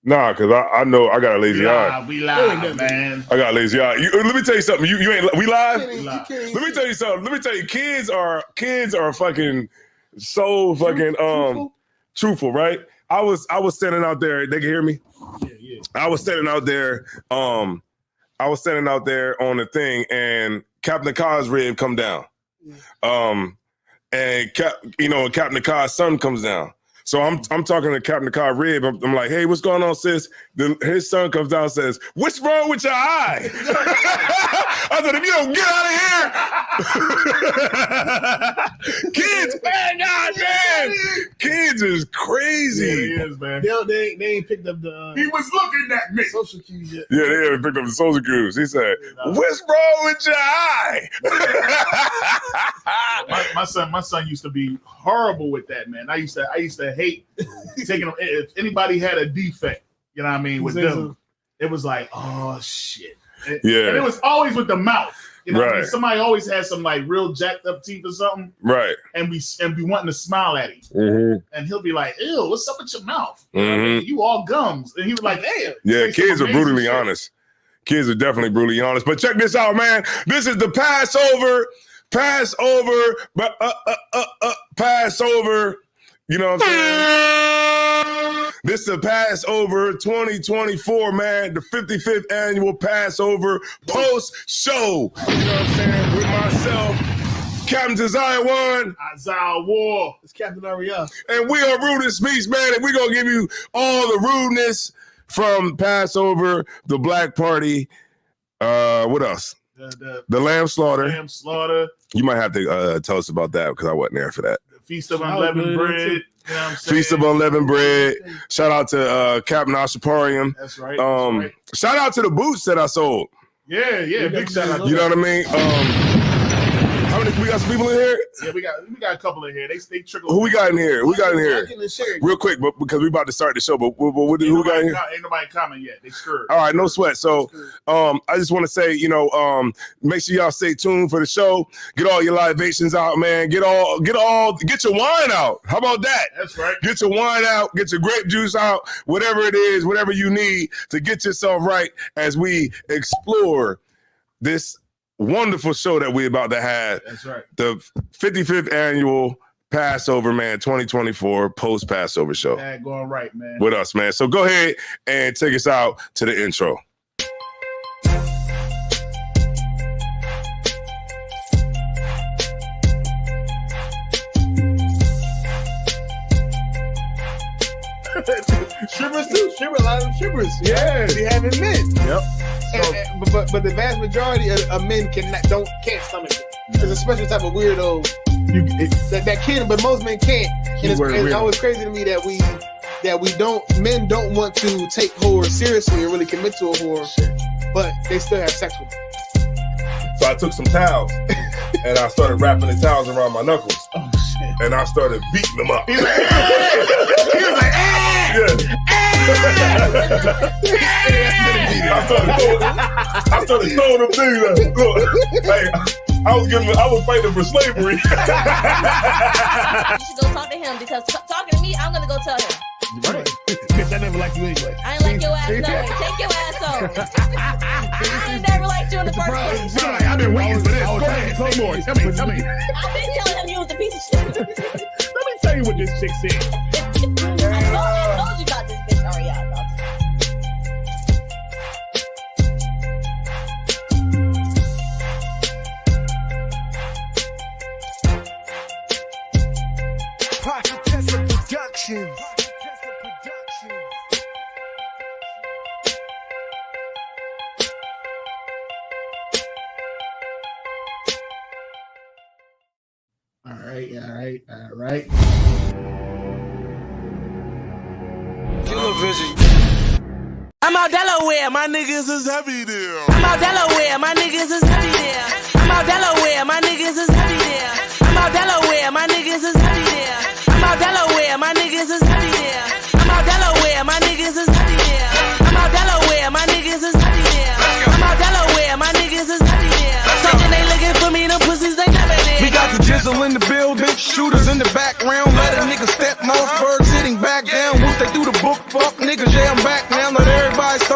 Nah, because I know I got a lazy eye. We live, man. I got a lazy eye. Let me tell you something. You ain't. We live. Let me tell you something. Let me tell you. Kids are fucking so fucking truthful, right? I was standing out there. They can hear me. Yeah. I was standing out there. I was standing out there on the thing, and Captain Car's rib come down. And Captain Car's son comes down. So I'm talking to Captain Car Rib. I'm like, hey, what's going on, sis? His son comes down and says, what's wrong with your eye? I said, if you don't get out of here. Kids, man, goddamn. Kids is crazy. Yeah, he is, man. They ain't picked up the... he was looking at me. Social cues yet. Yeah, they haven't picked up the social cues. He said, what's wrong with your eye? my son used to be horrible with that, man. I used to hate taking them. If anybody had a defect, you know what I mean, with them, it was like, oh shit. And it was always with the mouth. You know what I mean? Somebody always had some like real jacked up teeth or something. Right. And we wanting to smile at him. Mm-hmm. And he'll be like, ew, what's up with your mouth? Mm-hmm. I mean, you all gums. And he was like, damn. Yeah, kids are brutally honest. Kids are definitely brutally honest. But check this out, man. This is the Passover. You know what I'm saying? This is the Passover 2024, man. The 55th annual Passover post show. You know what I'm saying? With myself, Captain Isaiah One. Isaiah War. It's Captain Ariel. And we are Rudeness Speech, man. And we're going to give you all the rudeness from Passover, the Black Party. What else? The lamb slaughter. Lamb slaughter. You might have to tell us about that because I wasn't there for that. Feast of Unleavened Bread. You know what I'm saying? Feast of Unleavened Bread. Shout out to Captain Ashaparium. That's right. That's right. Shout out to the boots that I sold. Yeah. Big shout out. You know what I mean? How many? We got some people in here? Yeah, we got a couple in here. They trickle. Who we got in here? Real quick, but because we about to start the show. But who we got in here? Ain't nobody comment yet. They scared. All right, no sweat. So, I just want to say, make sure y'all stay tuned for the show. Get all your libations out, man. Get your wine out. How about that? That's right. Get your wine out. Get your grape juice out. Whatever it is, whatever you need to get yourself right as we explore this wonderful show that we're about to have. That's right. The 55th annual Passover, man, 2024 post-Passover show. Yeah, going right, man. With us, man. So go ahead and take us out to the intro. Shivers too. A lot of shivers. Yeah. We haven't men. Yep. But the vast majority of men can't stomach it. It's a special type of weirdo. That can, but most men can't. And it's always crazy to me that men don't want to take whore seriously or really commit to a whore, but they still have sex with them. So I took some towels and I started wrapping the towels around my knuckles. Oh shit! And I started beating them up. He was like, I started throwing them things. Look, like, I was fighting for slavery. You should go talk to him because talking to me, I'm gonna go tell him. right. Bitch, I never liked you anyway. I ain't like your ass no way. Take your ass home. I ain't never liked you in the first place. I've been waiting for this. Go ahead, say more. Tell me. I've been telling him you was a piece of shit. Let me tell you what this chick said. I told you about this bitch, Ariel. Passover Productions. All right. I'm out Delaware, my niggas is heavy there. I'm out Delaware, my niggas is heavy there. I'm out Delaware, my niggas is heavy there. I'm out Delaware, my niggas is heavy there. I'm out Delaware, my niggas is heavy there. I'm out Delaware, my niggas is heavy there. I'm out Delaware, my niggas is heavy there. I'm out Delaware, my niggas is heavy there. Talking they looking for me, them pussies they never there. We got the jizzle in the building, shooters in the background. Let a nigga step, Mossberg sitting back down. Once they do the book, fuck niggas, yeah, I'm back now.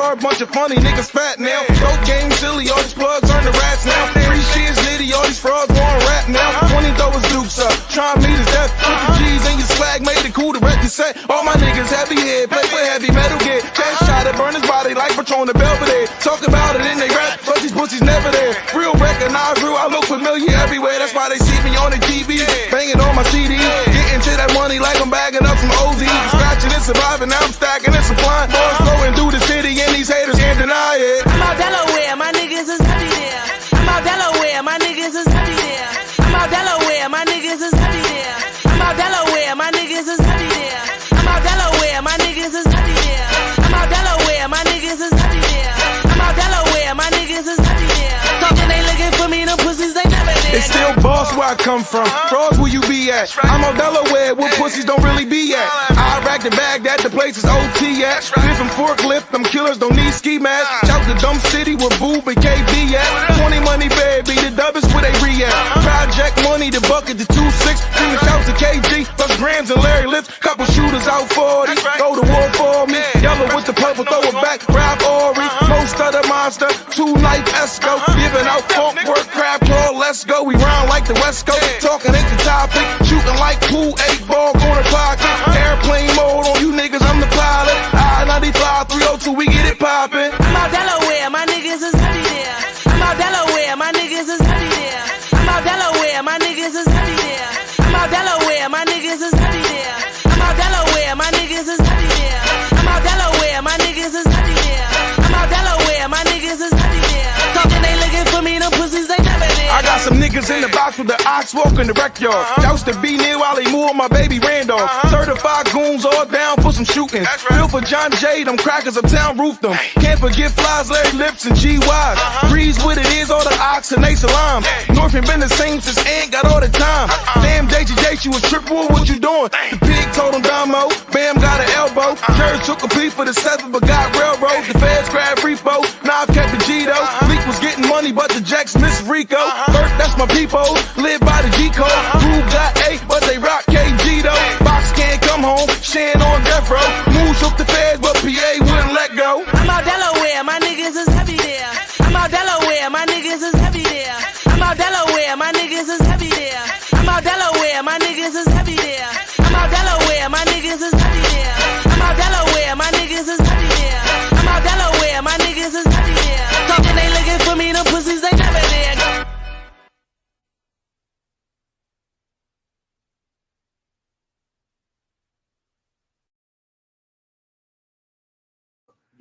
car, bunch of funny niggas fat now. Dope game silly, all these plugs earn the rats now. Free shit's litty, all these frauds want rap now. 20 throwers dukes up, trying me to death. Put the G's in your swag, made it cool to wreck the set. All my niggas heavy head, play for heavy metal gear. Chest shot it, burn his body like Patron the Belvedere. Talk about it in they rap, but these pussies never there. Real recognize real, I look familiar everywhere. That's why they see me on the TV, banging on my CD. Getting to that money like I'm bagging up some OZ. Scratching and surviving, now I'm stacking and supplying. Boys going through the city and these haters can't deny it. I'm out Delaware, my niggas is heavy there. I'm out Delaware, my niggas is heavy there. I'm out Delaware, my niggas is heavy there. I'm out Delaware, my niggas is heavy there. I'm out Delaware, my niggas is heavy there. I'm out Delaware, my niggas is heavy there. I'm out Delaware, my niggas is heavy there. Talking they looking for me, them pussies they never there. It's still boss where I come from. Frauds where you be at. I'm on Delaware where pussies don't really be at. I rack the bag that the place is OT at. Lift them forklift, them killers don't need ski masks. Shout the dumb city where Boob and KB at. 20 money baby, the dub is where they re at. Project money, the bucket, the 2-6. Bring the shouts to KG, plus grams and Larry Lips. Couple shooters out 40, go to war for me. Yellow with the purple, throw it back, grab Ori. Most of the monster, 2-knife Esco. Giving out funk work, crab claw, let's go. We round like the West Coast, talking ain't the topic. Shooting like pool, 8-ball, corner pocket. Airplane mode on you niggas, I'm the pilot. I-95, 302, we get it poppin'. I'm out Delaware, my niggas is heavy there. I'm out Delaware, my niggas is heavy there. I'm out Delaware, my niggas is heavy there. I'm out Delaware, my niggas is heavy there. I'm out Delaware, my niggas is heavy there. I'm out Delaware, my niggas is heavy there. I'm out Delaware, my niggas is heavy there. Talking they looking for me, them pussies they never there. I got some niggas in the box with the ox walking the rec yard. Doused to be near while they move on my baby Randolph. Certified goons all down for some shooting. Bill for John J, them crackers uptown roofed them. Can't forget Flies, Larry Lips, and G-Wise. Breeze what it is, all the ox and they salam. Northern been the same since Ant got all the time. Damn, JJ, you was triple, what you doing? The pig told him Damo, Bam got an elbow. Jerry took a peep for the 7, but got railroad. The feds grabbed repo, now I've kept the G-Do. Leak was getting money, but the Jacks miss Rico. Bert, that's my people, live by the G-code. Groove got 8, but they rock KG though. Box can't come home, Shan on death row. Moose shook the feds, but PA wouldn't let go. I'm out Delaware, my niggas is heavy there. I'm out Delaware, my niggas is heavy there. I'm out Delaware, my niggas is heavy there. I'm out Delaware, my niggas is heavy there. I'm out Delaware, my niggas is heavy there. I'm out Delaware, my niggas is heavy there. I'm out Delaware, my niggas is heavy there. Talking they looking for me, them pussies they never there.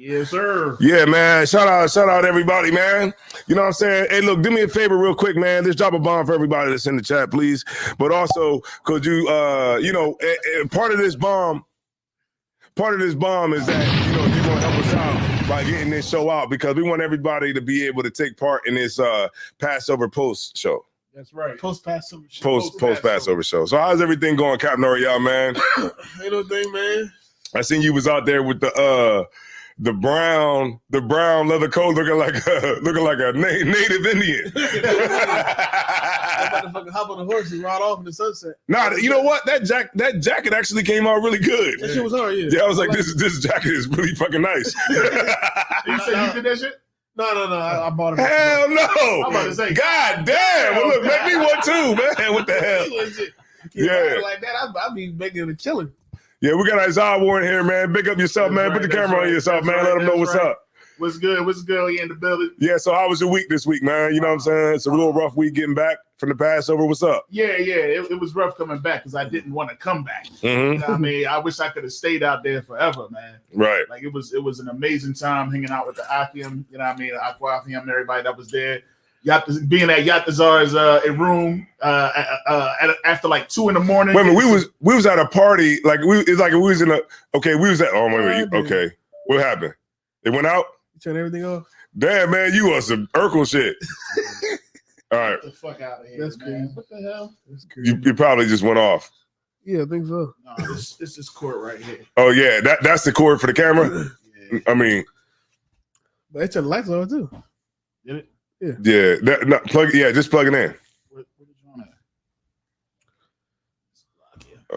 Yes, sir. Yeah, man. Shout out everybody, man. You know what I'm saying? Hey, look, do me a favor real quick, man. Just drop a bomb for everybody that's in the chat, please. But also, could you, part of this bomb is that, you're going to help us out by getting this show out because we want everybody to be able to take part in this Passover post show. That's right. Post-Passover show. Post Passover show. So how's everything going, Captain Oriel, man? Ain't no thing, man. I seen you was out there with the brown leather coat looking like a native Indian. I'm about to fucking hop on a horse and ride off in the sunset. Nah, you know what? That jacket actually came out really good. That shit was hard, yeah. Yeah, I was like, this jacket is really fucking nice. You said you did that shit? No. I bought it. Hell no. I'm about to say. God damn. Well, look, make me one too, man. What the hell? Yeah. Like that, I'd be making it a killing. Yeah, we got Isaiah Warren here, man. Big up yourself, man. Put the camera on yourself, man. Let them know what's up. What's good? You in the building? Yeah, so how was your week this week, man? You know what I'm saying? It's a real rough week getting back from the Passover. What's up? Yeah. It was rough coming back because I didn't want to come back. Mm-hmm. You know what I mean? I wish I could have stayed out there forever, man. Right. Like it was an amazing time hanging out with the Akim, you know what I mean? Aqua Akim and everybody that was there. Being at Yatazar's room after like 2 a.m. Wait a minute, we was at a party, like we was in a okay. What happened? It went out? You turn everything off? Damn, man, you on some Urkel shit. All right. Get the fuck out of here. That's man. crazy. What the hell? That's crazy. You probably just went off. Yeah, I think so. No, this is court right here. Oh yeah, that's the cord for the camera. Yeah. I mean, but they turned the lights on too. Did it? Yeah. Just plug it in. What is on that?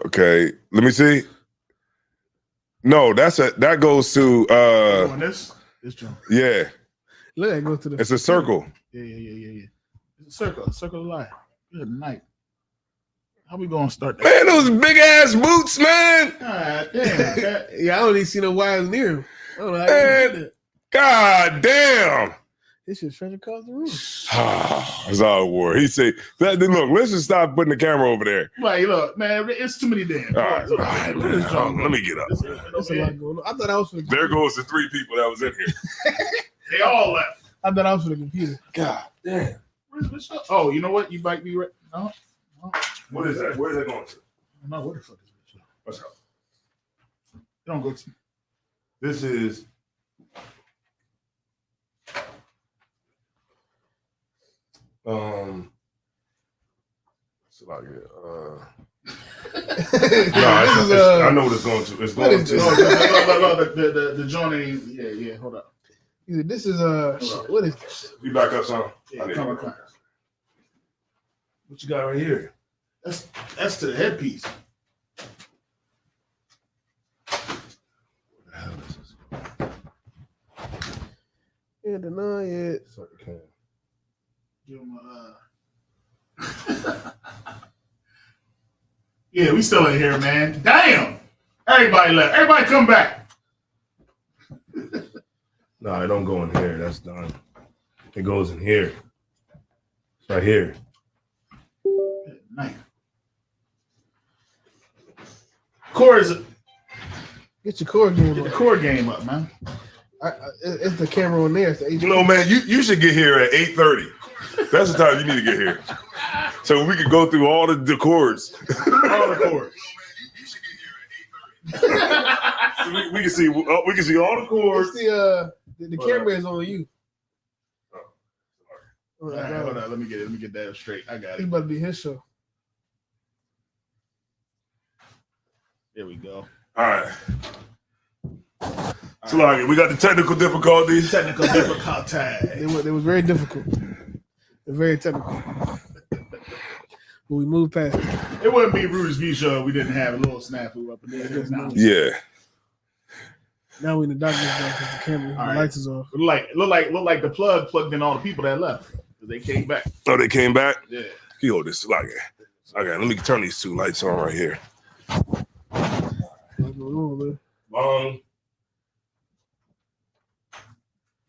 Okay, let me see. No, that goes to On this? This joint. Yeah. Look, I go to the. It's a circle. Yeah. It's a circle of life. Good night. How we gonna start that? Man, those big ass boots, man. God damn. Yeah, I don't even see no wires near him. I don't know how you Man, do that. God damn. This shit stretch across the room. That's all it wore. He said, look, let's just stop putting the camera over there. Right, look, man, it's too many damn. All right, man. Let me get up. That's a lot going on. I thought I was for the There computer. goes the 3 people that was in here. They all left. I thought I was for the computer. God damn. What's up? Oh, you know what? You might be right. No. What is that? Where is that going to? No, where the fuck is it? What's up? Don't go to. This is. So like, I know what it's going to. It's going to. The joint. Yeah. Hold up. This is what is this? You back up, son. Yeah, come on. What you got right here? That's to the headpiece. What the hell is this? Yeah, deny it. Give him Yeah, we still in here, man. Damn! Everybody left. Everybody come back. No, it don't go in here. That's done. It goes in here. It's right here. Nice. Chords. Get your cord game Get the up. chord game up, man. It's the camera on there. It's the You know, man, you should get here at 8:30. That's the time you need to get here. So we can go through all the chords. All the chords. So we can see all the chords. It's the camera is on you. All right, hold on. Let me get that straight. I got It's it. about to be his show. There we go. All right. So like, we got the technical difficulties. Technical difficulty. It was very difficult. Very technical. But we moved past it. It wouldn't be Rudy's V show if we didn't have a little snafu up in there. Now, Yeah. Now we in the doctor's office. The camera, All the right. lights is off. look like the plug plugged in all the people that left. They came back. Oh, they came back? Yeah. You hold this like okay, let me turn these 2 lights on right here. What's going on, man?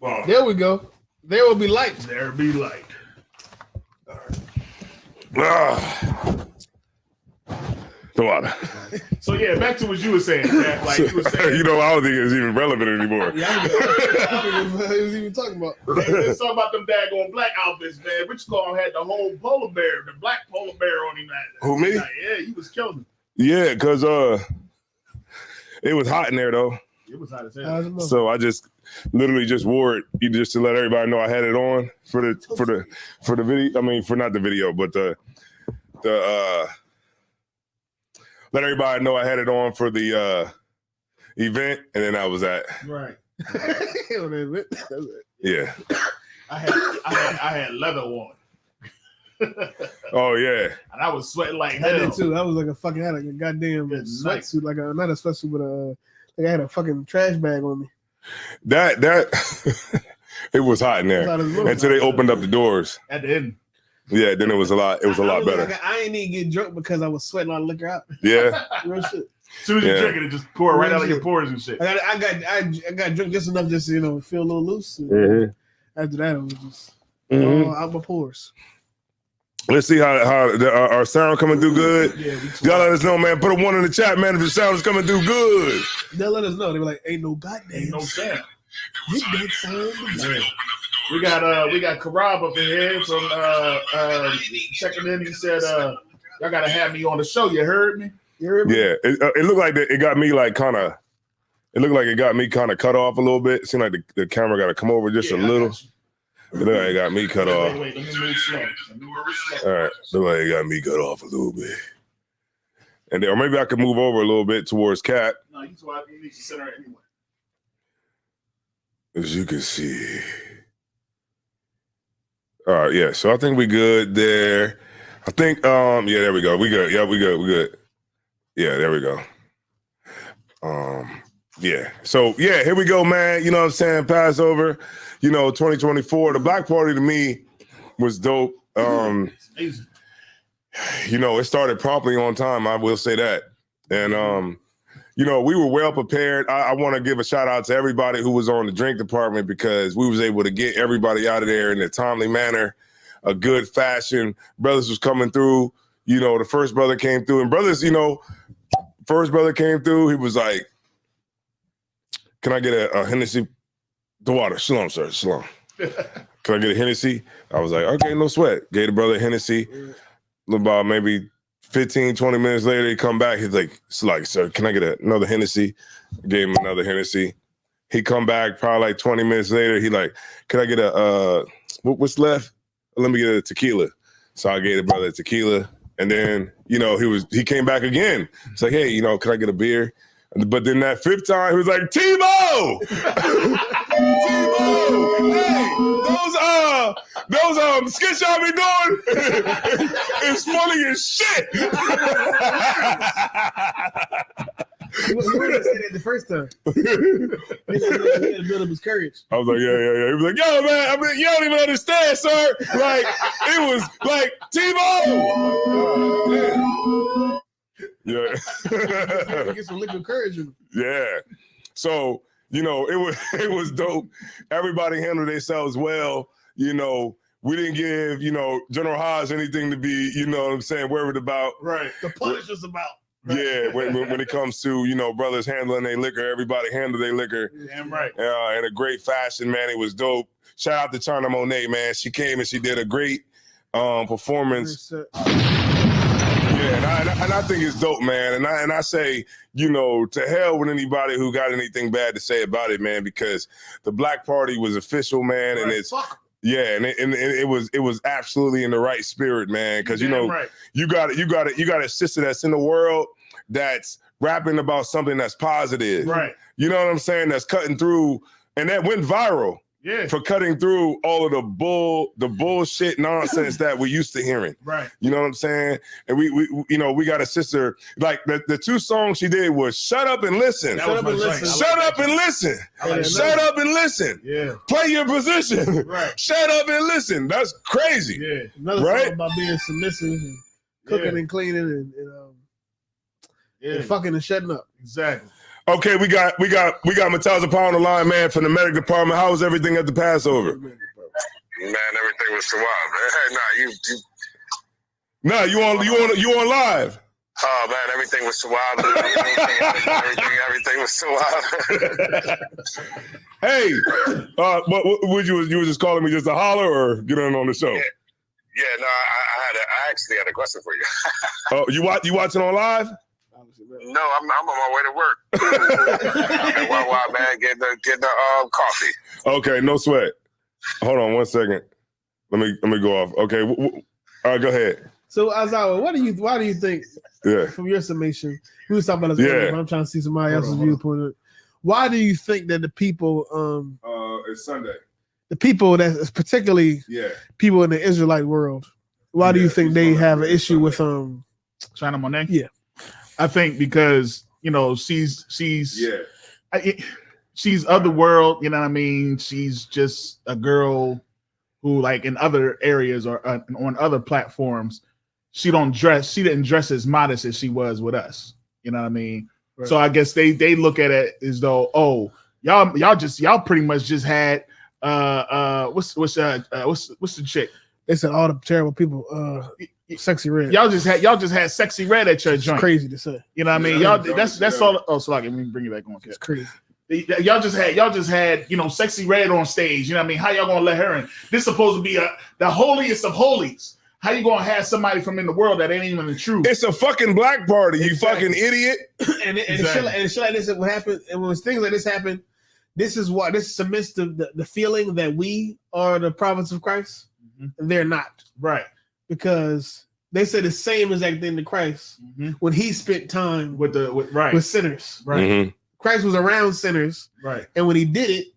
Long. There we go. There will be lights. There be light. The water. So yeah, back to what you were saying, Jack. Like you were saying. You know, I don't think it's even relevant anymore. Yeah, I don't know what he was even talking about. Let's talk about them daggone black outfits, man. Rich Call had the whole polar bear, the black polar bear on him. Who, me? Yeah, he was killing him. Yeah, because it was hot in there though. It was hot as hell. So I just literally just wore it just to let everybody know I had it on for the video. I mean, for not the video, but the let everybody know I had it on for the event, and then I was at Right. yeah. I had leather on. Oh yeah. And I was sweating like I hell. did too. I was like I had like a goddamn Good sweatsuit, like not a sweatsuit, but like I had a fucking trash bag on me. That it was hot in there until they opened up the doors. At the end. Yeah, then it was a lot. It was a lot better. Like, I ain't even get drunk because I was sweating all the liquor out. Yeah. Real shit. As soon as you Yeah. drink it just pour right out of your pores and shit. I got drunk just enough just to feel a little loose. Mhm. After that, it was just Mhm. out my pores. Let's see how our sound coming through good. Yeah, Y'all let us know, man. Put a 1 in the chat, man, if the sound is coming through good. They'll let us know. They were like, "Ain't no goddamn no sound. Get that sound." Yeah. We got Karab up in here from checking in. He said, "Y'all gotta have me on the show." You heard me? You heard me? Yeah, it looked like it got me like kind of. It looked like it got me kind of cut off a little bit. It seemed like the camera got to come over just a little. It looked like it got me cut off. Wait, let me move slow. All right, look like it got me cut off a little bit. And then, or maybe I could move over a little bit towards Cat, No, you need to center it anyway. as you can see. All right, yeah. So I think we good there. I think, yeah, there we go. We good. Yeah, we good. We good. Yeah, there we go. Yeah. So yeah, here we go, man. You know what I'm saying? Passover, 2024. The Black Party to me was dope. It started promptly on time. I will say that. And we were well prepared. I want to give a shout out to everybody who was on the drink department because we was able to get everybody out of there in a timely manner, a good fashion. Brothers was coming through. The first brother came through, and brothers, first brother came through. He was like, "Can I get a Hennessy? The water. Shalom, sir. Shalom. Can I get a Hennessy?" I was like, "Okay, no sweat." Gave the brother a Hennessy. About maybe 15, 20 minutes later, he come back. He's like, "Sir, can I get another Hennessy?" Gave him another Hennessy. He come back probably like 20 minutes later. He like, "Can I get what's left? Let me get a tequila." So I gave the brother a tequila. And then, he came back again. It's like, "Hey, can I get a beer?" But then that fifth time, he was like, "Tebow! Tebow! Hey, those skits y'all be doing is funny as shit." You wouldn't say that the first time. He had to build up his courage. I was like, yeah. He was like, "Yo, man, I mean, you don't even understand, sir. Like, it was like, Tebow!" Yeah. Get some liquid courage in him. Yeah. So, it was dope. Everybody handled themselves well. We didn't give, General Hodge anything to be, worried about. Right. The punish us about. Right. Yeah, when it comes to, brothers handling their liquor, everybody handled their liquor. Damn right. In a great fashion, man. It was dope. Shout out to China Monet, man. She came and she did a great performance. Yeah, and I think it's dope, man. And I say, to hell with anybody who got anything bad to say about it, man, because the Black Party was official, man, and it's yeah, and it was absolutely in the right spirit, man. Because right. you got a sister that's in the world that's rapping about something that's positive, right? You know what I'm saying? That's cutting through, and that went viral. Yeah. For cutting through all of the bullshit nonsense that we're used to hearing. Right. You know what I'm saying? And we got a sister, like the two songs she did was Shut Up and Listen. Shut Up and Listen. Shut Up and Listen. Shut Up and Listen. Yeah. Play your position. Right. Shut up and listen. That's crazy. Yeah. Another song about being submissive and cooking and cleaning and fucking and shutting up. Exactly. Okay, we got Mataza Power on the line, man, from the medic department. How was everything at the Passover? Man, everything was survived, man. Nah, you on live. Oh man, everything was survived. everything was survived. Hey, what you was just calling me just to holler or get on the show? Yeah, no, I actually had a question for you. Oh, you watching on live? No, I'm on my way to work. Why, man? Getting the coffee. Okay, no sweat. Hold on 1 second. Let me go off. Okay, all right, go ahead. So Azawa, why do you think? Yeah. From your summation, we was talking about this earlier, but I'm trying to see somebody else's viewpoint. Why do you think that the people? It's Sunday. The people that's particularly people in the Israelite world. Why do you think they have an issue with China Monet? Yeah. I think because she's of the world, you know what I mean? She's just a girl who, like, in other areas or on other platforms, she didn't dress as modest as she was with us. You know what I mean? Right. So I guess they look at it as though, oh, y'all pretty much just had what's the chick? They said all the terrible people. Sexy Red. Y'all just had Sexy Red at your joint. Crazy to say. You know what I mean? Y'all that's all. Oh, so let me bring you back on. It's crazy. Y'all just had Sexy Red on stage. You know what I mean? How y'all gonna let her in? This supposed to be the holiest of holies. How you gonna have somebody from in the world that ain't even the truth? It's a fucking black party, you fucking idiot. and shit like this, what happened? And when things like this happen, this cements the feeling that we are the prophets of Christ, and they're not. Right. Because they said the same exact thing to Christ when he spent time with sinners. Right. Mm-hmm. Christ was around sinners. Right. And when he did it,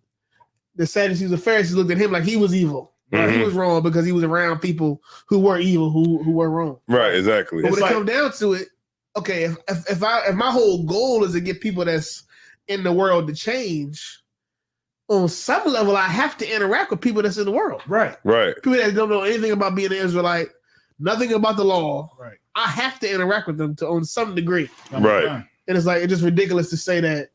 the Sadducees and Pharisees looked at him like he was evil. Right? He was wrong because he was around people who were evil, who were wrong. Right, exactly. But when it comes down to it, okay, if my whole goal is to get people that's in the world to change, on some level, I have to interact with people that's in the world. Right. People that don't know anything about being an Israelite, nothing about the law. Right. I have to interact with them to on some degree. Right. And it's like it's just ridiculous to say that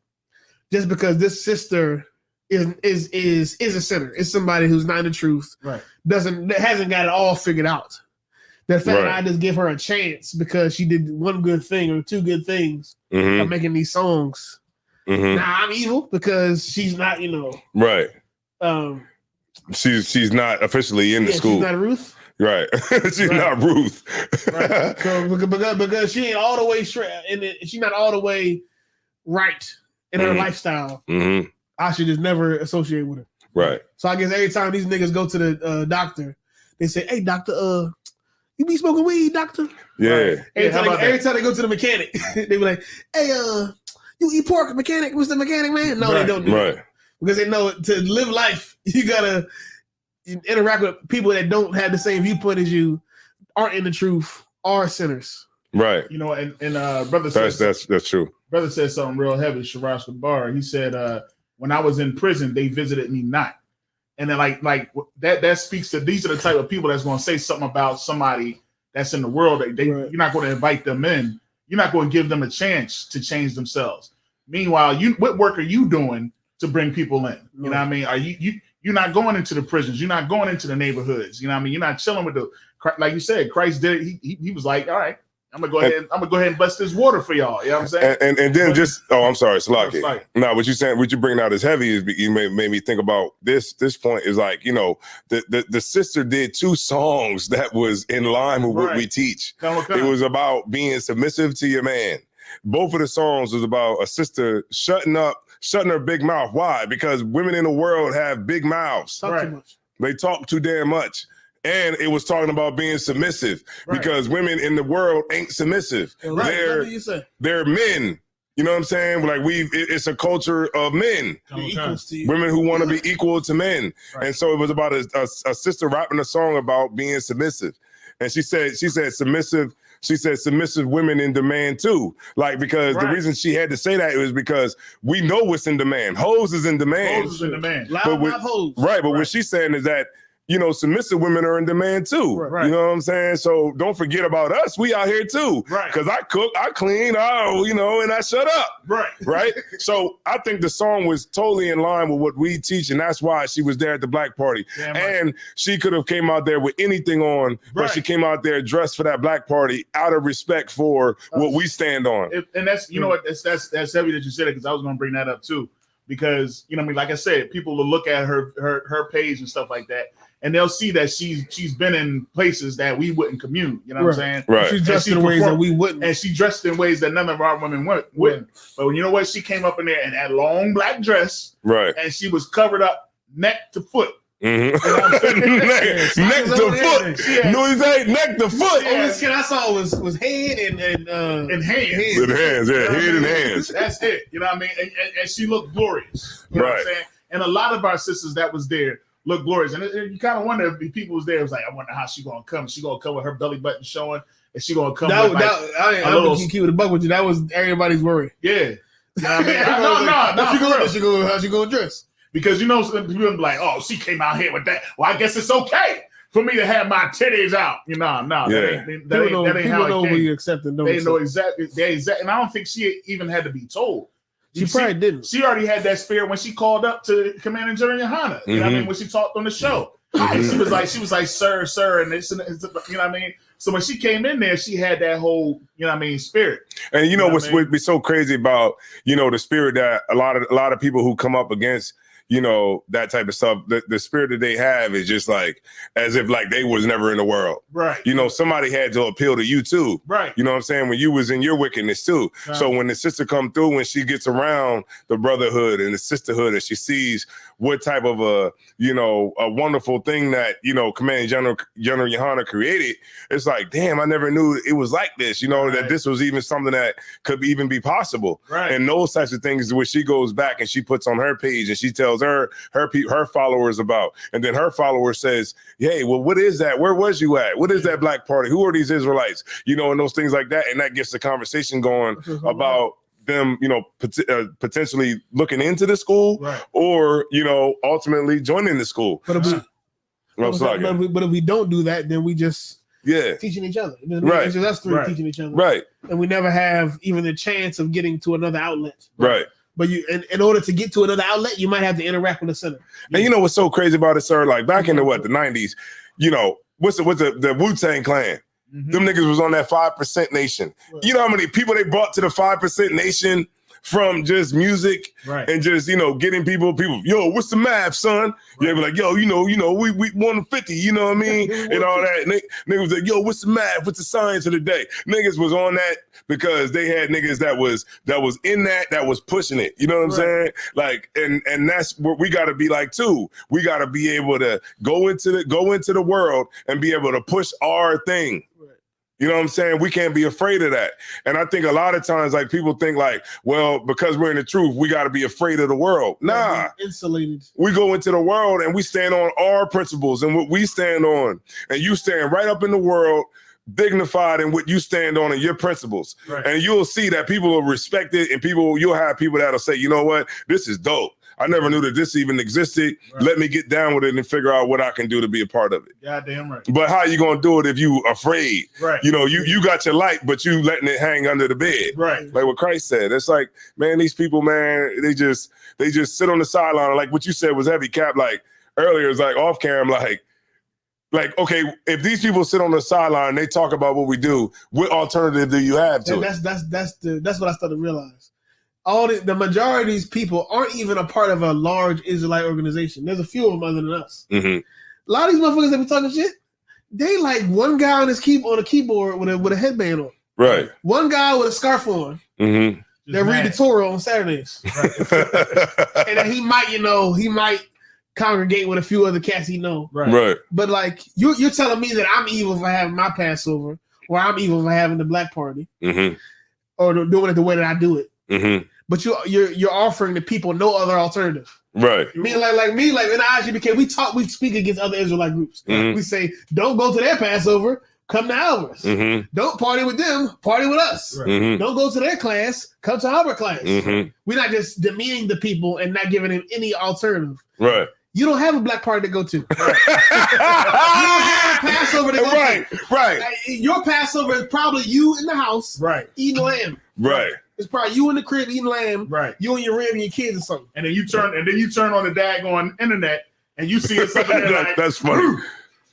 just because this sister is a sinner, is somebody who's not in the truth, right? Hasn't got it all figured out. The fact that I just give her a chance because she did one good thing or two good things by making these songs. Now I'm evil because she's not, right. She's not officially in the school. She's not Ruth. Right. She's not Ruth. Right. So because she ain't all the way straight and she's not all the way right in her lifestyle. I should just never associate with her. Right. So I guess every time these niggas go to the doctor, they say, "Hey, doctor, you be smoking weed, doctor?" Yeah. Right. Every time they go to the mechanic, they be like, "Hey, you eat pork, mechanic? What's the mechanic, man?" No, they don't do it. Because they know to live life, you gotta interact with people that don't have the same viewpoint as you, aren't in the truth, are sinners. Right. And brother says that's true. Brother said something real heavy. Sharash Kabar. He said, "When I was in prison, they visited me not." And then like that speaks to these are the type of people that's going to say something about somebody that's in the world. You're not going to invite them in. You're not going to give them a chance to change themselves. Meanwhile, what work are you doing to bring people in? You know what I mean? Are you're not going into the prisons? You're not going into the neighborhoods. You know what I mean? You're not chilling with like you said. Christ did it. He was like, all right. I'm gonna go ahead and bless this water for y'all. You know what I'm saying? And then I'm sorry, Salaki. No, what you bring out is heavy is you made me think about this point is like, the sister did 2 songs that was in line with what we teach. It was about being submissive to your man. Both of the songs was about a sister shutting her big mouth. Why? Because women in the world have big mouths. Talk too much. They talk too damn much. And it was talking about being submissive because women in the world ain't submissive. They're men. You know what I'm saying? Like it's a culture of men, women who want to be equal to men. Right. And so it was about a sister rapping a song about being submissive. And she said submissive. She said submissive women in demand too. Like, because the reason she had to say that was because we know what's in demand. Hoes is in demand. Hoes is in demand. Loud hoes. Right. But what she's saying is that, submissive women are in demand too. Right. You know what I'm saying? So don't forget about us. We out here too. Right. Because I cook, I clean, and I shut up. Right. Right. So I think the song was totally in line with what we teach, and that's why she was there at the black party. Damn and right. She could have came out there with anything on, but she came out there dressed for that black party out of respect for what we stand on. And that's that's heavy that you said it, because I was going to bring that up too. Because like I said, people will look at her page and stuff like that, and they'll see that she's been in places that we wouldn't commune. You know what I'm saying? Right. She dressed in ways that we wouldn't, and she dressed in ways that none of our women wouldn't. But you know what? She came up in there in that long black dress, right? And she was covered up neck to foot. Mm-hmm. You know what I'm neck to foot. No, he's ain't neck to foot. Only skin I saw was head and hands. With hands, head and hands. That's it. You know what I mean? And she looked glorious. You know what I'm saying? And a lot of our sisters that was there looked glorious. And you kind of wonder if people was there. It was like, I wonder how she gonna come. She gonna come with her belly button showing, and she gonna come with I don't keep the buck with you. That was everybody's worry. Yeah. You know what I mean? How's she gonna dress? Because people be like, oh, she came out here with that. Well, I guess it's okay for me to have my titties out. That ain't how it came. We accept it. They know exactly. And I don't think she even had to be told. She probably didn't. She already had that spirit when she called up to Commander General Yohana. You know what I mean? When she talked on the show. And she was like, sir, and this, and you know what I mean? So when she came in there, she had that whole, spirit. And what's be so crazy about, the spirit that a lot of people who come up against, that type of stuff, the spirit that they have is just like as if like they was never in the world. Right. Somebody had to appeal to you too. Right. You know what I'm saying? When you was in your wickedness too. Right. So when the sister come through, when she gets around the brotherhood and the sisterhood, and she sees what type of a wonderful thing that, Commanding General Yohana created, it's like, damn, I never knew it was like this, that this was even something that could even be possible. Right. And those types of things where she goes back and she puts on her page and she tells her followers about, and then her follower says, hey, well, what is that? Where was you at? What is that black party? Who are these Israelites? And those things like that. And that gets the conversation going about them, potentially looking into the school, or ultimately joining the school. But if we don't do that, then we just teaching each other. It's just us three teaching each other, right? And we never have even the chance of getting to another outlet, right? But in order to get to another outlet, you might have to interact with the center. And you know what's so crazy about it, sir? Like back in the 90s, what's the Wu-Tang Clan? Them niggas was on that 5% nation. Right. You know how many people they brought to the 5% nation from just music and just, getting people, yo, what's the math, son? Yeah, be like, yo, we 150, you know what I mean? And all that. Niggas was like, yo, what's the math? What's the science of the day? Niggas was on that because they had niggas that was in that was pushing it. You know what I'm saying? Like, and that's what we gotta be like too. We gotta be able to go into the world and be able to push our thing. You know what I'm saying? We can't be afraid of that. And I think a lot of times, like, people think like, well, because we're in the truth, we got to be afraid of the world. Nah. Insulated. We go into the world and we stand on our principles and what we stand on. And you stand right up in the world, dignified in what you stand on and your principles. Right. And you'll see that people will respect it, and you'll have people that'll say, you know what? This is dope. I never knew that this even existed. Right. Let me get down with it and figure out what I can do to be a part of it. Goddamn right. But how are you gonna do it if you afraid? Right. You got your light, but you letting it hang under the bed. Right. Like what Christ said. It's like, man, these people, man, they just sit on the sideline. Like what you said was heavy, Cap. Like earlier, it's like off cam, like, okay, if these people sit on the sideline and they talk about what we do, what alternative do you have to it? That's what I started to realize. The majority of these people aren't even a part of a large Israelite organization. There's a few of them other than us. Mm-hmm. A lot of these motherfuckers that be talking shit, they like one guy on a keyboard with a headband on. Right. One guy with a scarf on. Mm-hmm. That read the Torah on Saturdays. Right. And then he might congregate with a few other cats he know. Right. But like you're telling me that I'm evil for having my Passover, or I'm evil for having the black party, or doing it the way that I do it. Mm-hmm. But you're offering the people no other alternative. Right. I mean, like me, like in the IGBK, we speak against other Israelite groups. Mm-hmm. We say, don't go to their Passover, come to ours. Mm-hmm. Don't party with them, party with us. Right. Mm-hmm. Don't go to their class, come to our class. Mm-hmm. We're not just demeaning the people and not giving them any alternative. Right. You don't have a black party to go to. Right. You don't have a Passover to go to. Right. Like, your Passover is probably you in the house, eating lamb. Right. It's probably you in the crib eating lamb. Right. You and your rib and your kids or something. And then you turn on the daggone internet and you see something there like, that's funny.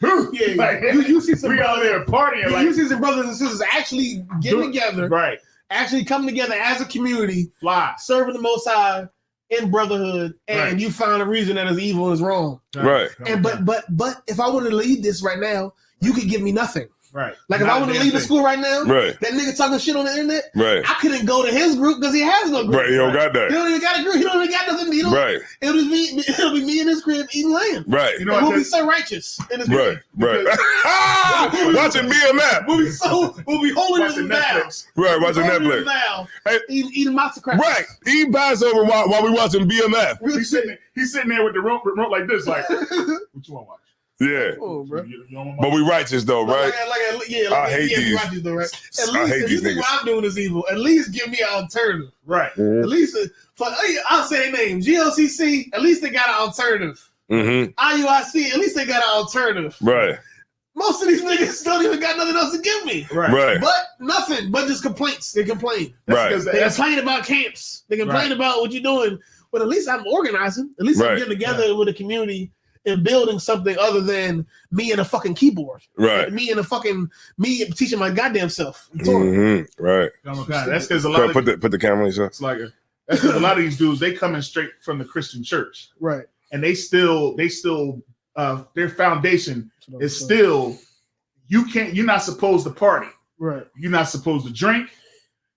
Yeah, like, you see some we out there partying. You see some brothers and sisters actually getting together. Right. Actually coming together as a community. Fly. Serving the Most High in brotherhood. And you found a reason that is evil and is wrong. Right. And but if I wanted to lead this right now, you could give me nothing. Right. Like if I want to leave the school right now, that nigga talking shit on the internet, I couldn't go to his group because he has no group. Right, he don't got that. He don't even got a group. He don't even got nothing. It'll be me in his crib eating lamb. Right. You know, we'll be so righteous in his crib. Right. Watching BMF. We'll be holding his vows. Right, watching Netflix. Eating matzo crackers. Right. Eating Passover while we watching BMF. He's sitting there with the remote like this, like, what you want to watch? Yeah, but we righteous though, right? I hate these. Righteous though, right? At least if you think what I'm doing is evil, at least give me an alternative, right? Mm-hmm. At least I'll say their name. GLCC, at least they got an alternative. Mm-hmm. IUIC, at least they got an alternative, right? Most of these niggas don't even got nothing else to give me, right? But nothing, but just complaints. They complain, right? They complain about camps. They complain about what you're doing. But at least I'm organizing. At least I'm getting together with a community and building something other than me and a fucking keyboard. Right. Me teaching my goddamn self. Mm-hmm. Right. That's because a lot of put the camera in, sir. It's like that's because a lot of these dudes, they coming straight from the Christian church. Right. And they still their foundation is still you're not supposed to party. Right. You're not supposed to drink.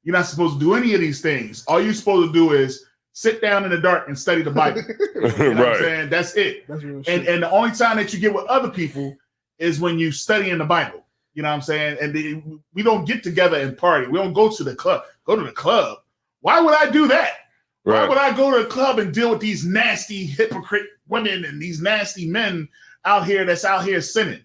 You're not supposed to do any of these things. All you're supposed to do is sit down in the dark and study the Bible. You know what I'm saying? That's it. That's real shit. And the only time that you get with other people is when you studying the Bible. You know what I'm saying? And we don't get together and party. We don't go to the club. Go to the club. Why would I do that? Right. Why would I go to the club and deal with these nasty hypocrite women and these nasty men that's out here sinning?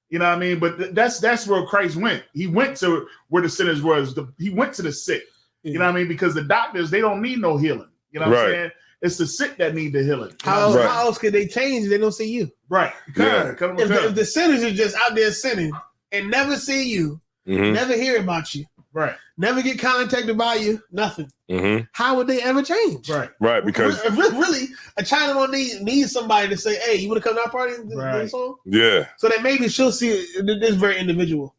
You know what I mean? But that's where Christ went. He went to where the sinners was. He went to the sick. You know what I mean? Because the doctors, they don't need no healing. You know what I'm saying? It's the sick that need the healing. How else could they change if they don't see you? Right. If the sinners are just out there sinning and never see you, never hear about you, right, never get contacted by you, nothing. How would they ever change? Right, because really a China needs somebody to say, "Hey, you want to come to our party?" Song? Yeah. So that maybe she'll see this very individual,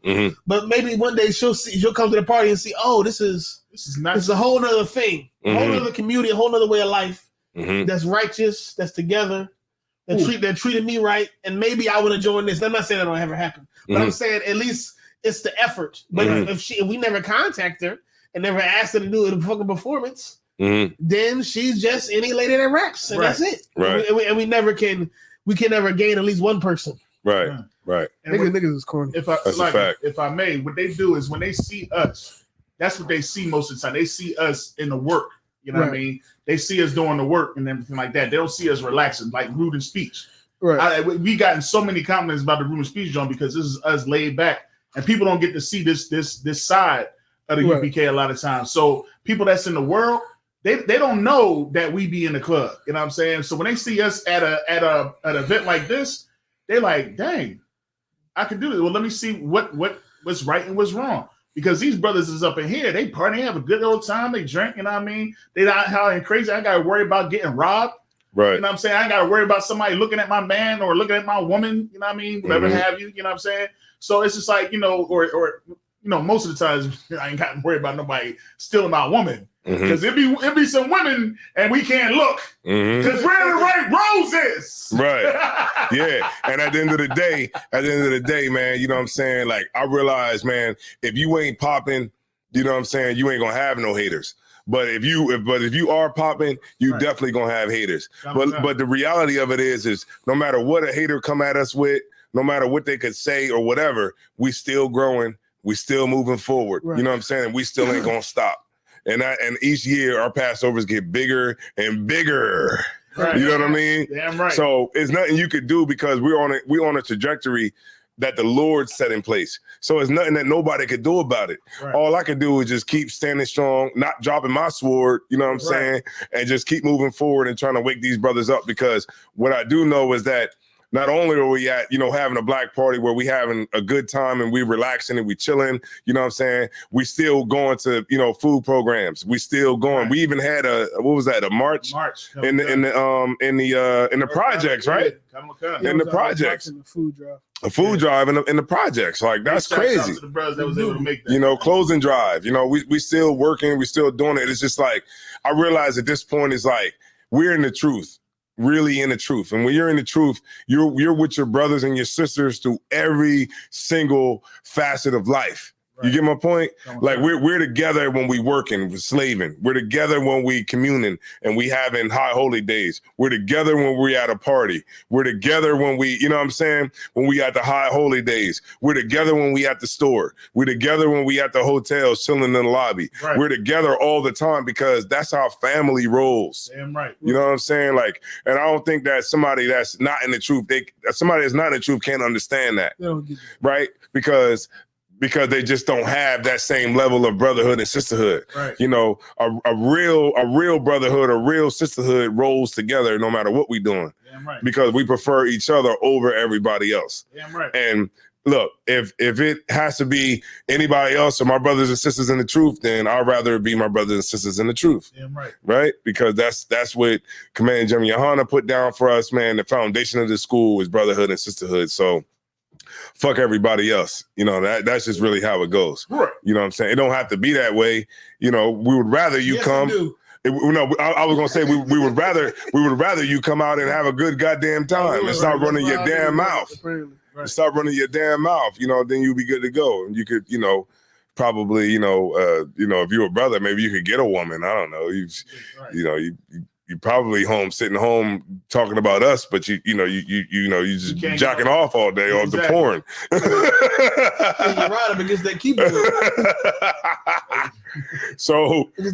but maybe one day she'll come to the party and see, "Oh, this is a whole nother thing, a whole nother community, a whole nother way of life that's righteous, that's together." That treated me right, and maybe I would have joined this. I'm not saying that'll ever happen, but I'm saying at least it's the effort. But if we never contact her and never asked her to do a fucking performance, then she's just any lady that raps, and that's it. Right. And we can never gain at least one person. Right. And niggas is corny. If I may, what they do is when they see us, that's what they see most of the time. They see us in the work. You know what I mean? They see us doing the work and everything like that. They don't see us relaxing, like rude and speech. Right. We gotten so many compliments about the rude and speech, John, because this is us laid back, and people don't get to see this side of the UPK a lot of times. So people that's in the world, they don't know that we be in the club. You know what I'm saying? So when they see us at an event like this, they're like, "Dang, I can do this." Well, let me see what's right and what's wrong. Because these brothers is up in here, they party, they have a good old time, they drink, you know what I mean? They not howling crazy. I gotta worry about getting robbed. Right. You know what I'm saying? I gotta worry about somebody looking at my man or looking at my woman, you know what I mean? Whatever have you, you know what I'm saying? So it's just like, or most of the times I ain't got to worry about nobody stealing my woman. Because it be some women and we can't look. Because we're in the right roses. Right. Yeah. And at the end of the day, man, you know what I'm saying? Like, I realize, man, if you ain't popping, you know what I'm saying, you ain't gonna have no haters. But if you are popping, you definitely gonna have haters. But the reality of it is no matter what a hater come at us with, no matter what they could say or whatever, we still growing, we still moving forward. You know what I'm saying? We still ain't gonna stop. And each year our Passovers get bigger and bigger. Right. You know what I mean? Damn right. So it's nothing you could do because we're on a trajectory that the Lord set in place. So it's nothing that nobody could do about it. Right. All I could do is just keep standing strong, not dropping my sword, you know what I'm saying? And just keep moving forward and trying to wake these brothers up, because what I do know is that not only are we at, having a black party where we having a good time and we relaxing and we chilling, you know what I'm saying? We still going to, food programs. We still going. Right. We even had a march in the projects, right? In the projects. A food drive in the projects. Like, that's crazy. To the brothers that was able to make that. Closing drive. We still working, we still doing it. It's just like, I realize at this point is like, we're in the truth. Really in the truth. And when you're in the truth, you're with your brothers and your sisters through every single facet of life. Right. You get my point? Like, we're together when we working, we're slaving. We're together when we communing and we having high holy days. We're together when we at a party. We're together when we, you know what I'm saying? When we at the high holy days. We're together when we at the store. We're together when we at the hotels chilling in the lobby. Right. We're together all the time because that's how family rolls. Damn right. You know what I'm saying? Like, and I don't think that somebody that's not in the truth, somebody that's not in the truth can't understand that. Right? Because they just don't have that same level of brotherhood and sisterhood. Right. A real brotherhood, a real sisterhood rolls together no matter what we're doing. Damn right. Because we prefer each other over everybody else. Damn right. And look, if it has to be anybody else or my brothers and sisters in the truth, then I'd rather it be my brothers and sisters in the truth. Damn right. Right? Because that's what Commandant General Yohana put down for us, man. The foundation of the school is brotherhood and sisterhood. So fuck everybody else. That's just really how it goes. Right. You know what I'm saying? It don't have to be that way. We would rather you come. I was gonna say we would rather you come out and have a good goddamn time and stop running your damn mouth. Stop running your damn mouth. Then you'll be good to go. And you could, probably, if you're a brother, maybe you could get a woman. I don't know. You probably sitting home talking about us, but you just jacking off all day off the porn. And you're right up against that keyboard. So maybe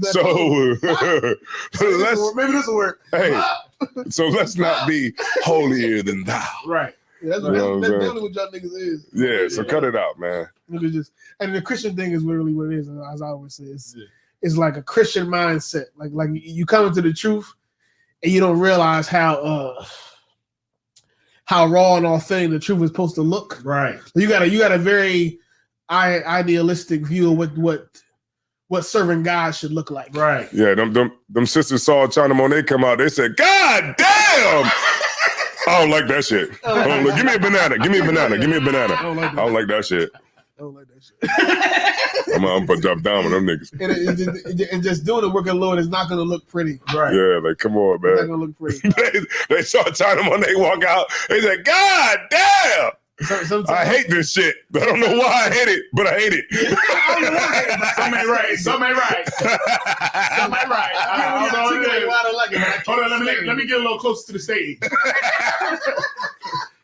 this will work. Hey, so let's not be holier than thou. Right. Yeah, that's definitely what y'all niggas is. Yeah, so cut it out, man. And the Christian thing is literally what it is, as I always say. is like a Christian mindset. Like you come into the truth and you don't realize how raw and authentic the truth is supposed to look. Right. You got a very idealistic view of what serving God should look like. Right. Yeah, them sisters saw China Monet come out. They said, "God damn." I don't like that shit. Give me a banana. Give me a banana. Give me a banana. I don't like that shit. I don't like that shit. I'm gonna drop down with them niggas. And just doing the work of the Lord is not going to look pretty. Right. Yeah, like, come on, man. It's not going to look pretty. they saw China Monet walk out. They said, "God damn." I hate this shit. I don't know why I hate it, but I hate it. Some ain't right. Some ain't right. Some ain't right. I don't like it. Hold on, let me get a little closer to the stage.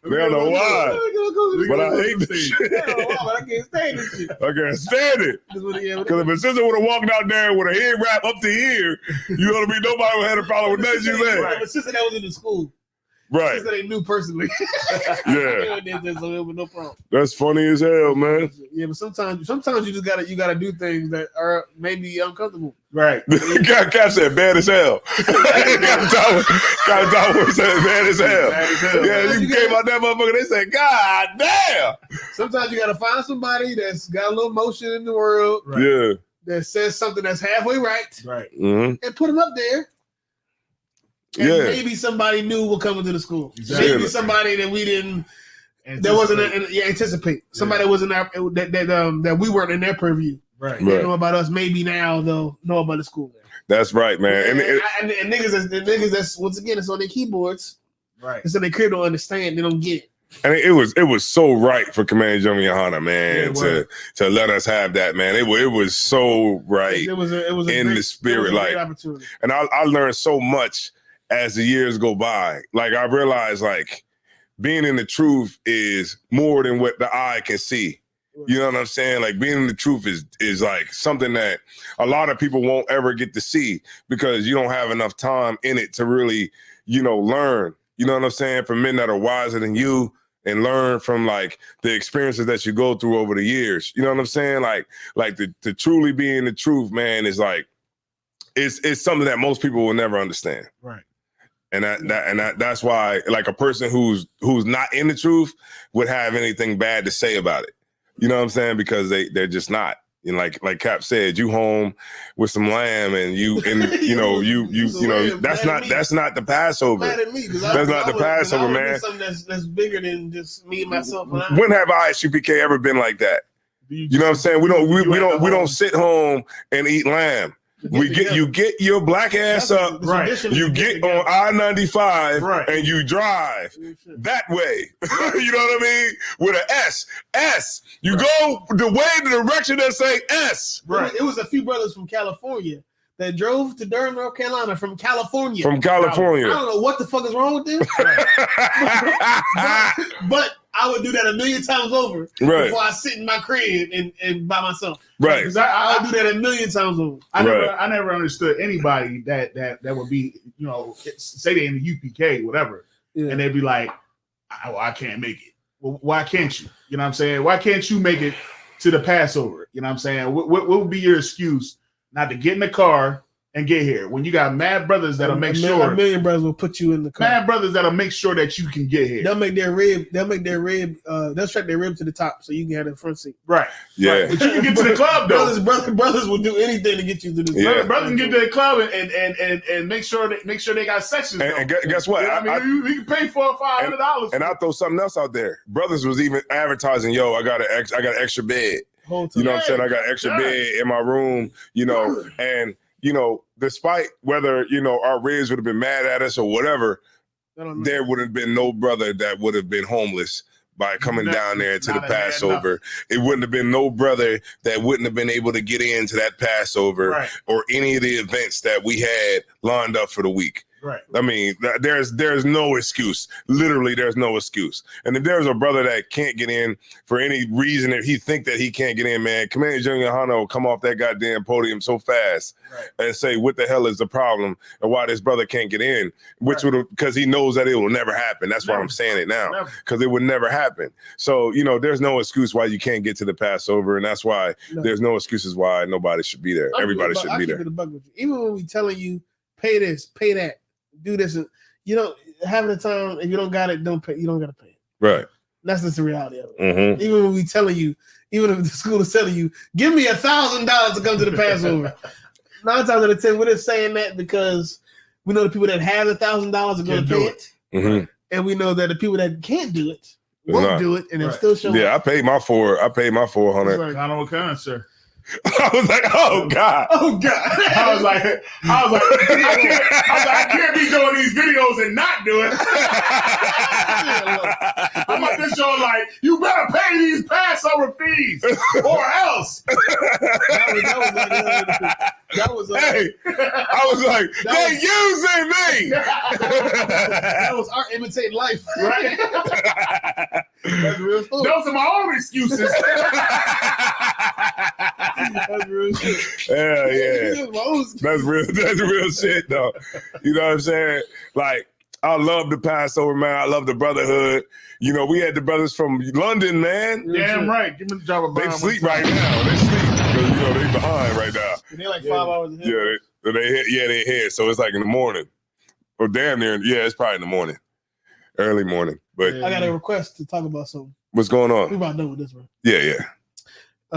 They don't know why, but I hate this shit. I can't stand this shit. I can't stand it. Because if a sister would have walked out there with a head wrap up to here, you know what I mean? Nobody would have had a problem with nothing she said. Right. A sister that was in the school. Right. Sister they knew personally. Yeah. No problem. That's funny as hell, man. Yeah, but sometimes you just gotta do things that are maybe uncomfortable. Right. Cap said bad as hell. Captain Tower said bad as hell. Yeah, you came out that motherfucker, they said, "God damn." Sometimes you gotta find somebody that's got a little motion in the world. Right. Yeah. That says something that's halfway right. Right. Mm-hmm. And put them up there. And maybe somebody new will come into the school. Exactly. Maybe somebody that we didn't anticipate. Somebody that was in our that we weren't in their purview. Right. They know about us. Maybe now they'll know about the school. That's right, man. And niggas that's once again it's on their keyboards. Right. And so they clearly don't understand. They don't get it. And it was so right for Commander Jomi Yohana, man, to let us have that, man. It was so right. It was in the spirit, like, opportunity. And I learned so much as the years go by. Like, I realized, like, being in the truth is more than what the eye can see. You know what I'm saying? Like, being in the truth is like something that a lot of people won't ever get to see because you don't have enough time in it to really, learn. You know what I'm saying? From men that are wiser than you and learn from, like, the experiences that you go through over the years. You know what I'm saying? Like to truly be in the truth, man, is like, it's something that most people will never understand. Right. And that's why, like, a person who's not in the truth would have anything bad to say about it. You know what I'm saying? Because they're just not. And like Cap said, you home with some lamb and that's not the Passover. That's not the Passover, man. Something that's bigger than just me and myself. When have I at UPK ever been like that? You know what I'm saying? We don't sit home and eat lamb. You get your black ass up, right? You get on I-95 and you drive that way. You know what I mean? With an S. You go the direction that say S. Right. It was a few brothers from California that drove to Durham, North Carolina from California. I don't know what the fuck is wrong with them. but I would do that 1,000,000 times over before I sit in my crib and by myself. Right. Because I would do that 1,000,000 times over. I never understood anybody that would be, say they're in the UPK, whatever, and they'd be like, I can't make it. Well, why can't you? You know what I'm saying? Why can't you make it to the Passover? You know what I'm saying? What would be your excuse not to get in the car and get here when you got mad brothers that'll make sure 1,000,000 brothers will put you in the car. Mad brothers that'll make sure that you can get here. They'll strap their rib to the top so you can have the front seat. Right. Yeah. Right. But you can get to the club though. Brothers will do anything to get you to the club. Brothers can get to the club and make sure they got sections. And guess what? You can pay for $500. And I'll throw something else out there. Brothers was even advertising, I got an extra bed. You know what I'm saying? I got an extra bed in my room, and despite whether, our ribs would have been mad at us or whatever, there would have been no brother that would have been homeless by coming down there to the Passover. It wouldn't have been no brother that wouldn't have been able to get into that Passover or any of the events that we had lined up for the week. Right. I mean, there's no excuse. Literally, there's no excuse. And if there's a brother that can't get in for any reason, if he think that he can't get in, man, Commander Junior Hano will come off that goddamn podium so fast and say, what the hell is the problem and why this brother can't get in, which would, because he knows that it will never happen. That's why I'm saying it now, because it would never happen. So, you know, there's no excuse why you can't get to the Passover, and that's why there's no excuses why nobody should be there. Everybody should be there. Even when we telling you, pay this, pay that, do this, and you know, having the time, if you don't got it, don't pay. You don't got to pay it. Right. That's just the reality of it. Even when we telling you, even if the school is telling you, give me $1,000 to come to the Passover. 9 times out of 10, we're just saying that because we know the people that have $1,000 are going to pay it, and we know that the people that can't do it won't do it, and they'll still show up. Yeah, I paid my 400. Like, I don't kind, sir. I was like, oh God. Oh God. I was like, I can't be doing these videos and not do it. I'm like this show like, you better pay these Passover fees or else. That was hey, I was like, they using me. That was our imitating life. Right? That's real story. Those are my own excuses. That's real shit. Yeah. That's real shit, though. You know what I'm saying? Like, I love the Passover, man. I love the brotherhood. You know, we had the brothers from London, man. Damn right. Give me the job of They sleep right now. They sleep because, you know, they behind right now. They're like 5 hours ahead. Yeah, they ahead. So it's like in the morning. Or damn near. Yeah, it's probably in the morning. Early morning. But I got a request to talk about something. What's going on? We about done with this, bro. Yeah.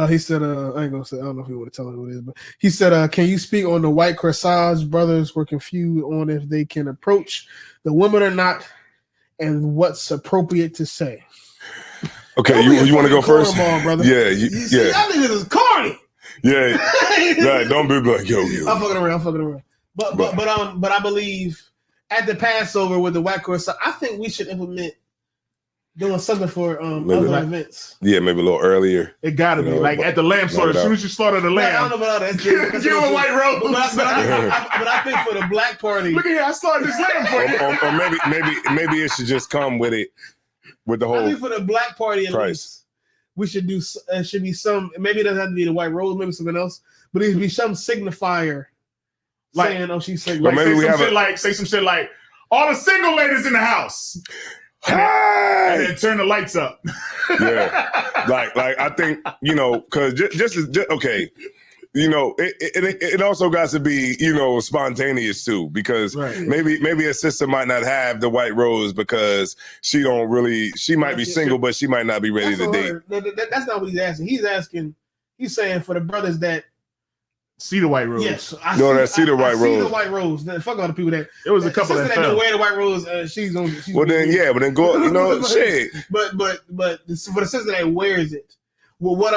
He said, I ain't gonna say, I don't know if he want to tell me who it is, but he said, can you speak on the white corsage? Brothers were confused on if they can approach the woman or not, and what's appropriate to say. Okay, you want to go first? Brother. Yeah, see, y'all niggas is corny. Yeah, right. Don't be like, yo. I'm fucking around. But I believe at the Passover with the white corsage, I think we should implement doing something for other events. Yeah, maybe a little earlier. It gotta be like at the lamb slaughter. As soon as you slaughter the lamb, I don't know about that. Give a white robe. But I think for the black party. Look at here, I slaughtered this lamb for you. Or maybe it should just come with it, with the whole. I think for the black party at price. least, we should do. Should be some. Maybe it doesn't have to be the white rose. Maybe something else. But it should be some signifier. Like, saying, "Oh, she's single." Like, say some shit like all the single ladies in the house. Hey! And then turn the lights up. Yeah, like I think, you know, because just okay, you know, it also got to be, you know, spontaneous too, because maybe a sister might not have the white rose because she might be single, but she might not be ready to date. That's not what he's asking. He's saying for the brothers that see the white rose. Yes, see the white rose. See the white rose. Then fuck all the people that. It was a couple that don't wear the white rose. She's on. But then go. You know, shit. But for the sister that wears it, well, what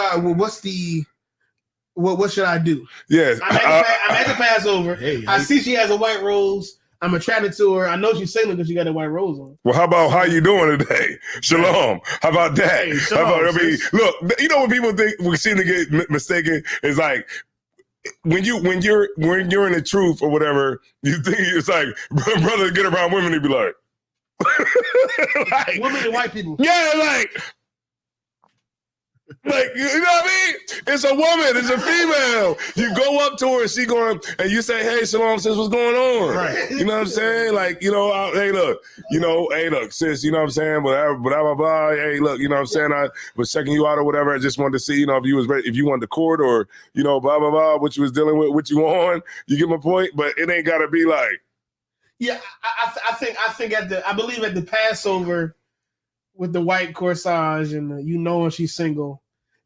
should I do? Yes, I'm at the Passover. I see she has a white rose. I'm attracted to her. I know she's single because she got a white rose on. Well, how about how you doing today? Shalom. How about that? Hey, shalom, look, you know what people think we seem to get mistaken is like. When you're in the truth or whatever, you think it's like brother get around women, he'd be like, women and white people. Yeah, like you know what I mean? It's a woman, it's a female. You go up to her and she going, and you say, "Hey, shalom, sis, what's going on?" Right. You know what I'm saying? Like, you know, hey, look, sis, you know what I'm saying? Blah, blah, blah. Hey, look, you know what I'm saying? I was checking you out or whatever. I just wanted to see, you know, if you was ready, if you wanted to court or, you know, blah, blah, blah, what you was dealing with, what you on. You get my point? But it ain't got to be like. Yeah, I believe at the Passover with the white corsage and you know when she's single,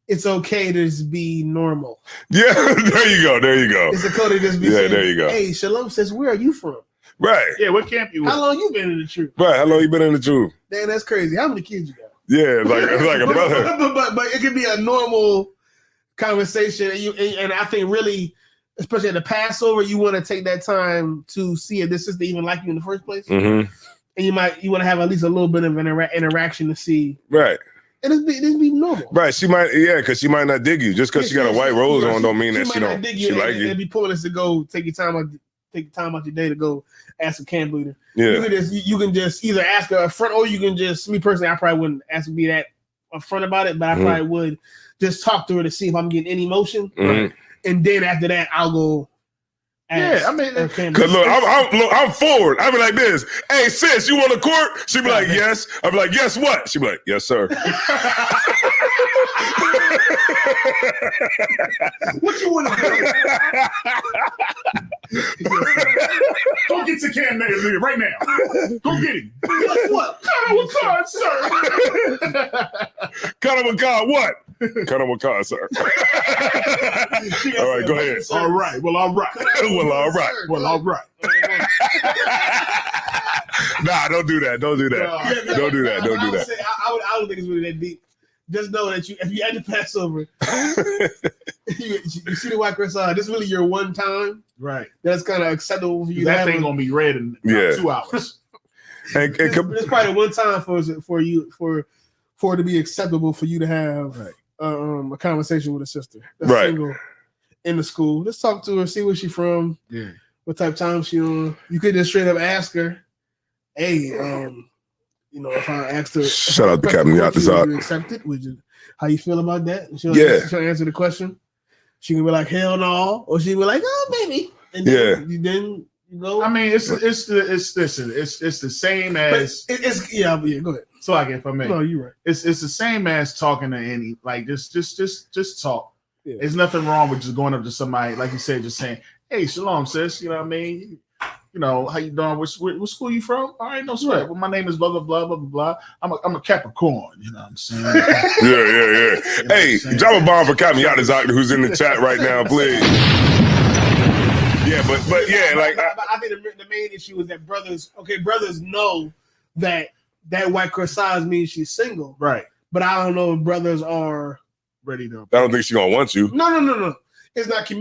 it's okay to just be normal. Yeah, there you go. It's okay to just be saying, there you go. Hey, Shalom says, where are you from? Right. Yeah, what camp you with? How long you been in the truth? Right, how long you been in the truth? Damn, that's crazy. How many kids you got? Yeah, like a brother. But it could be a normal conversation, and I think really, especially at the Passover, you want to take that time to see if this sister even like you in the first place. Mm-hmm. And you want to have at least a little bit of an interaction to see. Right. And it's be normal. Right. She might, because she might not dig you. Just because she got a white rose on don't mean that she don't. She like you. It'd be pointless to go take your time take the time out your day to go ask a camp leader. Yeah. You can just either ask her up front, or you can just, me personally, I probably wouldn't ask to be that upfront about it, but I probably would just talk to her to see if I'm getting any motion. And then after that, I'll go. Yeah, I mean, because look, I'm forward. I be like this. Hey, sis, you want to court? She be like, yes. I be like, yes, what? She be like, yes, sir. What you want to do? Go get your Cam Newton right now. Go get him. Guess what? Cut him with card, sir. Cut him with card, what? Cut him with card, sir. All right, go ahead. All right. Well, all right. Well, all right. Well, all right. Nah, don't do that. Don't do that. Don't do that. Don't do that. I don't think it's really that deep. Just know that if you had to Passover, you see the white croissant. This is really your one time. Right. That's kind of acceptable for you. That thing gonna be red in 2 hours. It's probably one time for it to be acceptable for you to have a conversation with a sister that's single in the school. Let's talk to her, see where she's from, what type of time she on. You could just straight up ask her, hey, if I asked her, shout out to Captain would you accept it? How you feel about that? And she'll answer the question. She can be like, hell no, or she can be like, oh, maybe. And then you go. I mean, it's the same as it's go ahead. So I get for me. No, you're right. It's the same as talking to any, like just talk. Yeah. There's nothing wrong with just going up to somebody, like you said, just saying, hey, shalom, sis. You know what I mean? You know, how you doing? What school you from? All right, no sweat. Right. Well, my name is blah, blah, blah, blah, blah. I'm a Capricorn, you know what I'm saying? Yeah. Hey, drop a bomb for Captain Yatazak, who's in the chat right now, please. Yeah, but yeah, like I think the main issue is that brothers know that white croissant means she's single. Right. But I don't know if brothers are ready to. I don't think she's gonna want you. No. It's not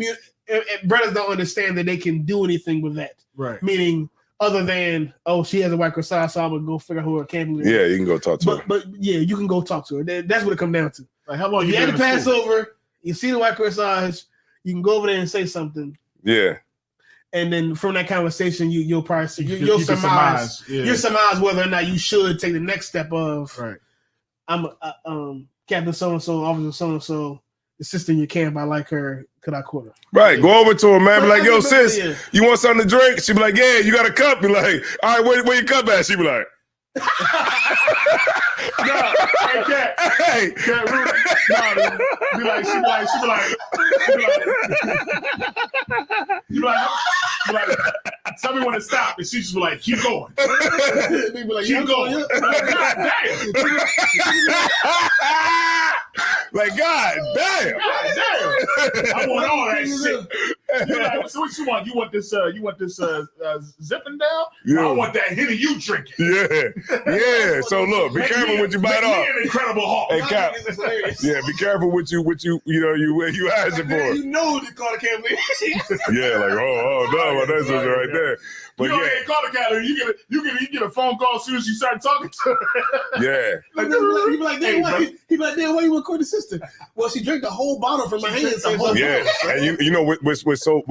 brothers don't understand that they can do anything with that. Right. Meaning, other than, she has a white croissant, so I'm gonna go figure out who her camp is. Yeah, you can go talk to her. But yeah, you can go talk to her. That's what it comes down to. Like, how long you had to pass over, you see the white croissant, you can go over there and say something. Yeah. And then from that conversation, you'll probably you'll surmise whether or not you should take the next step of I'm Captain so and so, Officer so and so, assisting your camp. I like her. Could I quote her? Right. Go over to her, man. Be like, yo, sis, you want something to drink? She be like, yeah. You got a cup? Be like, all right, where your cup at? She be like. Cat, she be like, tell me when to stop, and she just be like, keep going. Keep going. Like, God damn. I want all that shit. Like, so what you want? You want this zipping down? Yeah. I want that Henny you drinking. Yeah. So look, be careful what you bite off. An Incredible Hulk. Hey, Cap. Yeah, be careful what you asking for. You know they call the camp leader. Yeah, like no, that's just right there. But you ain't call the cat leader. You get a phone call as soon as you start talking to her. Yeah. He be like, damn, why you want to call the sister? Well, she drank the whole bottle from my hand. Yeah, and you know what's so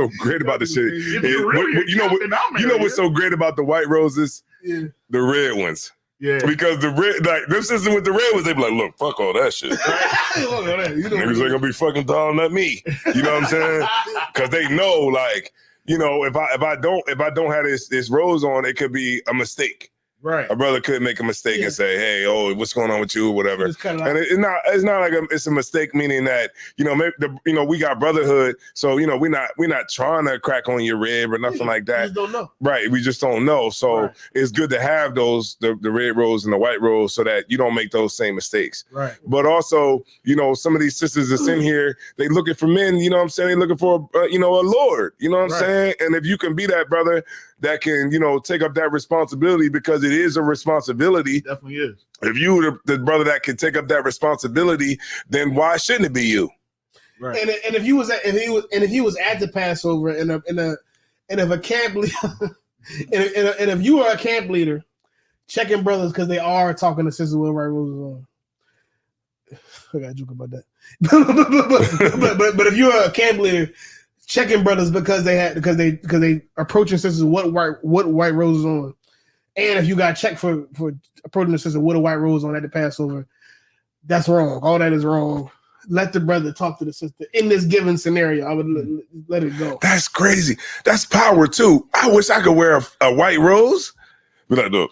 great about this shit. You know what's so great about the white roses? Yeah. The red ones. Yeah. Because the red, like them sisters with the red ones, they be like, look, fuck all that shit. Niggas ain't gonna be fucking calling at me. You know what I'm saying? Because they know, like, you know, if I don't have this rose on, it could be a mistake. Right. A brother could make a mistake and say, hey, what's going on with you or whatever. It's kind of and it's not like it's a mistake, meaning that, you know, maybe we got brotherhood. So, you know, we're not trying to crack on your rib or nothing like that. We just don't know. Right. We just don't know. So it's good to have those, the red rose and the white rose, so that you don't make those same mistakes. Right. But also, you know, some of these sisters that's in here, they looking for men, you know what I'm saying? They looking for, a Lord, you know what I'm saying? And if you can be that brother that can, you know, take up that responsibility, because it is a responsibility. It definitely is. If you the brother that can take up that responsibility, then why shouldn't it be you? Right. And if he was at the Passover and if a camp leader and if you are a camp leader checking brothers because they are talking to sisters with white roses on. I got a joke about that. but if you're a camp leader checking brothers because they approaching sisters what white rose is on, and if you got checked for approaching the sister what a white rose on at the Passover, that's wrong. All that is wrong. Let the brother talk to the sister in this given scenario. I would let it go. That's crazy. That's power too. I wish I could wear a white rose. Be like, look,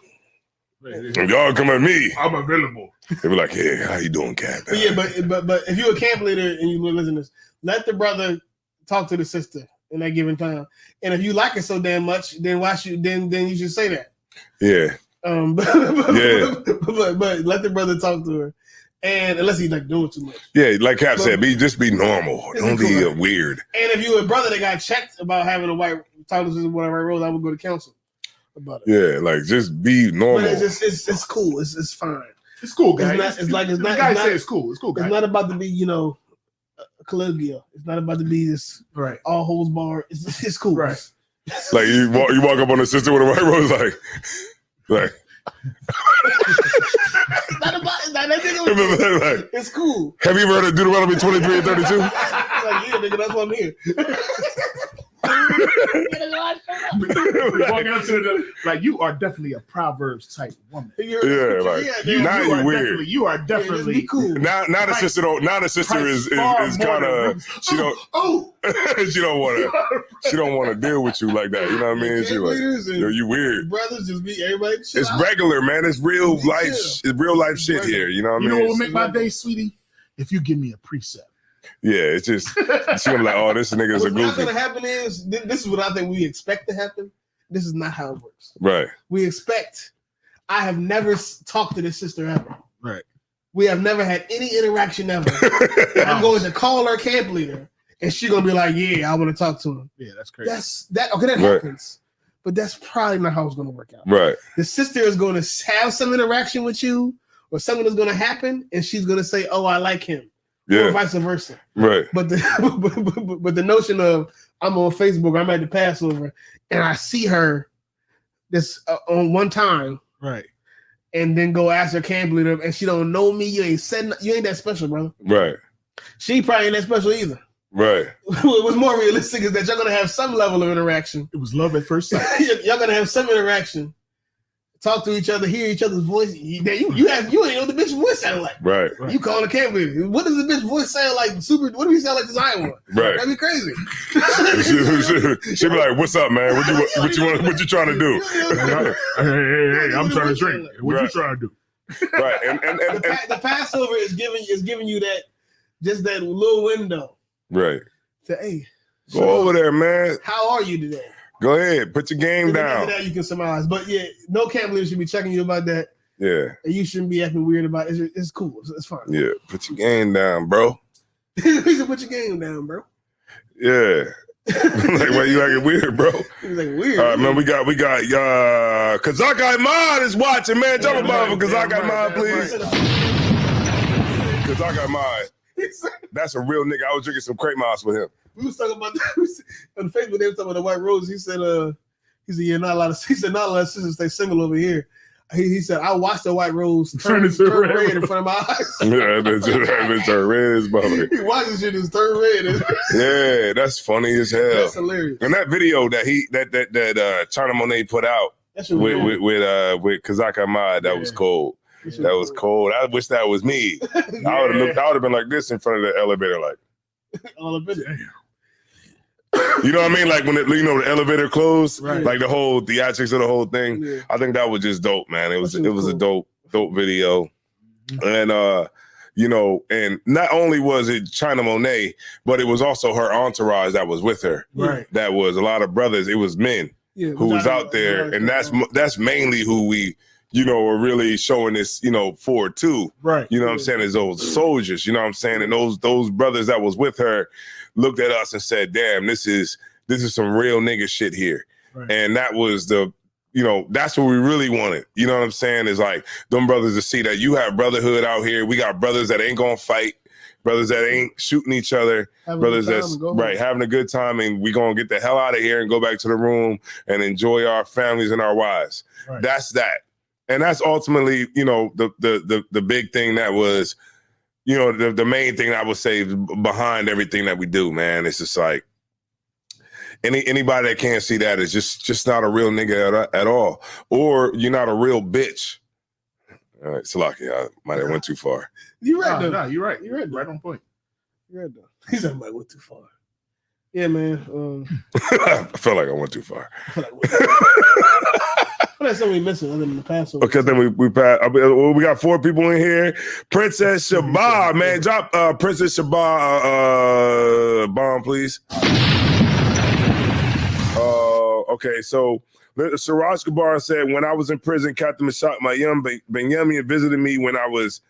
if y'all come at me, I'm available. They be like, yeah, how you doing, Cap? But yeah, but if you're a camp leader and you listen to this, let the brother talk to the sister in that given time. And if you like it so damn much, then then you should say that. Yeah. But let the brother talk to her. And unless he's like doing too much. Yeah, like Cap said, just be normal. Don't be weird. And if you're a brother that got checked about having a white title system, whatever role, I would go to counsel about it. Yeah, like just be normal. But it's cool. It's fine. It's cool, guys. It's not. It's cool. It's cool, guys. It's not about to be, collegial. It's not about to be this all holds bar. It's cool. Right. Like you walk up on the sister with a white rose, like. It's cool. Have you ever heard of Deuteronomy 23 and 32? Like, yeah, nigga, that's why I'm here. Walking up to the like, you are definitely a Proverbs type woman. You weird. You are definitely cool. Now the sister don't. Now the sister is kind of she don't want to deal with you like that. You know what I mean? She like, you weird. Brothers just be everybody. It's regular, man. It's real life. It's real life shit here. You know what I mean? You know what will make my day, sweetie? If you give me a precept. Yeah, it's just she's gonna be like, oh, this nigga's a goofy. What's gonna happen is this is what I think we expect to happen. This is not how it works. Right. We expect. I have never talked to this sister ever. Right. We have never had any interaction ever. I'm going to call her camp leader, and she's gonna be like, "Yeah, I want to talk to him." Yeah, that's crazy. That happens, but that's probably not how it's gonna work out. Right. The sister is going to have some interaction with you, or something is going to happen, and she's going to say, "Oh, I like him." Yeah. Or vice versa. Right. But the notion of I'm on Facebook, I'm at the Passover, and I see her this on one time, right, and then go ask her camp leader, and she don't know me. You ain't that special, brother. Right. She probably ain't that special either. Right. What's more realistic is that you're gonna have some level of interaction. It was love at first sight. You're gonna have some interaction. Talk to each other, hear each other's voice. You ain't know the bitch's voice sounded like. Right. You call the camp leader. What does the bitch voice sound like? What do we sound like this Iowa? Right. That'd be crazy. She'd be like, "What's up, man? What you trying to do?" Hey, I'm trying to drink. What you trying to do? Right. And the Passover is giving you that little window. Right. To hey, go over there, man. How are you today? Go ahead, put your game down. After that, you can surmise. But yeah, no camp leader should be checking you about that. Yeah. And you shouldn't be acting weird about it. It's cool. It's fine. Yeah, put your game down, bro. You should put your game down, bro. Yeah. Like, why you acting weird, bro? He's like weird. All right, man, we got Kazak Ahmad is watching, man. Drop a bomb for Kazak Ahmad, please. Kazak Ahmad. That's a real nigga. I was drinking some crepe mouse with him. We was talking about on Facebook. They were talking about the white rose. He said, yeah, not a lot of sisters stay single over here. He said, I watched the white rose turn red in front of my eyes. Yeah, that turn red as mother. He watched this shit just turn red. Yeah, that's funny as hell. That's hilarious. And that video that China Monet put out with Kazak Ahmad, that was cold. That was cold. I wish that was me. Yeah. I would have been like this in front of the elevator, like. All of it. You know what I mean? Like when the elevator closed, right. Like the whole theatrics of the whole thing. Yeah. I think that was just dope, man. It was a dope video. Mm-hmm. And and not only was it China Monet, but it was also her entourage that was with her. Right. That was a lot of brothers. It was men who was out there, and that's mainly who we are really showing this, for too. Right. You know what I'm saying? Is those soldiers, you know what I'm saying? And those brothers that was with her looked at us and said, damn, this is some real nigga shit here. Right. And that was that's what we really wanted. You know what I'm saying? Is like them brothers to see that you have brotherhood out here. We got brothers that ain't gonna fight, brothers that ain't shooting each other, brothers that's having a good time, and we gonna get the hell out of here and go back to the room and enjoy our families and our wives. Right. That's that. And that's ultimately, the big thing that was, the main thing I would say behind everything that we do, man. It's just like, anybody that can't see that is just not a real nigga at all, or you're not a real bitch. All right, Salaki, I might have went too far. You're right, though. No, you're right. You're right on point. You're right, though. He said I might went too far. Yeah, man. I felt like I went too far. What else are we missing other than the Passover? Okay, then we got 4 people in here. Princess Shabba, man, drop Princess Shabba bomb, please. Okay, so Siraj Kabar said, when I was in prison, Captain Mashak Mayum Benyamin visited me when I was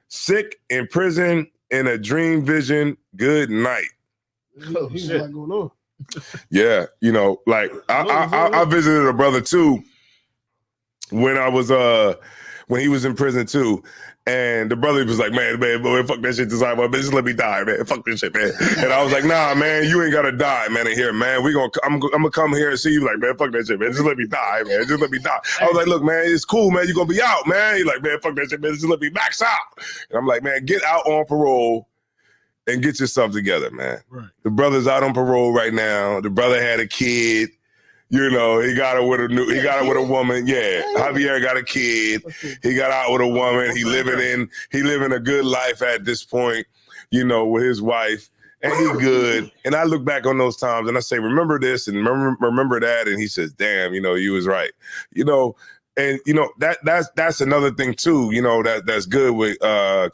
sick in prison in a dream vision. Good night. Oh, he's a lot going on. Yeah, you know, like I visited a brother too when I was when he was in prison too. And the brother was like, man, fuck that shit, desire, man, just let me die, man. Fuck this shit, man. And I was like, nah, man, you ain't gotta die, man, in here, man. I'm gonna come here and see you. Like, man, fuck that shit, man. Just let me die, man. Just let me die. I was like, look, man, it's cool, man. You're gonna be out, man. He's like, man, fuck that shit, man. Just let me max out. And I'm like, man, get out on parole and get yourself together, man. Right. The brother's out on parole right now. The brother had a kid. You know, he got it with a woman. Yeah, Javier got a kid. He got out with a woman. He living a good life at this point, you know, with his wife, and he good. And I look back on those times and I say, remember this and remember that. And he says, damn, you know, you was right. You know, and you know that's another thing too. You know that's good with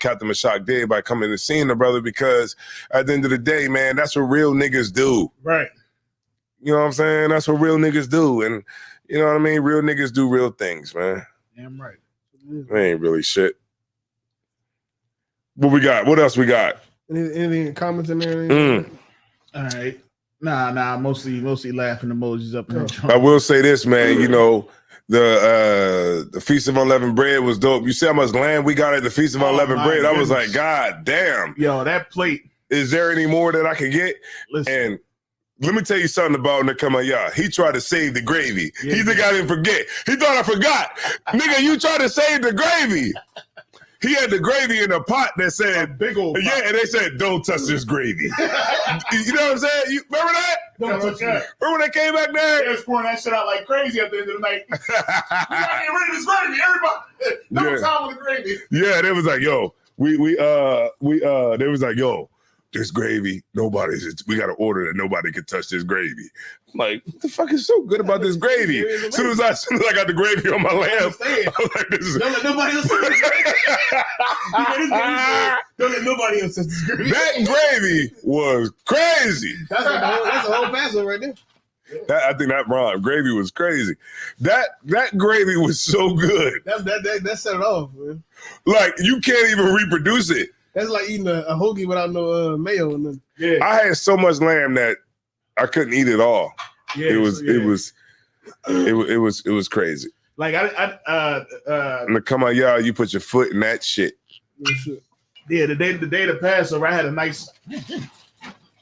Captain Mashak did by coming and seeing the brother, because at the end of the day, man, that's what real niggas do. Right. You know what I'm saying? That's what real niggas do. And you know what I mean? Real niggas do real things, man. Damn right. They ain't really shit. What we got? What else we got? Anything comments in there? All right. Nah. Mostly laughing emojis up in there. I will say this, man. You know, the Feast of Unleavened Bread was dope. You see how much lamb we got at the Feast of Unleavened Bread? Goodness. I was like, God damn. Yo, that plate. Is there any more that I can get? Listen. And let me tell you something about Nakamaya. He tried to save the gravy. Yeah, he think I didn't forget. He thought I forgot. Nigga, you tried to save the gravy. He had the gravy in a pot that said, big old pot. Yeah, and they said, don't touch this gravy. You know what I'm saying? You remember that? Don't touch that. Remember when they came back there? They was pouring that shit out like crazy at the end of the night. We gotta get rid of this gravy, everybody. No time with the gravy. Yeah, they was like, yo, they was like, yo, this gravy, we got to order that nobody can touch this gravy. I'm like, what the fuck is so good about this gravy? As soon as I got the gravy on my lamb, I was like, this is... Don't let nobody else touch this gravy. Don't let nobody else touch this gravy. That gravy was crazy. That's a whole Passover right there. I think that rhyme. Gravy was crazy. That gravy was so good. That set it off, man. Like, you can't even reproduce it. That's like eating a hoagie without no mayo in them. Yeah. I had so much lamb that I couldn't eat it all. Yeah, it was crazy. Like Come on, y'all, you put your foot in that shit. Yeah, the day of Passover, I had a nice.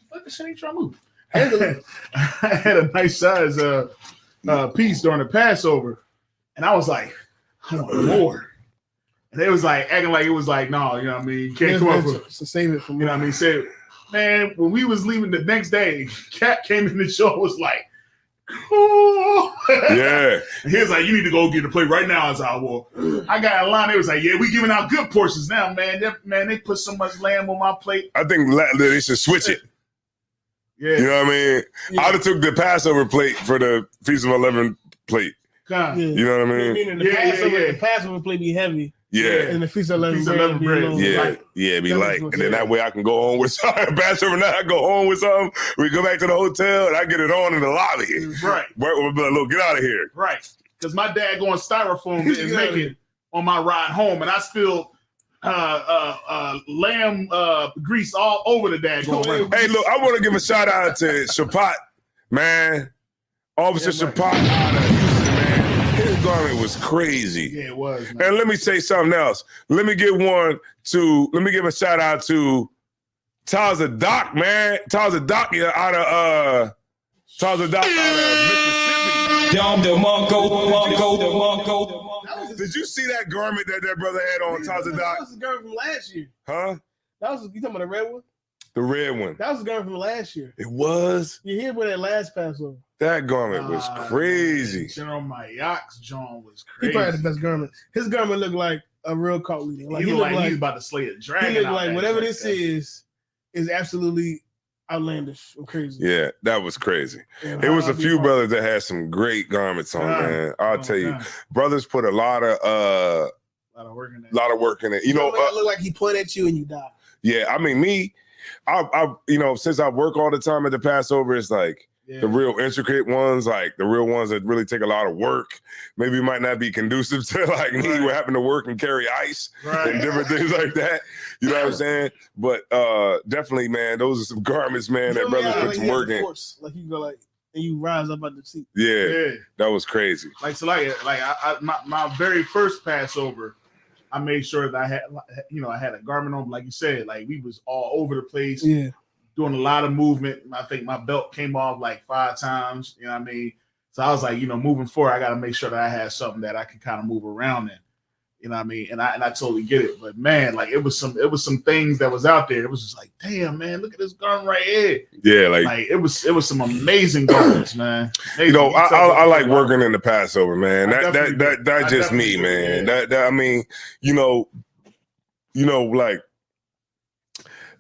What the shit ain't trying to move? I had a nice size piece during the Passover, and I was like, I want more. And they was like acting like it was like, no, you know what I mean? You can't come up with to save it from you know what I mean? Say, man, when we was leaving the next day, Cat came in the show and was like, oh. Yeah. And he was like, you need to go get a plate right now. As I will. I got a line. They was like, yeah, we giving out good portions now, man. They put so much lamb on my plate. I think they should switch it. Yeah. You know what I mean? Yeah. I'd have took the Passover plate for the Feast of Unleavened plate. Yeah. You know what I mean? Meaning the Passover plate be heavy. Yeah. And the Feast of Unleavened Bread. Be light. And then that way I can go home with something. Passover night, I go home with something. We go back to the hotel and I get it on in the lobby. Right. We'll be like, look, get out of here. Right. Because my dad going styrofoam and make it on my ride home. And I spilled lamb grease all over the dad. Hey, look, I want to give a shout out to Shapat, man. Officer Shapat out of Houston, man. His garment was crazy. Yeah, it was, man. And let me say something else. Let me give a shout out to Taza Doc, man. Taza Doc out of Mississippi. Did you see that garment that brother had on, Taza Doc? That was the garment from last year. Huh? You talking about the red one? The red one. That was a garment from last year. It was? You hear about that last Passover. That garment was crazy. Man, General Mayak's John was crazy. He probably had the best garment. His garment looked like a real cult leader. Like, he looked like he's about to slay a dragon. He looked like whatever this is absolutely outlandish and crazy. Yeah, that was crazy. It was a few brothers that had some great garments on, man. I'll tell you, brothers put a lot of work in it. You know, it looked like he pointed at you and you died. Yeah, I mean, I since I work all the time at the Passover, it's like the real intricate ones, like the real ones that really take a lot of work. Maybe might not be conducive to like me who happen to work and carry ice and different things like that. You know what I'm saying? But definitely, man, those are some garments, man, that brothers put some work in. Like you go like and you rise up out the seat. Yeah, that was crazy. My very first Passover, I made sure that I had a garment on, like you said, like we was all over the place. Yeah. Doing a lot of movement. I think my belt came off like 5 times. You know what I mean? So I was like, moving forward, I got to make sure that I had something that I can kind of move around in. You know what I mean? And I totally get it. But man, like it was some things that was out there. It was just like, damn, man, look at this garment right here. Yeah, like it was some amazing garments, man. Amazing. I like working in the Passover, man. That's just me, man. Yeah. That I mean, like.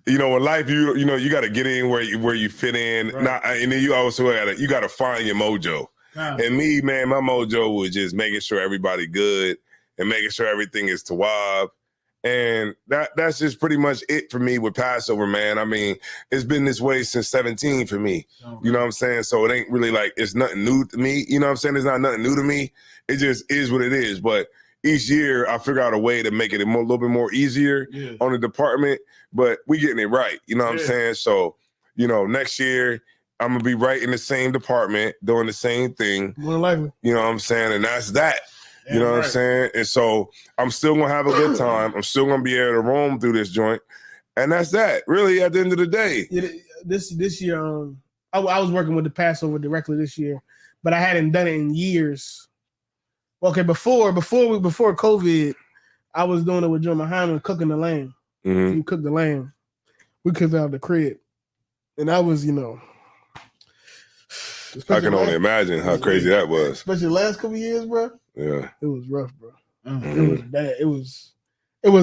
In life, you got to get in where you fit in. Right. And then you also got to find your mojo. Yeah. And me, man, my mojo was just making sure everybody good and making sure everything is tawab. And that's just pretty much it for me with Passover, man. I mean, it's been this way since 17 for me. Oh, you know what I'm saying? So it ain't really like it's nothing new to me. You know what I'm saying? It's not nothing new to me. It just is what it is. But each year I figure out a way to make it a little bit more easier on the department, but we getting it right. You know what I'm saying? So, next year I'm going to be right in the same department, doing the same thing. More likely. You know what I'm saying? And that's that. You know what I'm saying? And so I'm still going to have a good time. I'm still going to be able to roam through this joint. And that's that. Really, at the end of the day. This year, I was working with the Passover directly this year, but I hadn't done it in years. Okay, before COVID, I was doing it with Joe Muhammad, cooking the lamb. Mm-hmm. We cooked the lamb. We cooked it out of the crib. And I was, I can only imagine how crazy that was. Especially the last couple of years, bro. Yeah. It was rough, bro. Mm-hmm. It was bad. It was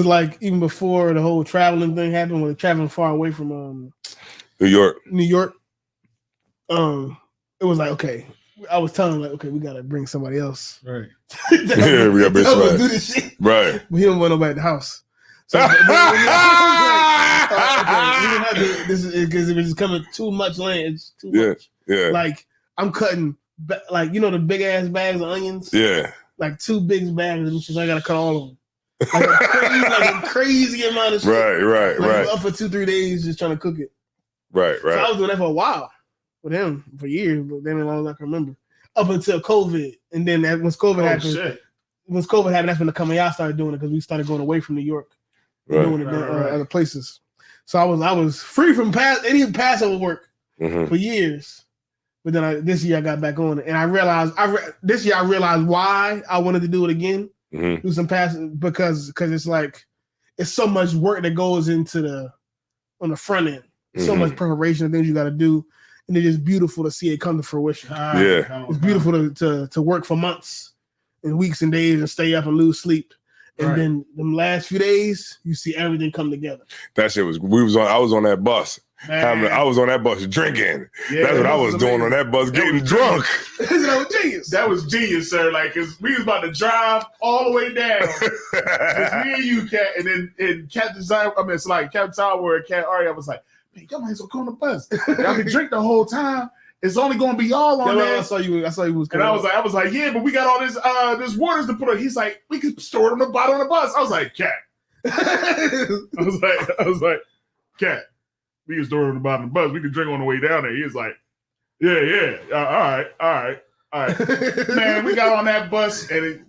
like even before the whole traveling thing happened, when traveling far away from New York. It was like, okay. I was telling him, like, okay, we gotta bring somebody else. Right. We gotta bring somebody. Do this shit. Right. But he don't want nobody at the house. So we didn't have to, this is because it was coming too much land. It's too much. Yeah. Like I'm cutting, like the big ass bags of onions. Yeah. Like 2 big bags, and so I gotta cut all of them. Like a crazy amount of shit. Right. Like up for 2-3 days just trying to cook it. Right. So I was doing that for a while with him for years, but then as long as I can remember, up until COVID, and then once COVID happened, that's when the Kamiyah started doing it because we started going away from New York, doing it other places. So I was free from any Passover work for years, but then this year I got back on it, and I realized this year I realized why I wanted to do it again, do some Passover because it's like it's so much work that goes into on the front end, so much preparation and things you got to do. And it's just beautiful to see it come to fruition. It's beautiful to work for months and weeks and days and stay up and lose sleep. And then the last few days, you see everything come together. That shit was. I was on that bus. I was on that bus drinking. Yeah, that's what I was doing on that bus, getting drunk. That was genius, sir. Like, cause we was about to drive all the way down. It's me and you, Cat, and then Captain Zion. I mean, it's like Captain Tower and Cat Ari. I was like, man, y'all might as well go on the bus. Y'all can drink the whole time. It's only gonna be y'all on there. I saw you was. And I was like, yeah, but we got all this waters to put on. He's like, we could store it on the bottom of the bus. I was like, Cat. I was like, Cat. We can store it on the bottom of the bus. We can drink on the way down there. He was like, yeah. All right. Man, we got on that bus, and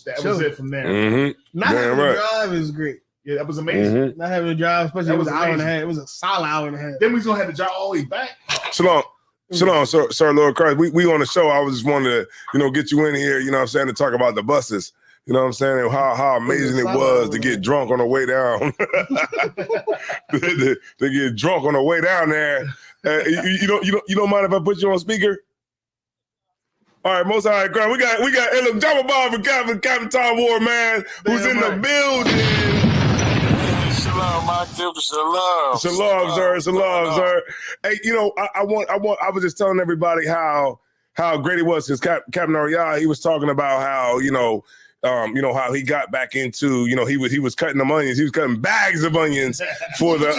that was it from there. Mm-hmm. Not having to drive is great. Yeah, that was amazing. Not having to drive, especially it was an hour and a half. It was a solid hour and a half. Then we was gonna have to drive all the way back. Shalom, sir, Lord Christ. We on the show. I was just wanting to, get you in here, you know what I'm saying, to talk about the buses. You know what I'm saying? And how amazing it was to get drunk on the way down. to get drunk on the way down there. You don't mind if I put you on speaker? All right, most high ground. We got hey, look, drop a bomb for Captain Tom Ward, man, who's in the building. Shalom, my dude. Shalom. Shalom, sir. Hey, I was just telling everybody how great it was, because Captain Ariah, he was talking about how, how he got back into, he was cutting them onions. He was cutting bags of onions for the,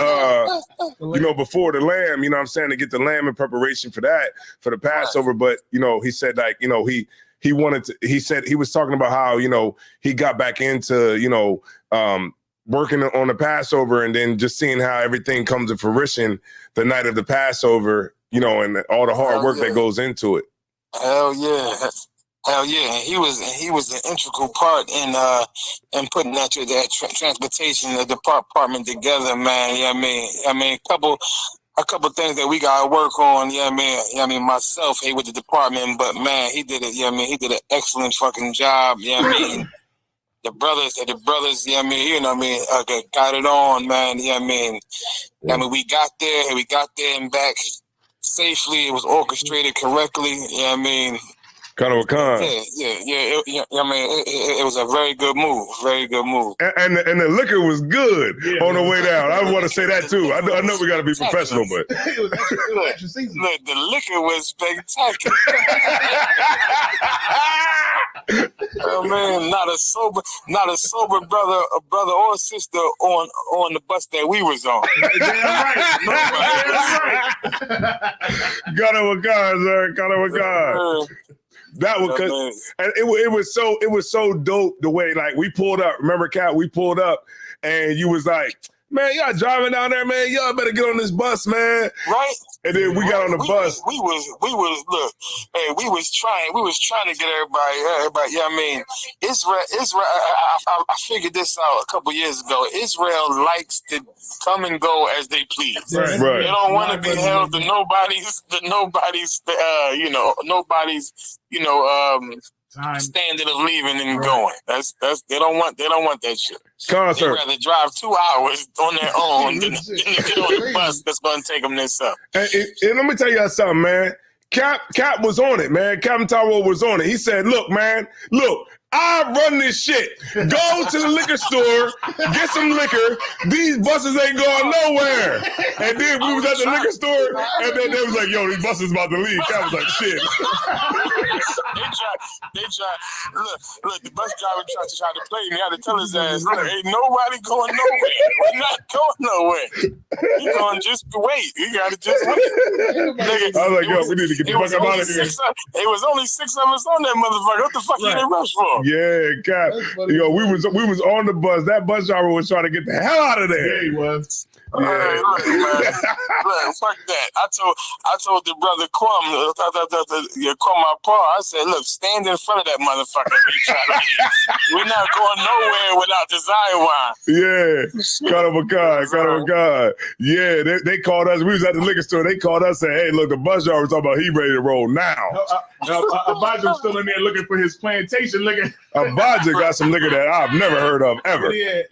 before the lamb, you know what I'm saying, to get the lamb in preparation for that, for the Passover. But, he said, like, he said he was talking about how, he got back into, working on the Passover, and then just seeing how everything comes to fruition the night of the Passover, and all the hard work that goes into it. Hell yeah. He was an integral part in putting that transportation, the department together, man. Yeah, I mean, a couple things that we gotta work on. Yeah, I mean, myself, with the department, but man, he did it. Yeah, he did an excellent fucking job. Yeah, the brothers, got it on, man. Yeah, we got there and back safely. It was orchestrated correctly. Yeah, Kind of a con. Yeah. It was a very good move. And the liquor was good on the way down. I want to say that too. I know we got to be professional, but it was extra season. Look, the liquor was spectacular. Not a sober brother or sister on the bus that we was on. Got him a con, sir. Got him a con. That was and it was so dope the way, like, we pulled up. Remember, Cat? We pulled up and you was like, man, y'all driving down there, man. Y'all better get on this bus, man. Right. And then we got on the bus. We was trying to get everybody. Yeah, Israel. I figured this out a couple years ago. Israel likes to come and go as they please. Right. They don't want to be held to nobody's standard of leaving and going. That's they don't want that shit. Concert. They'd rather drive 2 hours on their own than to get on the bus that's going to take them this up. And let me tell you something, man. Cap was on it, man. Captain Taro was on it. He said, look, man, I run this shit. Go to the liquor store, get some liquor. These buses ain't going nowhere. And then we was at the liquor store, and then they was like, yo, these buses about to leave. Cap was like, shit. They try. Look, the bus driver tried to play me. I had to tell his ass, look, ain't nobody going nowhere. We're not going nowhere. You gonna just wait. You gotta just wait. Nigga, I was like, yo, we need to get the fuck out of here. It was only 6 of us on that motherfucker. What the fuck you didn't rush for? Yeah, Cap. Yo, we was on the bus. That bus driver was trying to get the hell out of there. Yeah, he was. Yeah. Look, man. Look, fuck that. I told the brother Kwame, my pa, I said, look, stand in front of that motherfucker. We're not going nowhere without desire wine. Yeah, cut him a god. Yeah, they called us. We was at the liquor store. They called us and said, hey, look, the bus driver was talking about he ready to roll now. Abadja's still in there looking for his plantation liquor. Abadja got some liquor that I've never heard of ever. Yeah.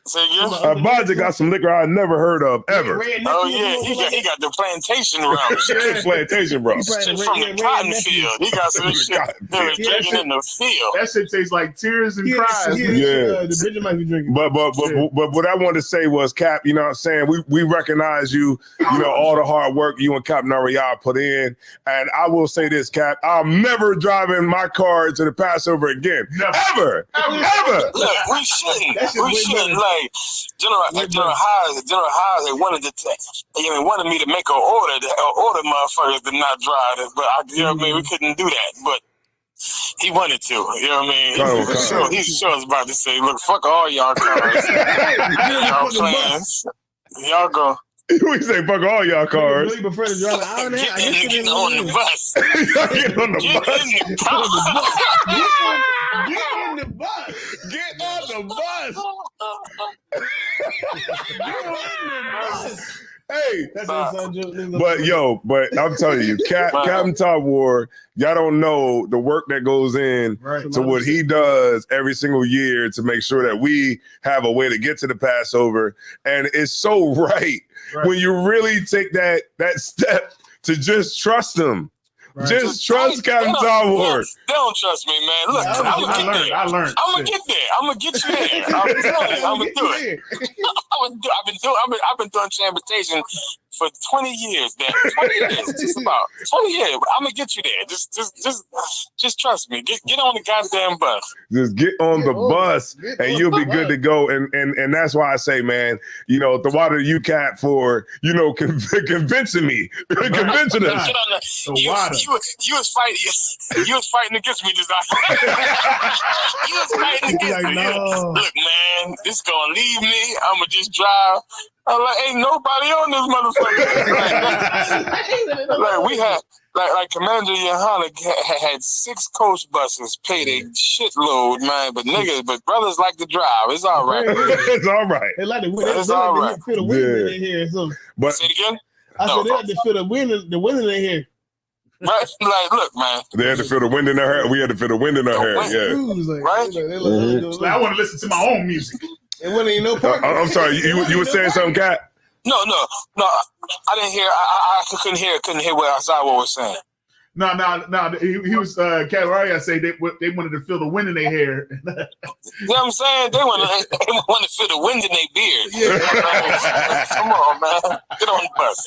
Abadja got some liquor I never heard of ever. Oh yeah, he got the plantation rum. Plantation rum. Shit from the cotton field. He got some shit that was drinking in the field. That shit tastes like tears and cries. Yeah. The bitch might be drinking. But what I wanted to say was, Cap, you know what I'm saying? We recognize you, all the hard work you and Cap Nariah put in. And I will say this, Cap, I'm never driving my car to the Passover again. Ever. Look, we shouldn't. Like General Hines, they wanted me to make an order motherfuckers to not drive it, but we couldn't do that. But he wanted to, He's sure was about to say, look, fuck all y'all cars. Y'all plans. Y'all go. We say fuck all y'all cars. Really prefer to drive an hour and a half. Get on the bus. Get on the bus. Get in the bus. Get on the bus. Get on the bus. Hey, that's inside joke. But I'm telling you, Captain Top War, y'all don't know the work that goes in to what he does every single year to make sure that we have a way to get to the Passover. And it's so right when you really take that step to just trust him. Right. Just trust Captain Top War. They don't trust me, man. Look, I learned. I'm gonna get there. I'm gonna get you there. I'm telling you, I'm gonna do it. I've been doing transportation for 20 years, man. 20 years, just about 20 years. I'm gonna get you there. Just trust me. Get on the goddamn bus. Just get on the bus, and you'll be good to go. And that's why I say, man, you know, the water you Cap for, you know, convincing me, convincing us. You was fighting against me this night. You was fighting against me. No. Look, man, this gonna leave me. I'ma just drive. I'm like, ain't nobody on this motherfucker. like we had, like Commander Yohana had 6 coach buses, paid a shitload, man. But brothers like to drive. It's all right. It's all right. They like to win. It's all right. Feel the wind in here. So, but say it again. I said they had to feel the wind in here. Right, like, look, man. They had to feel the wind in their hair. We had to feel the wind in our hair. Yeah. Right. I want to listen to my own music. And when ain't no part. I'm sorry. You were saying something, Cat? No. I didn't hear. I couldn't hear what Isaiah was saying. No. He was Calaria say they wanted to feel the wind in their hair. You know what I'm saying? They want to feel the wind in their beard. Yeah. Come on, man. Get on the bus.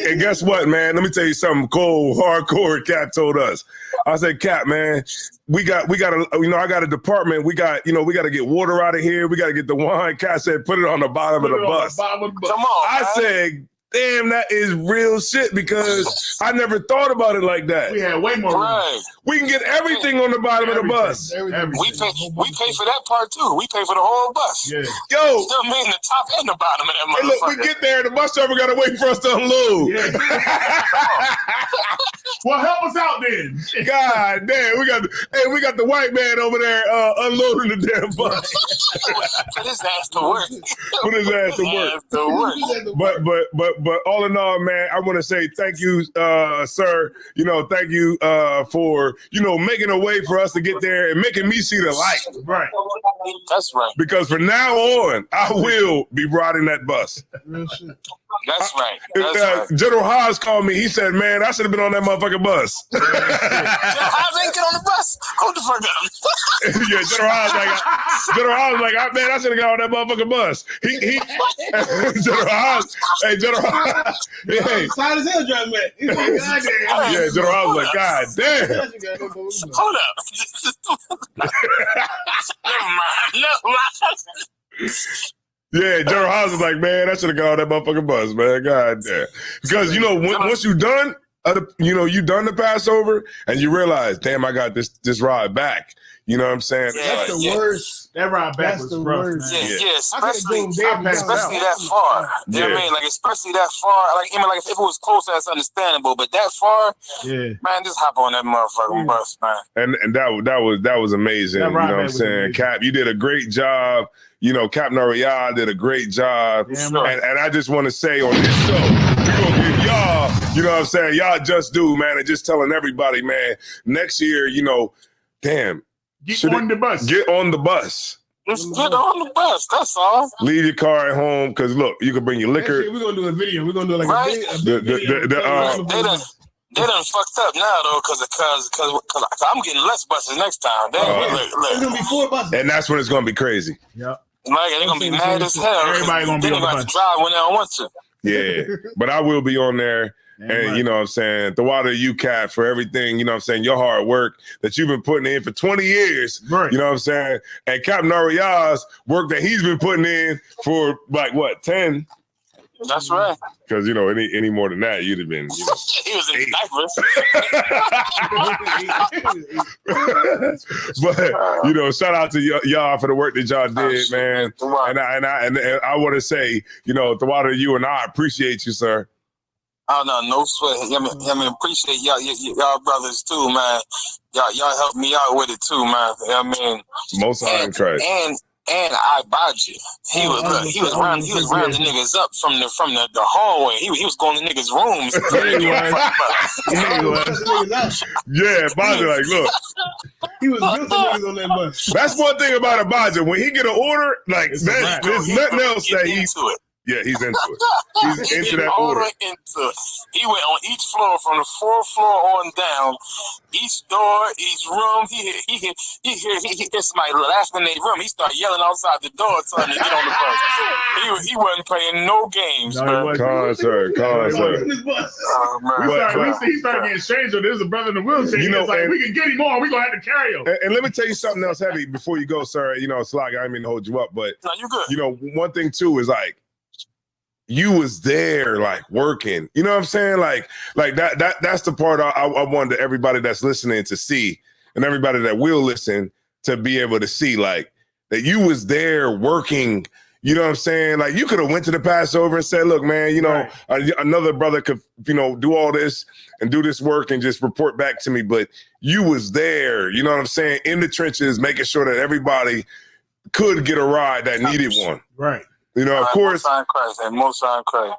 And guess what, man? Let me tell you something cold, hardcore Cap told us. I said, Cap, man, we got a, you know, I got a department. We got to get water out of here. We got to get the wine. Cap said, put it on the bottom of the bus. Come on, I said, damn, that is real shit because I never thought about it like that. We had way more room. Right. We can get everything on the bottom of the bus. Everything. We pay for that part too. We pay for the whole bus. Yeah. Yo. You know what I mean? The top and the bottom of that motherfucker. Hey, look, we get there and the bus driver got to wait for us to unload. Yeah. Well, help us out then. God damn, we got the white man over there unloading the damn bus. Put his ass to work. Put his ass to work. But all in all, man, I want to say thank you, sir. You know, thank you for, you know, making a way for us to get there and making me see the light. Right. That's right. Because from now on, I will be riding that bus. That's right. That's right. General Haas called me. He said, man, I should have been on that motherfucking bus. General Haas ain't get on the bus. Hold the fuck up. Yeah, General Haas was like, man, I should have got on that motherfucking bus. General Haas, hey, Side as hell driving back. Yeah, General Haas was like, God damn. Hold up. Never mind. Yeah, General Haas was like, man, I should have got on that motherfucking bus, man. God damn. Because, you know, once you done, you done the Passover and you realize, damn, I got this ride back. You know what I'm saying? That's the worst. That ride back was rough. Yeah, especially that far. You know what I mean? Like, especially that far. Like, even like if it was close, that's understandable. But that far, man, just hop on that motherfucking bus, man. And that was amazing. You know what I'm saying? Cap, you did a great job. You know, Captain Ariel did a great job. Yeah, and I just want to say on this show, we're going to give y'all, you know what I'm saying? Y'all just do, man. And just telling everybody, man, next year, you know, damn. Get on the bus. Get on the bus. Just get on the bus. That's all. Leave your car at home because, look, you can bring your liquor. We're going to do a video. We're going to do like a video. They done fucked up now though, cause I'm getting less buses next time. It's gonna be 4 buses, and that's when it's gonna be crazy. Yep. Like they're gonna be mad as hell. Everybody gonna be on the bus. Drive when they don't want to. Yeah, but I will be on there. And you know what I'm saying, the water you Cap for everything, you know what I'm saying, your hard work that you've been putting in for 20 years, right. You know what I'm saying, and Captain Ariel's work that he's been putting in for like what, 10? That's right. Because, you know, any more than that, you'd have been, you know, he was in diapers. But, you know, shout out to y'all for the work that y'all did, man. And I want to say, you know, the water you and I appreciate you, sir. Oh no sweat. I mean, appreciate y'all brothers too, man. Y'all helped me out with it too, man. I mean, most time tried. and Ibaji. He was rounding niggas up from the hallway. He was going to niggas' rooms. Yeah, Baja, like, look. He was guilty niggas on that bus. That's one thing about Abaja. When he get an order, like there's nothing else that he's into it. Yeah, he's into it. He's into that order. He went on each floor from the 4th floor on down. Each door, each room. He hear somebody laughing in their room. He started yelling outside the door, telling them to get on the bus. He wasn't playing no games, man. Concert. He started getting strange. There's a brother in the wheelchair. You know, it's like, we can get him on. We're gonna have to carry him. And let me tell you something else heavy before you go, sir. You know, it's like I didn't mean to hold you up, but no, you good. You know, one thing too is like, you was there, like working. You know what I'm saying? Like that's the part I wanted everybody that's listening to see, and everybody that will listen to be able to see, like that you was there working. You know what I'm saying? Like you could have went to the Passover and said, "Look, man, you know, another brother could, you know, do all this and do this work and just report back to me." But you was there. You know what I'm saying? In the trenches, making sure that everybody could get a ride that needed one. Right. You know, of course,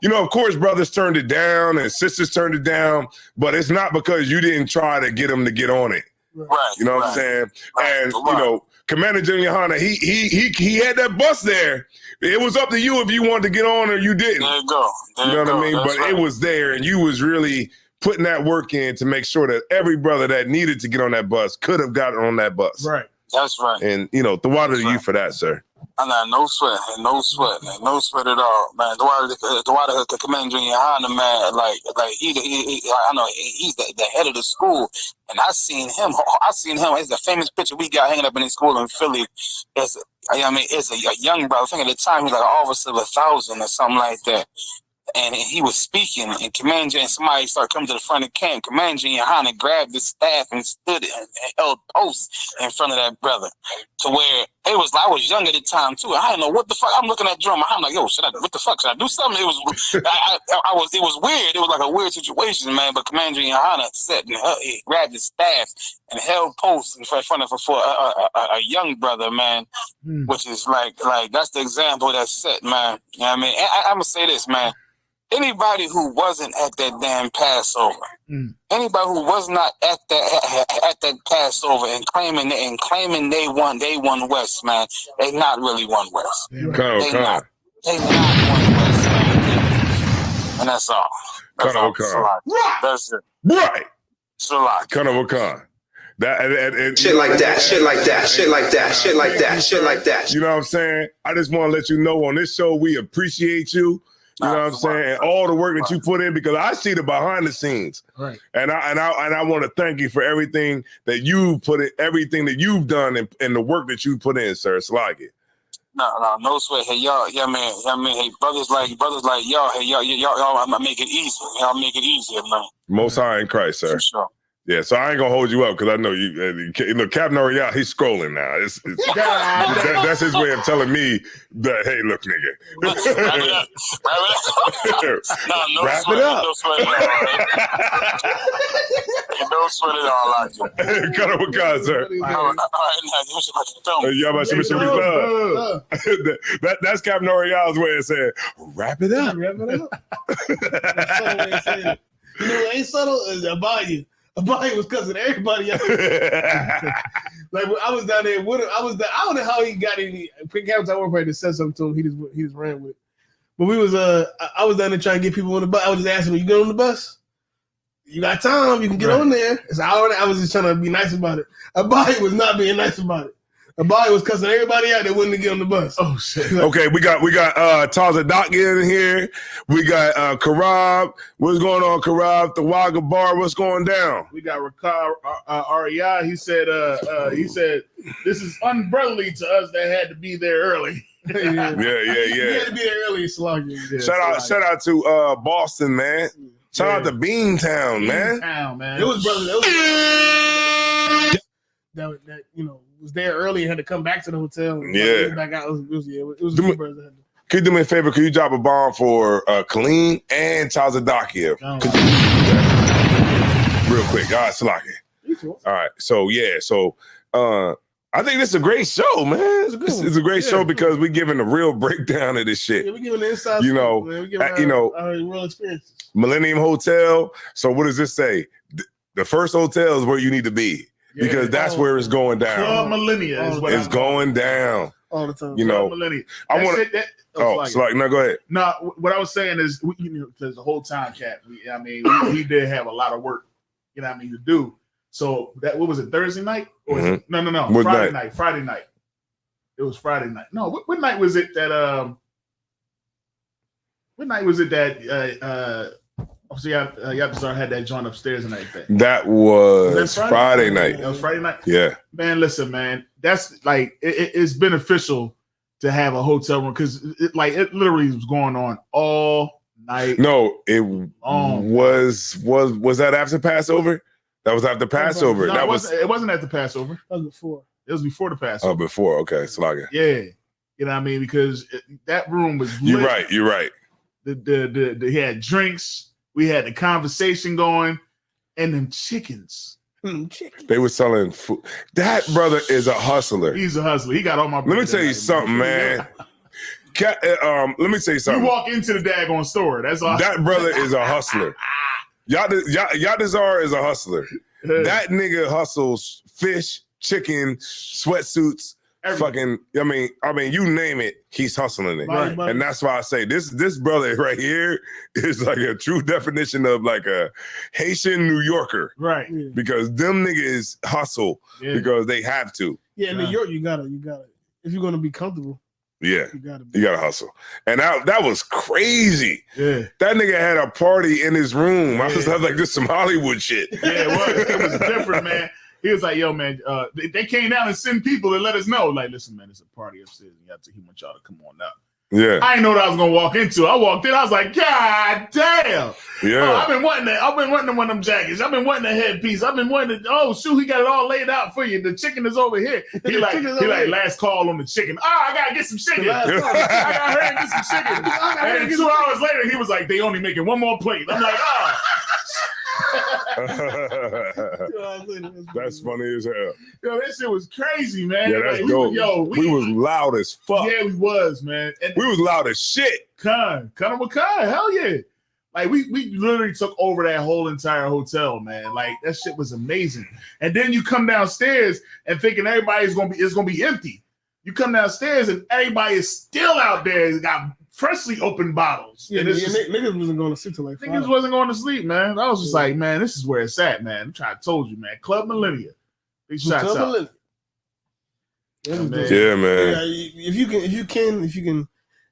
you know, of course, brothers turned it down and sisters turned it down, but it's not because you didn't try to get them to get on it. Right. You know what I'm saying? And, you know, Commander Junior Hanna, he had that bus there. It was up to you if you wanted to get on or you didn't. There you go. You know what I mean? But it was there, and you was really putting that work in to make sure that every brother that needed to get on that bus could have gotten on that bus. Right. That's right. And, you know, the water to you for that, sir. No sweat at all, man. The water Commander Junior Hanna, man, like he I know he's the head of the school, and I seen him. It's a famous picture we got hanging up in the school in Philly. It's a young brother. I think at the time he was like an officer of 1,000 or something like that. And he was speaking, and somebody started coming to the front of camp. Commander Junior Hanna grabbed his staff and stood and held posts in front of that brother, to where it was. I was young at the time too. I didn't know what the fuck. I'm looking at drum. I'm like, yo, what the fuck? Should I do something? It was, it was weird. It was like a weird situation, man. But Commander Junior Hanna sat and he grabbed his staff and held posts in front of for a young brother, man. Which is like that's the example that's set, man. You know what I mean? I'm gonna say this, man. Anybody who wasn't at that damn Passover, anybody who was not at that Passover and claiming they won West, man, they not really won West. They not won West, man. And that's all. That's it. Right. Salat. That shit like that. You know what I'm saying? I just want to let you know on this show we appreciate you. You know what I'm saying? And all the work that you put in, because I see the behind the scenes. Right. And I want to thank you for everything that you put in, everything that you've done and the work that you put in, sir. It's like it. No sweat. Hey, y'all, man. Hey, brothers like y'all, y'all make it easy. Y'all make it easier, man. Most high in Christ, sir. For sure. Yeah, so I ain't gonna hold you up because I know you. Look, Captain Oriel, he's scrolling now. That's his way of telling me that, hey, look, nigga. Wrap it up. Don't sweat it all out. Cut it with God, sir. That's Captain Oriel's way of saying, wrap it up. Wrap it up. You know what ain't subtle is Abaya. Abaya was cussing everybody out. Like when I was down there with him, I don't know how he got any quick cameras. I worked to say something to him. He just ran with it. But we was I was down there trying to get people on the bus. I was just asking him, you get on the bus? You got time, you can get on there. So I was just trying to be nice about it. Abaya was not being nice about it. Abaya was cussing everybody out that wouldn't get on the bus. Oh shit. Okay, we got Taza Doc in here. We got Karab. What's going on, Karab? The Wagga Bar, what's going down? We got Rakar REI. He said this is unbrotherly to us that had to be there early. Yeah. You had to be there early, Sluggy. Shout out to Boston, man. Shout out to Beantown, man. Beantown, man. It was brothers that was there early and had to come back to the hotel. Yeah. Back out. It was a few brothers that had to. Could you do me a favor? Could you drop a bomb for Kaleem and Tazadakia? Real quick. All right, Salaki. All right. So, yeah. So, I think this is a great show, man. It's a great show because we're giving a real breakdown of this shit. Yeah, we're giving the inside you know, man. We're giving our real experiences. Millennium Hotel. So what does this say? The first hotel is where you need to be because that's where it's going down. Club Millennia is what it's going down all the time. You know, Millennia. I want to. No, go ahead. No, what I was saying is, because the whole time, Cat. We did have a lot of work. You know what I mean to do. So what was it? Thursday night? Or was it? No. Friday night. It was Friday night. No, what night was it that? What night was it that? Obviously, Yapazar had that joint upstairs and everything. That was Friday night. That was Friday night. Yeah. Man, listen, man. That's like it's beneficial to have a hotel room because it literally was going on all night. No, it was that after Passover? That was after Passover. No, it wasn't after Passover. That was before. It was before the Passover. Oh, before. Okay, Slaga. Yeah, you know what I mean, because that room was lit. You're right. He had drinks. We had the conversation going, and them chickens. They were selling food. That brother is a hustler. He's a hustler. He got all my. Let me tell you something, man. Let me tell you something. You walk into the daggone store. That's all. That brother is a hustler. Yadazar is a hustler. That nigga hustles fish, chicken, sweatsuits, fucking. I mean, you name it, he's hustling it, right. And that's why I say this brother right here is like a true definition of like a Haitian New Yorker, right? Yeah. Because them niggas hustle because they have to. Yeah, in New York, you gotta. If you're gonna be comfortable. Yeah, you gotta hustle, and that was crazy. Yeah, that nigga had a party in his room. I was like, this some Hollywood shit. Yeah, it was different, man. He was like, yo, man, they came down and sent people and let us know, like, listen, man, it's a party upstairs. He want y'all to come on up. Yeah, I didn't know what I was gonna walk into. I walked in, I was like, God damn. Yeah, I've been wanting one of them jackets. I've been wanting a headpiece. I've been wanting. Oh shoot, he got it all laid out for you. The chicken is over here. He like last call on the chicken. I gotta get some chicken. I gotta hurry and get some chicken. And then 2 hours later, he was like, they only making one more plate. I'm like, That's funny as hell. Yo, that shit was crazy, man. Yeah, that's dope. We was loud as fuck. Yeah, we was, man. And we was loud as shit. Con, hell yeah. Like we literally took over that whole entire hotel, man. Like that shit was amazing. And then you come downstairs and thinking everybody's gonna be empty. You come downstairs and everybody is still out there. It's got freshly opened bottles. Yeah, niggas wasn't going to sleep till like 5. Niggas wasn't going to sleep, man. I was just like, man, this is where it's at, man. I told you, man. Club Millennia. Big shots out. Yeah, man. Yeah, if you can,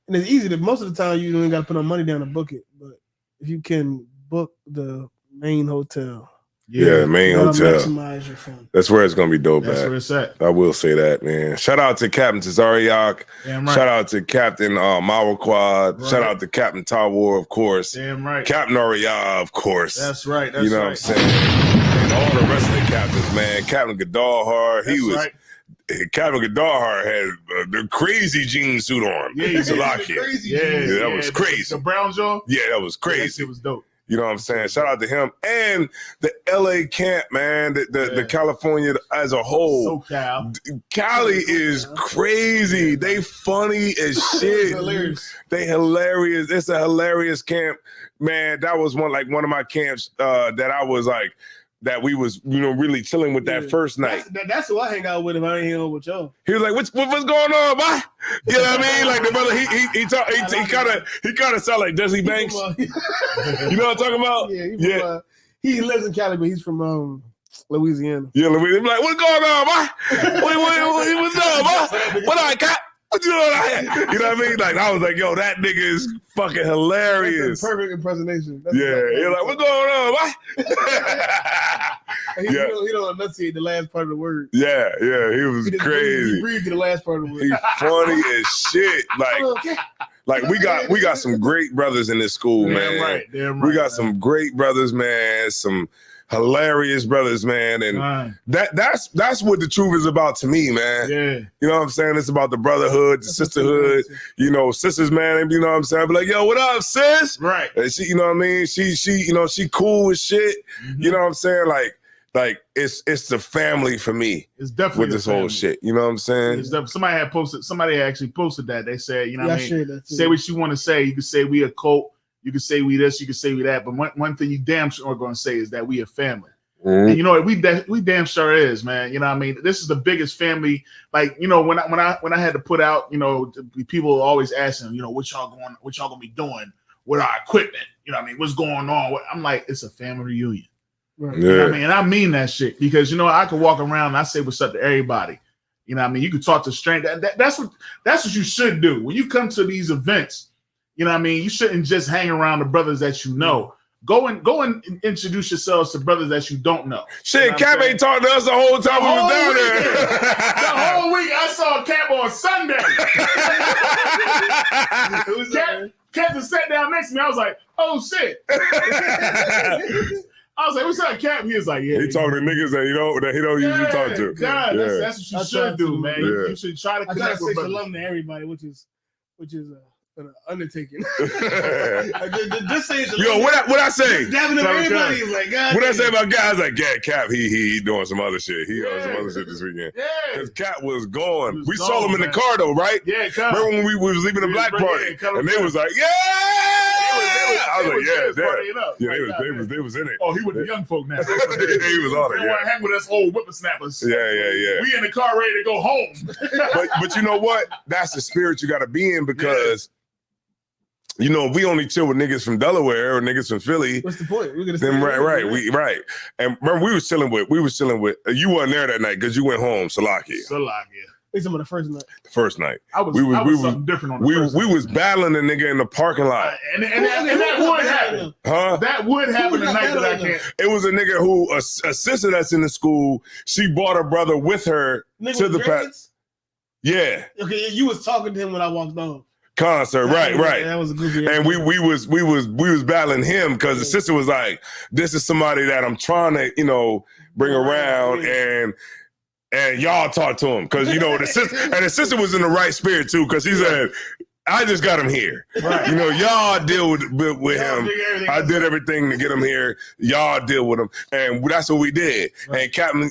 and it's easy. Most of the time, you don't got to put no money down to book it. But if you can book the main hotel. Yeah, main hotel. Maximize your fun. That's where it's gonna be dope. That's where it's at. I will say that, man. Shout out to Captain Tazariak. Damn right. Shout out to Captain Mawaquad. Right. Shout out to Captain Tawar, of course. Damn right. Captain Ariya, of course. That's right. You know what I'm saying? And all the rest of the captains, man. Captain Gadalhar, Captain Gadalhar had the crazy jean suit on. Yeah, he's a lot kid. Yeah, that was crazy. The brown jaw. Yeah, that was crazy. That shit was dope. You know what I'm saying? Shout out to him and the LA camp, man. The California as a whole. SoCal. Cali is crazy. They funny as shit. Hilarious. They hilarious. It's a hilarious camp, man. That was one of my camps that I was like. That we was, really chilling with that first night. That's who I hang out with if I ain't hanging out with y'all. He was like, what's going on, boy? You know what I mean? Like the brother, he kind of sound like Jesse Banks. You know what I'm talking about? Yeah, he lives in Cali, but he's from Louisiana. Yeah, Louisiana. Like, what's going on, boy? What's up, boy? What I got? What you doing out here? You know what I mean? Like, I was like, yo, that nigga is fucking hilarious. That's perfect impersonation. You're like, what's going on, boy? He don't enunciate the last part of the word. Yeah, he was crazy. He breathed the last part of the word. He's funny as shit. Like we got some great brothers in this school, man. Damn right, we got some great brothers, man. Some hilarious brothers, man. And that's what the truth is about to me, man. Yeah. You know what I'm saying? It's about the brotherhood, the sisterhood, sisters, man. You know what I'm saying? Be like, yo, what up, sis? Right. And she, you know what I mean? She cool with shit. Mm-hmm. You know what I'm saying? Like, like it's the family for me. It's definitely with this whole shit. You know what I'm saying? Somebody actually posted that. They said, you know what I mean? Say too. what you want to say. You can say we a cult. You can say we this. You can say we that. But one thing you damn sure are going to say is that we a family. Mm-hmm. And you know we damn sure is, man. You know what I mean? This is the biggest family. Like, you know, when I had to put out, you know, people always asking, you know, what y'all gonna be doing with our equipment? You know what I mean? What's going on? I'm like, it's a family reunion. Right. You know what I mean? And I mean that shit because, you know, I could walk around and I say what's up to everybody. You know what I mean? You could talk to strangers. That's what you should do. When you come to these events, you know what I mean? You shouldn't just hang around the brothers that you know. Go and introduce yourselves to brothers that you don't know. Shit, you know Cap ain't talking to us the whole time we was down there. The whole week I saw Cap on Sunday. Cap just sat down next to me. I was like, oh shit. I was like, what's up, Cap? He was like, yeah. He talking to niggas that he don't usually talk to. God, that's what you should do, man. Yeah. You should try to I try connect to with say brothers. shalom to everybody, which is an undertaking. Just saying shalom. Yo, what I say? Dabbing up everybody is like, God. What I say about guys like Cap? He doing some other shit. He doing some other shit this weekend. Yeah. Because Cap was gone. We gone, saw him in the man. car though, right? Yeah, come. Remember when we was leaving the black party, and they was like, yeah. I was like, yeah. They was in it. Oh, he with the young folk now. He was on it. They want to hang with us old whippersnappers. Yeah. We in the car ready to go home. but you know what? That's the spirit you got to be in because, you know, if we only chill with niggas from Delaware or niggas from Philly. What's the point? We're gonna then right. And remember, we was chilling with. You wasn't there that night because you went home, Salakia. It's about the first night. The first night. I was something different on the first we night. was battling a nigga in the parking lot. And that would happen. Huh? That would happen the night that I can't. It was a nigga who a sister that's in the school. She brought her brother with her to the past. Yeah. Okay, you was talking to him when I walked on. Concert, right. That was a goofy. And we was battling him because the sister was like, "This is somebody that I'm trying to, you know, bring around and y'all talk to him because you know the sister was in the right spirit too because he said." I just got him here. Right. You know, y'all deal with him. I did everything to get him here. Y'all deal with him. And that's what we did. Right. And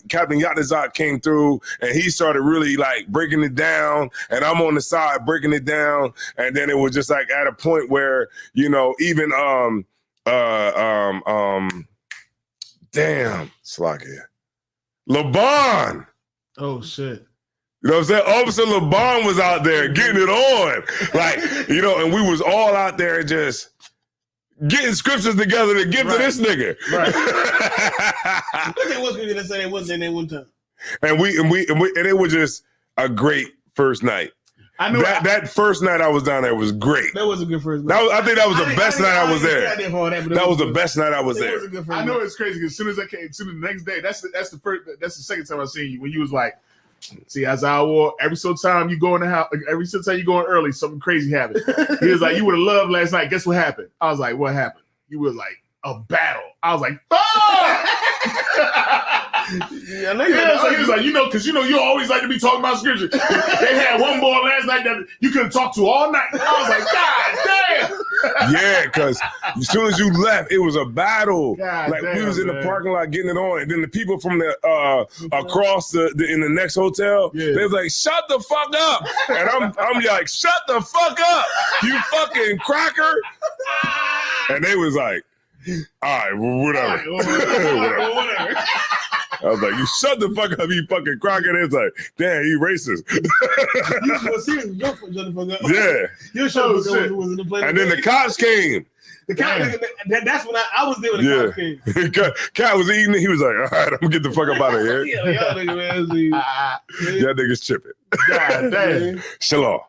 Captain Yatazak came through and he started really like breaking it down. And I'm on the side breaking it down. And then it was just like at a point where, you know, even damn, Slakia. LeBron. Oh shit. You know what I'm saying? Officer LeBron was out there getting it on. Like, you know, and we was all out there just getting scriptures together to give to this nigga. Right. It was going to say it wasn't there one time. And it was just a great first night. I know that first night I was down there was great. That was a good first night. I think that was the best night I was there. That was the best night I was there. I know it's crazy because as soon as I came, the next day, that's the second time I seen you when you was like, see, as I wore every so time you go in the house, every so time you going early, something crazy happened. He was like, you would have loved last night. Guess what happened? I was like, what happened? You was like, a battle. I was like, fuck! He was like, you know, because you know you always like to be talking about scripture. They had one boy last night that you could have talked to all night. I was like, God damn! Yeah, because as soon as you left, it was a battle. God like damn, we was in the parking lot getting it on, and then the people from the across in the next hotel, they was like, "Shut the fuck up!" And I'm like, "Shut the fuck up, you fucking cracker!" And they was like, all right, well, whatever. Whatever. I was like, you shut the fuck up, you fucking crocker. It's like, damn, he racist. Yeah. Your show was in the play. And then the cops came. The cops, that's when I was there when the cops came. Cat was eating it. He was like, all right, I'm gonna get the fuck up out of here. Y'all niggas tripping. God damn. Shalom.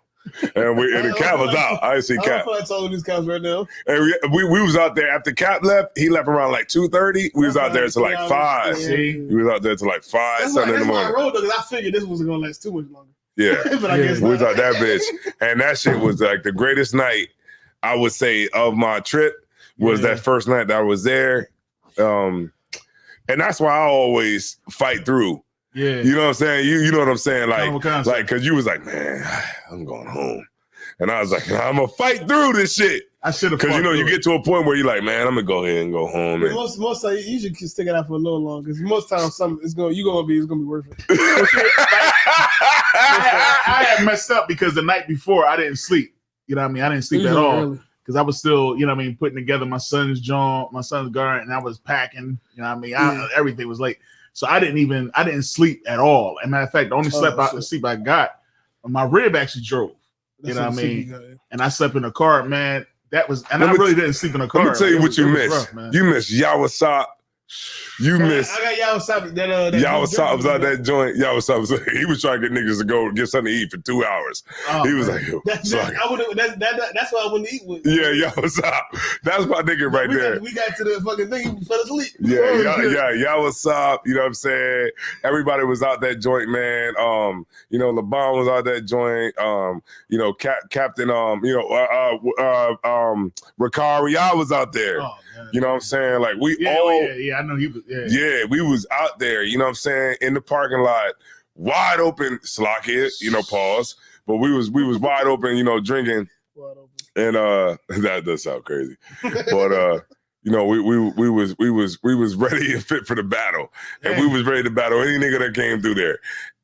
And the Cap was out. I didn't see Cap. I'm talking these cops right now. And we was out there after Cap left. He left around like 2:30. We was out there till like 5. See, we was out there till like 5 Sunday in the morning. That's why I rode though, because I figured this wasn't gonna last too much longer. Yeah, but I guess we was out that bitch, and that shit was like the greatest night I would say of my trip. Was that first night that I was there, and that's why I always fight through. Yeah, you know what I'm saying. You know what I'm saying, like because you was like, man, I'm going home, and I was like, I'm gonna fight through this shit. I should have. Because you get to a point where you're like, man, I'm gonna go ahead and go home. And... Most times you should stick it out for a little long because most times it's gonna be worth it. I had messed up because the night before I didn't sleep. You know what I mean? I didn't sleep at all because I was still, you know what I mean, putting together my son's garment, and I was packing. You know what I mean? Everything was late, so I didn't sleep at all. As a matter of fact, the only sleep I got, my rib actually drove. You know what I mean? And I slept in the car, man. That was, and I really didn't sleep in the car. Let me tell you what you missed. You missed Yawasop. You missed. I got Yawasop. Yawasop was out that joint. Yawasop was he was trying to get niggas to go get something to eat for 2 hours. He was like, yo, that's why I wouldn't eat with. Yeah, Yawasop. That's my nigga right there. We got to the fucking thing. He fell asleep. Yeah, Yawasop. You know what I'm saying? Everybody was out that joint, man. You know, LeBron was out that joint. You know, Captain. Ricari, I was out there. Oh, you know what I'm saying? Like I know he was. Yeah, we was out there, you know what I'm saying, in the parking lot, wide open, slockhead, you know, pause. But we was wide open, you know, drinking. And that does sound crazy. But you know, we was ready and fit for the battle. And we was ready to battle any nigga that came through there.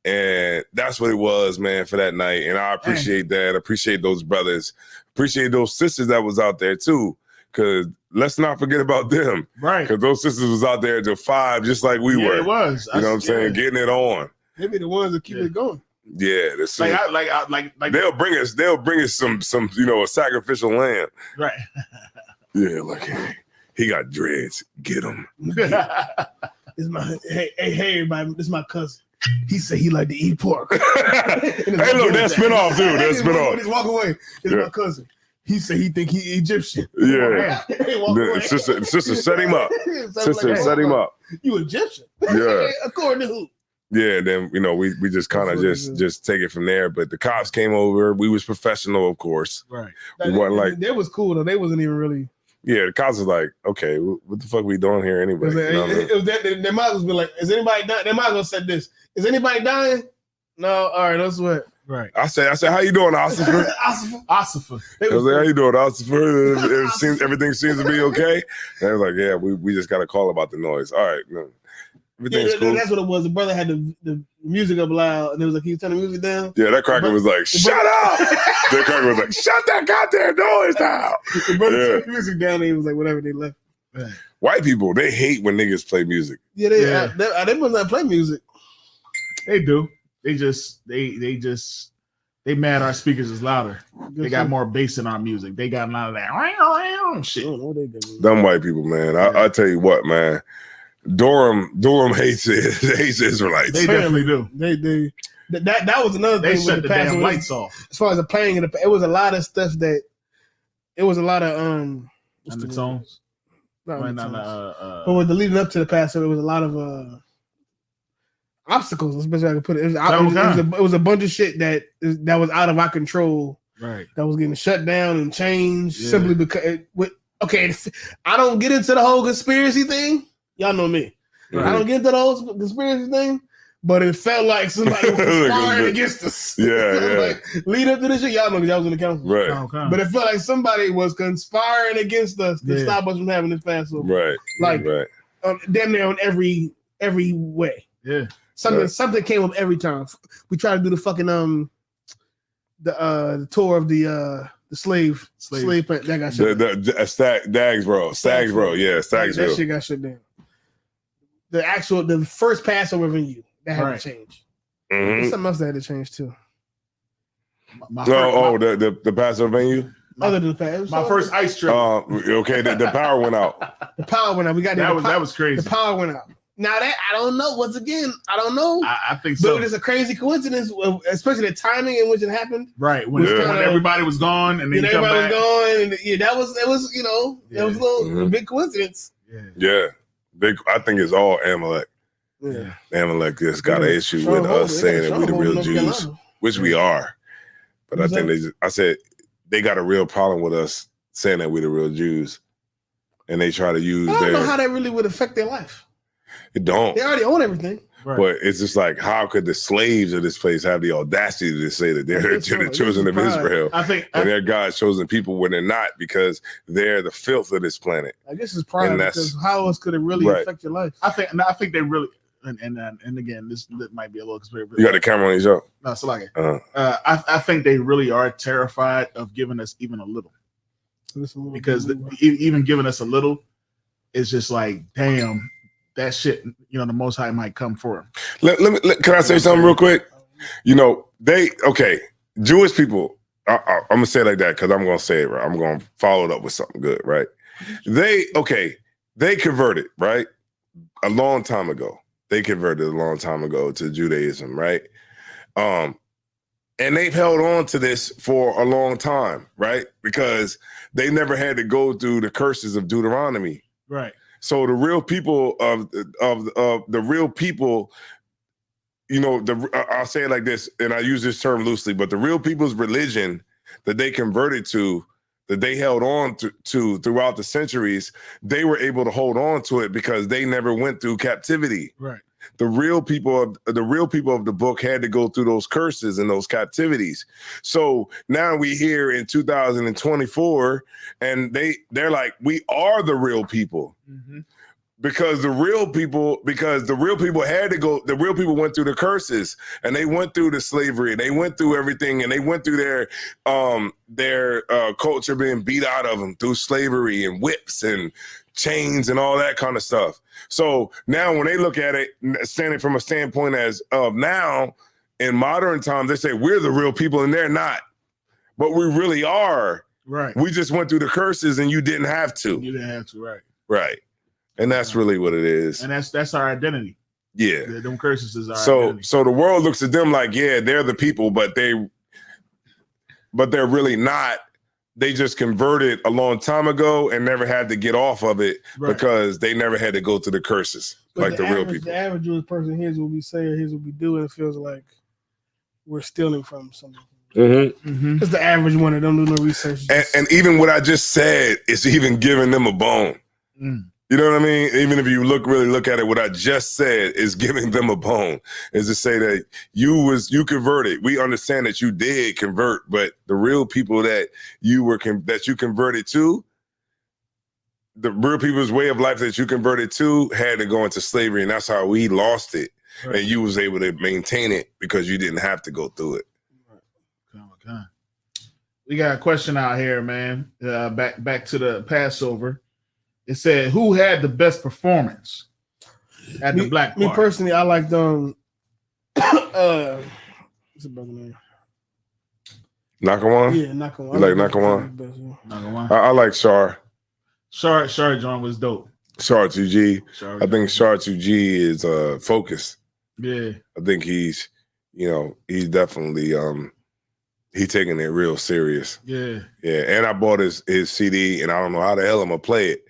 And that's what it was, man, for that night. And I appreciate that. I appreciate those brothers. Appreciate those sisters that was out there too. Cause let's not forget about them. Right. Because those sisters was out there till 5, just like we were. It was. You know what I'm saying? Getting it on. They be the ones that keep it going. Yeah. Like they'll bring us some, you know, a sacrificial lamb. Right. Yeah, like, hey, he got dreads. Get him. Hey, everybody, this is my cousin. He said he like to eat pork. Hey, look, that's spin off too. That's spin off. Just walk away. It's my cousin. He said he think he Egyptian. Yeah. Sister set him up. Sister set him up. You Egyptian? Yeah. According to who? Yeah, then, you know, we just kind of just take it from there. But the cops came over. We was professional, of course. Right. We wasn't like... They was cool, though. They wasn't even really... Yeah, the cops was like, okay, what the fuck we doing here anyway? They might as well be like, is anybody dying? They might as well said this. Is anybody dying? No, all right, that's what. Right. I said, how you doing, Ossifer? Ossifer. I was like, how you doing, Ossifer? Everything seems to be okay. And I was like, yeah, we just got a call about the noise. All right, no. Everything's cool. That's what it was. The brother had the music up loud, and it was like, "Can you turn the music down?" Yeah, that cracker was like, "Shut up!" That cracker was like, "Shut that goddamn noise down!" The brother turned the music down, and he was like, "Whatever." They left. Right. White people, they hate when niggas play music. Yeah, they must not play music. They do. They mad our speakers is louder. They got more bass in our music. They got none of that shit. Dumb white people, man. I tell you what, man. Durham hates Israelites. They definitely do. That was another thing. They shut the damn lights off. As far as the playing, it was a lot of stuff that. It was a lot of undertones. But with the leading up to the Passover, it was a lot of obstacles. That's the best way I can put it. It was a bunch of shit that was out of our control. Right. That was getting shut down and changed simply because. I don't get into the whole conspiracy thing. Y'all know me. Right. I don't get into the whole conspiracy thing, but it felt like somebody was conspiring against us. Like, lead up to this shit, y'all know because y'all was in the council. Right. Okay. But it felt like somebody was conspiring against us to stop us from having this Passover. Right. Damn near on every way. Yeah. Something came up every time. We tried to do the fucking the tour of the slave plant. That got shut down. Stagsboro. Yeah, Stagsboro. That shit got shut down. The first Passover venue that had to change. Mm-hmm. Something else that had to change too. The Passover venue. Other than the Passover, my first ice trip. Okay, the power went out. The power went out. We got that was crazy. The power went out. Now that I don't know. Once again, I don't know. I think so. But it's a crazy coincidence, especially the timing in which it happened. When everybody was gone and then everybody was gone, and that was a little big coincidence. Yeah. I think it's all Amalek. Yeah. Amalek just got an issue with us saying that we the real Jews, which we are. But I think they got a real problem with us saying that we the real Jews, and they try to use. I don't know how that really would affect their life. It don't. They already own everything. But it's just like, how could the slaves of this place have the audacity to say that they're the children of Israel? And they're God's chosen people when they're not, because they're the filth of this planet. I guess it's pride, because how else could it really affect your life? I think they really, and again, this might be a little conspiracy. You got the camera on your show? No, so like, I think they really are terrified of giving us even a little, because even giving us a little is just like, damn. That shit, the Most High might come for him. Can I say something real quick? Jewish people, I'm going to say it like that because I'm going to say it right. I'm going to follow it up with something good, right? They converted, right? A long time ago. They converted a long time ago to Judaism, right? And they've held on to this for a long time, right? Because they never had to go through the curses of Deuteronomy. Right. So the real people of the real people, I'll say it like this, and I use this term loosely, but the real people's religion that they converted to, that they held on to throughout the centuries, they were able to hold on to it because they never went through captivity. Right. The real people of the book had to go through those curses and those captivities. So now we here in 2024, and they're like, we are the real people. Mm-hmm. Because the real people had to go, the real people went through the curses, and they went through the slavery, and they went through everything, and they went through their culture being beat out of them through slavery and whips and chains and all that kind of stuff. So now when they look at it, standing from a standpoint as of now, in modern times, they say we're the real people, and they're not. But we really are. Right. We just went through the curses, and you didn't have to. You didn't have to, right. Right. And that's really what it is. And that's our identity. Yeah. Them curses is our identity. So the world looks at them like, yeah, they're the people, but they're really not. They just converted a long time ago and never had to get off of it because they never had to go through the curses like the real people. The average Jewish person hears what we say, hears what we do, and it feels like we're stealing from something. Mm-hmm. It's the average one that don't do no research. And even what I just said is even giving them a bone. Mm. You know what I mean? Even if you really look at it, what I just said is giving them a bone, is to say that you converted. We understand that you did convert, but the real people that you converted to, the real people's way of life that you converted to had to go into slavery, and that's how we lost it. Right. And you was able to maintain it because you didn't have to go through it. Okay. We got a question out here, man. Back to the Passover. It said, who had the best performance at the Black Party? Me personally, I liked what's the brother name? Nakawan? Yeah, Nakawan. You like Nakawan? Nakawan. I like Shar. Shar John was dope. Shar 2G. I think Shar 2G is focused. Yeah. I think he's definitely he taking it real serious. Yeah. Yeah. And I bought his CD, and I don't know how the hell I'm gonna play it.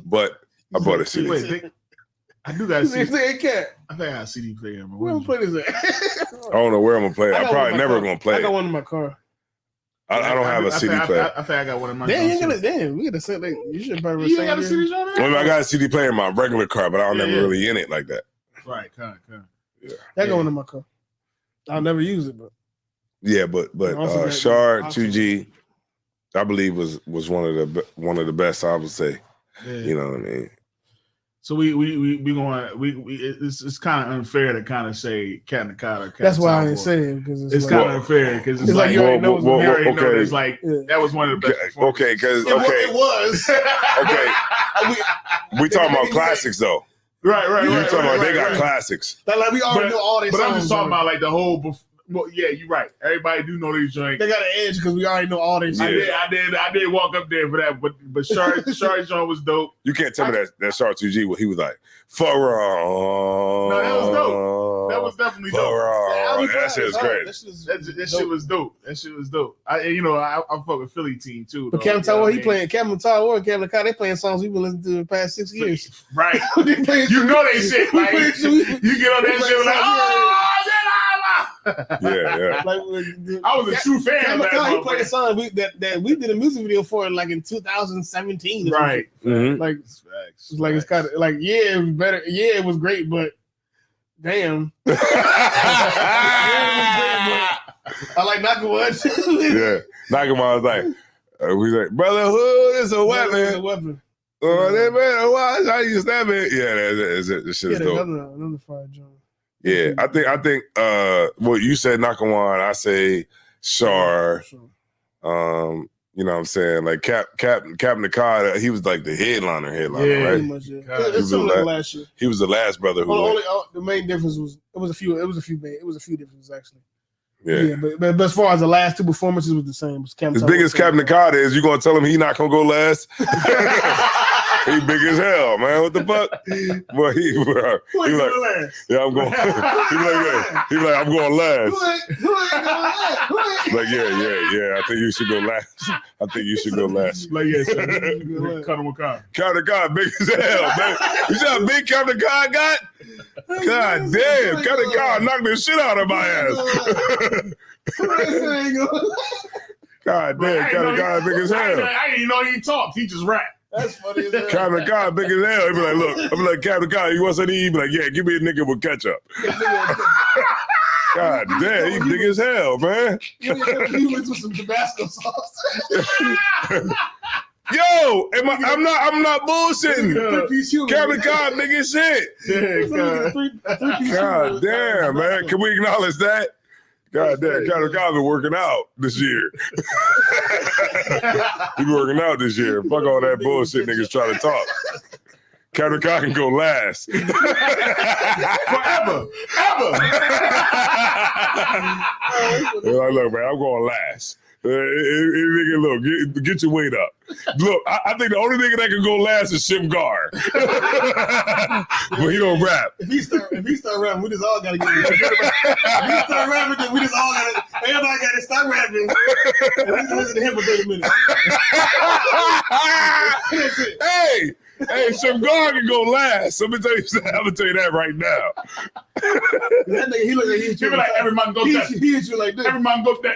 But I bought a CD. Wait, I do got a CD. I think I got a CD player. Where I'm playing this at? I don't know where I'm gonna play it. I'm probably never gonna play it. I got one in my car. I don't have a CD player. I think I got one in my car. Damn, we gotta say you should probably. You got a CD on there? I got a CD player in my regular car, but I don't never really in it like that. Right, kind. Yeah. I got one in my car. I'll never use it, but. Yeah, but Shard 2G, I believe was one of the best. I would say, you know what I mean. So it's kind of unfair to kind of say Cat Nakata. That's why I didn't say it, because it's kind of unfair because it's like you already know. It's like that was one of the best. Okay, because it was. we talking about classics though. Right. You talking about they got classics. Like we already know all these. But I'm just talking about like the whole. Well, yeah, you're right. Everybody do know these joints. They got an edge because we already know all these. Yeah. I did walk up there for that, but Shard John was dope. You can't tell me that Shard 2G. He was like, no, that was dope. That was definitely dope. That shit was great. That shit was dope. That shit was dope. I fuck with Philly team too. But Cam Tower, he playing Cam Tower and Cam Nakata. They playing songs we've been listening to the past 6 years. Right. You know they shit. Like you get on that shit like, oh. Yeah. Like, I was a true fan of that. He played a song that we did a music video for like in 2017. Right. Mm-hmm. Like it's kind of like it was better. Yeah, it was great, but Damn. I like Nakamura. Yeah, Nakamura was like, we like, brotherhood is a weapon. It's a weapon. Oh, they better watch how you stab it. Yeah, that shit is dope. Another fire John. Yeah, I think. Well, you said Nakamura, I say Shar. You know what I'm saying? Like Captain Nakada, he was like the headliner, right? Much, yeah. It's similar to last year. He was the last brother who. The main difference was it was a few differences actually. Yeah, but as far as the last two performances was the same. As big as Captain Nakada is, you gonna tell him he not gonna go last? He big as hell, man. What the fuck? Well, he like, yeah, I'm going. He like, I'm going last. Like, yeah. I think you should go last. Like, yeah, Captain Nakada, big as hell, man. You see how big Captain Nakada got? God damn, Captain Nakada knocked the shit out of my ass. God damn, Captain Nakada big as hell. I didn't know he talked. He just rapped. That's funny as hell. Captain Nakada big as hell. He be like, look, I'm like, Captain Nakada, you want something to eat? He be like, yeah, give me a nigga with ketchup. God damn, he big as hell, man. He went with some Tabasco sauce. Yo, I'm not bullshitting. Captain Nakada big as shit. God damn, man. Can we acknowledge that? God damn, Captain Nakada been working out this year. He been working out this year. Fuck all that bullshit niggas try to talk. Captain Nakada can go last. Forever. Ever. Like, look, man, I'm going last. Look, get your weight up. Look, I think the only nigga that can go last is Shimgar. But he don't rap. If he start rapping, we just all gotta get it. If he start rapping, then we just all gotta. Everybody gotta start rapping. And we just listen to him for 30 minutes. Hey, Shimgar can go last. I'm gonna tell you that right now. That nigga, he look like he like every man go that. He hit you like this. Every man go that.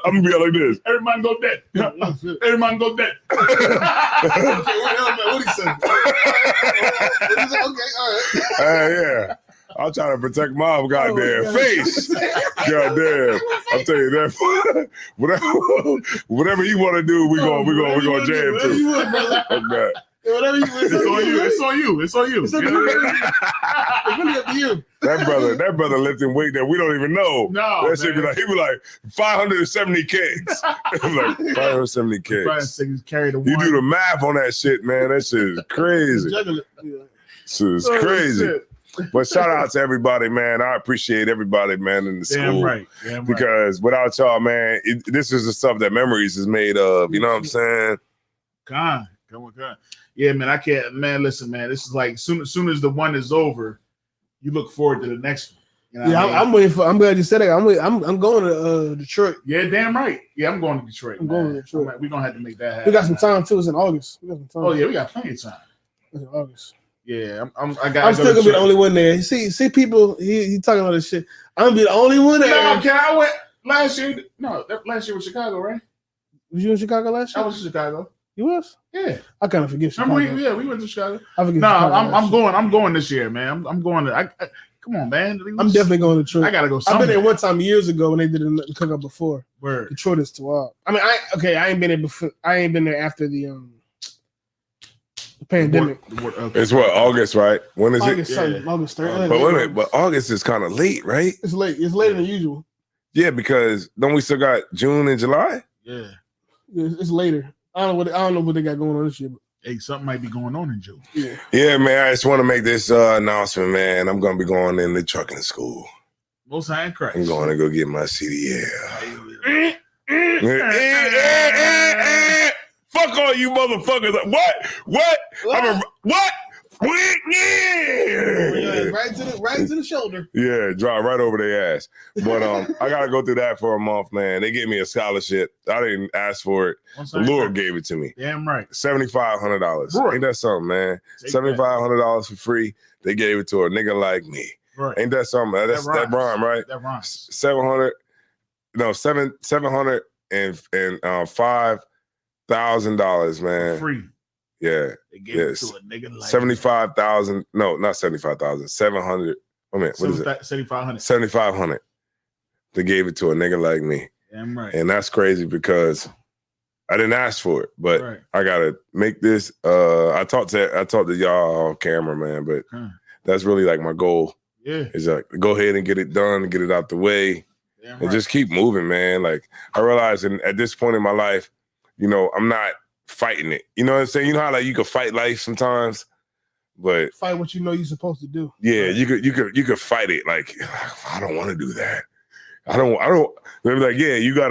I'm gonna be like this. Every man go that. Every man go that. What he say? Okay, all right. Yeah. I'm trying to protect my goddamn face. Goddamn. I'll tell you that. Whatever you want to do, we gonna jam to. Okay. Whatever you It's on you. It's really up to you. That brother lifting weight that we don't even know. No, that shit be like, he be like 570 Ks. I'm like 570 Ks. You do the math on that shit, man. That shit is crazy. Shit is crazy. But shout out to everybody, man. I appreciate everybody, man, in the school. Damn right. Because without y'all, man, this is the stuff that Memories is made of. You know what I'm saying? Come on. Yeah, man, I can't. Man, listen, man. This is like soon as the one is over, you look forward to the next one. You know I'm waiting for. I'm glad you said that. I'm going to Detroit. Yeah, damn right. Yeah, I'm going to Detroit. Going to Detroit. We're gonna have to make that happen. We got some time too. It's in August. We got some time. Oh yeah, we got plenty of time. It's in August. Yeah, I'm still gonna be the only one there. See people. He talking about this shit. I'm gonna be the only one there. No, okay, I went last year. No, last year was Chicago, right? Was you in Chicago last year? I was in Chicago. You was? Yeah. I kind of forget Chicago. Remember we went to Chicago. I forget. No, I'm going this year, man. I'm going to. Come on, man. I'm definitely going to Detroit. I gotta go. I've been there one time years ago when they did a cookout before. Word. Detroit is too wild. I mean, I ain't been there before. I ain't been there after the pandemic. Okay. It's what, August, right? When is August, it? August 3rd. But wait a minute, but August is kind of late, right? It's late. It's later than usual. Yeah, because don't we still got June and July? Yeah. It's later. I don't know what they got going on this year. But hey, something might be going on in June. Yeah, man. I just want to make this announcement, man. I'm gonna be going in the trucking school. Most High in Christ. I'm going to go get my CDL. Fuck all you motherfuckers! What? What? What? Right to the shoulder. Yeah, drop right over their ass. But I gotta go through that for a month, man. They gave me a scholarship. I didn't ask for it. The Lord gave it to me. Damn right. $7,500. Ain't that something, man? $7,500 for free. They gave it to a nigga like me. Right. Ain't that something? That rhyme, right? That rhymes. $5,000, man. Free. Yeah. They gave it to a nigga like 75,000. No, not 75,000. 700. I mean, what is it? 7,500. 7,500. They gave it to a nigga like me. Damn right. And that's crazy because I didn't ask for it, but I gotta make this. I talked to y'all off camera, man, but that's really like my goal. Yeah. Is like go ahead and get it done, get it out the way, and just keep moving, man. Like I realize at this point in my life, you know, I'm not fighting it. You know what I'm saying? You know how like you could fight life sometimes, but fight what you know you're supposed to do. Yeah, you could fight it. Like I don't want to do that. I don't. They're like, yeah, you got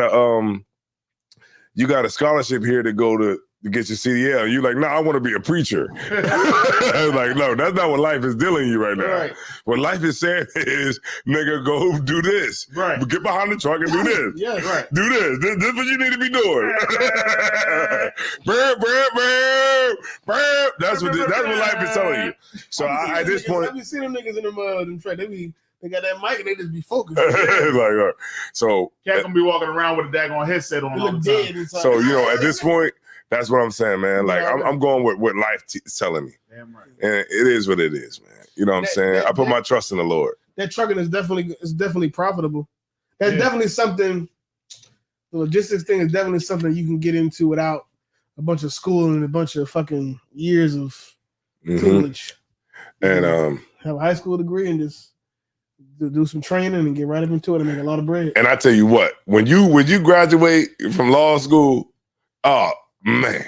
a scholarship here to go to get your CDL. You're like, no, I want to be a preacher. Like, no, that's not what life is dealing you right now. Right. What life is saying is, nigga, go do this. Right. Get behind the truck and do this. Yeah, right. Do this. This is what you need to be doing. That's what life is telling you. So at this point, I be seeing them niggas in them track. They got that mic and they just be focused. So Cat gonna be walking around with a daggone headset on all the time. So you know, at this point, that's what I'm saying, man. Like I'm going with what life is telling me. Damn right. And it is what it is, man. You know what I'm saying? I put my trust in the Lord. That trucking is definitely profitable. That's definitely something. The logistics thing is definitely something you can get into without a bunch of school and a bunch of fucking years of tutelage. And have a high school degree and just do some training and get right up into it and make a lot of bread. And I tell you what, when you graduate from law school, oh man,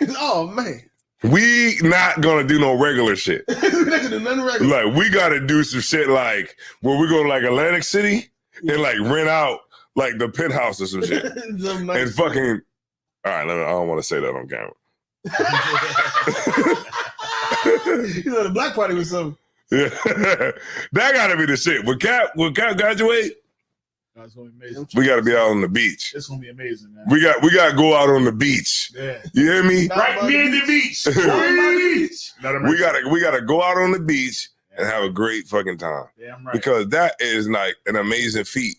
we not gonna do no regular shit. We're not gonna do nothing regular. Like we gotta do some shit like where we go to like Atlantic City and like rent out like the penthouse or some shit and fucking. All right, I don't want to say that on camera. You know, the black party was something. Yeah, that gotta be the shit. When Cap graduate, it's gonna be amazing. We gotta be out on the beach. It's gonna be amazing, man. We gotta go out on the beach. Yeah. You hear me? Right near the beach. We gotta go out on the beach and have a great fucking time. Damn right. Because that is like an amazing feat.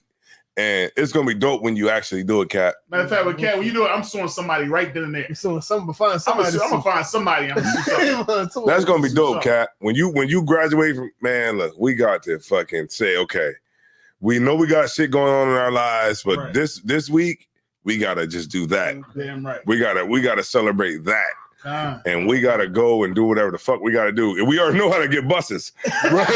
And it's gonna be dope when you actually do it, Cat. Matter of fact, with Cat, when you do it, I'm suing somebody right then and there. I'm suing somebody. I'm gonna find somebody. That's gonna be dope, Cat. When you graduate from, man, look, we got to fucking say, okay, we know we got shit going on in our lives, but this week we gotta just do that. Damn right. We gotta celebrate that. And we gotta go and do whatever the fuck we gotta do. And we already know how to get buses, right?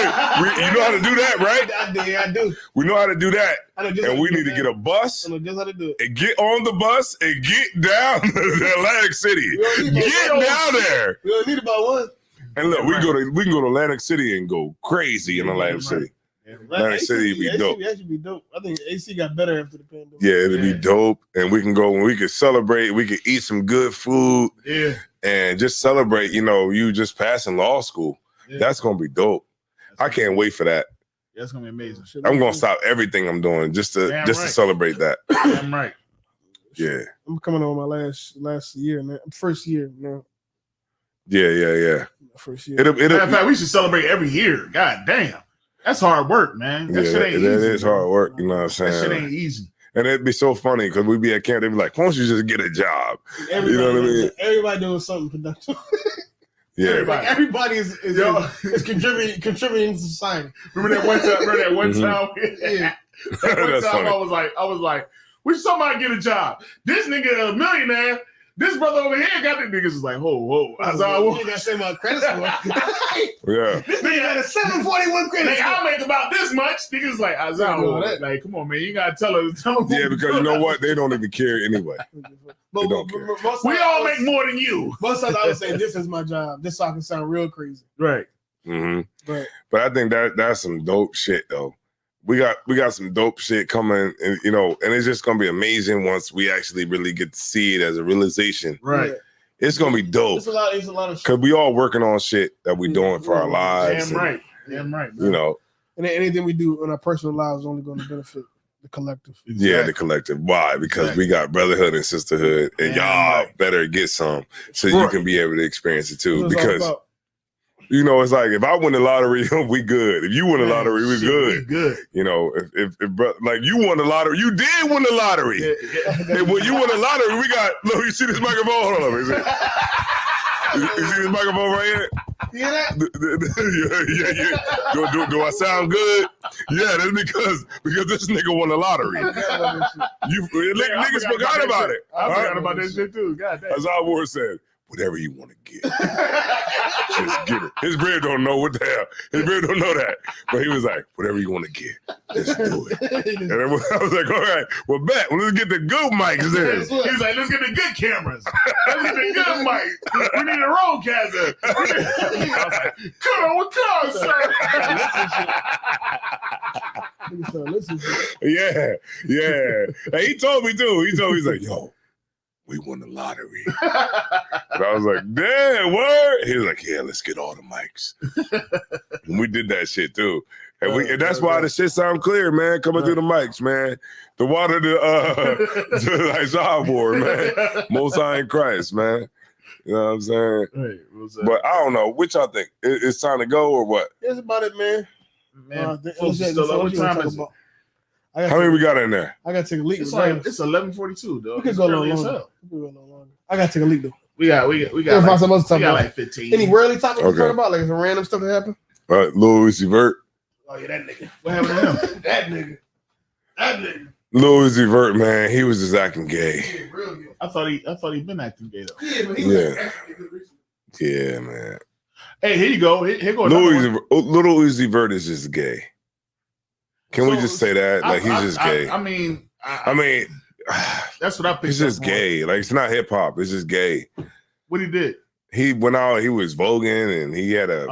You know how to do that, right? I do. We know how to do that, and we need to get a bus. I know just how to do it. And get on the bus and get down to Atlantic City. Get down there. We only need about one. And look, we can go to Atlantic City and go crazy in Atlantic City. Atlantic City would be dope. That should be dope. I think AC got better after the pandemic. Yeah, it'd be dope. And we can go and we can celebrate. We can eat some good food. Yeah. And just celebrate, you know, you just passing law school. Yeah. That's going to be dope. I can't wait for that. Yeah, it's going to be amazing. I'm going to stop everything I'm doing just to celebrate that. Damn right. Yeah. I'm coming on my last year now. First year now. Yeah. First year. Matter of fact, we should celebrate every year. God damn. That's hard work, man. That shit ain't easy. That is hard work, you know what I'm saying? That shit ain't easy. And it'd be so funny because we'd be at camp, they'd be like, why don't you just get a job? You know what I mean? Everybody doing something productive. Yeah. Everybody is contributing to society. Remember that one time? Yeah. That one time I was like, we should somebody get a job. This nigga a millionaire. This brother over here got the niggas is like, whoa. I gotta say my credit score. Yeah. This nigga got a 741 credit score. I'll make about this much. Niggas like, like, come on, man. You gotta tell them. Yeah, because you know what? They don't even care anyway. But we all make more than you. Most times I would say, this is my job. This so I can sound real crazy. Right. Mm-hmm. But I think that's some dope shit, though. We got some dope shit coming, and you know, and it's just gonna be amazing once we actually really get to see it as a realization. Right. Yeah. It's gonna be dope. It's a lot of shit. Cause we all working on shit that we doing for our lives. Damn right. Man. You know. And anything we do in our personal lives is only going to benefit the collective. Yeah, the collective. Why? Because we got brotherhood and sisterhood, and y'all better get some so you can be able to experience it too. Because you know, it's like if I win the lottery, we good. If you win the lottery, we good. We good. You know, if like you won the lottery, you did win the lottery. Yeah. And when you won the lottery, we got look. You see this microphone? Hold on, you see this microphone right here? You hear that? Yeah. Do I sound good? Yeah, that's because this nigga won the lottery. Niggas forgot about it. I forgot about that shit too. God damn. As our word said, whatever you want to get, just get it. His beard don't know what the hell. His beard don't know that. But he was like, whatever you want to get, just do it. And I was like, all right, well, bet. Well, let's get the good mics there. He's like, let's get the good cameras. Let's get the good mics. We need a roadcaster. I was like, come on, what car, sir? Yeah. And he told me too. He's like, yo, we won the lottery. And I was like, damn, word? He was like, yeah, let's get all the mics. And we did that shit too. And that's why the shit sound clear, man, coming through the mics, man. The water to Isaiah board, man. Most High in Christ, man. You know what I'm saying? Hey, but I don't know. Which y'all think? It's time to go or what? It's about it, man. What time is it? How many we got in there? I gotta take a leak. It's 11:42, though. We could go a little longer. I gotta take a leak though. We got like 15. Any worldly topics to talk about, like some random stuff that happened? Lil Uzi Vert. Oh yeah, that nigga. What happened to him? That nigga. Lil Uzi Vert, man, he was just acting gay. I thought he'd been acting gay though. Yeah, but he was acting gay recently. Yeah, man. Hey, here you go. Here go. Lil Uzi Vert is just gay. Can we just say that? Like he's just gay. I mean, that's what I picked. It's just gay. Like it's not hip hop. It's just gay. What he did? He went out. He was voguing, and he had a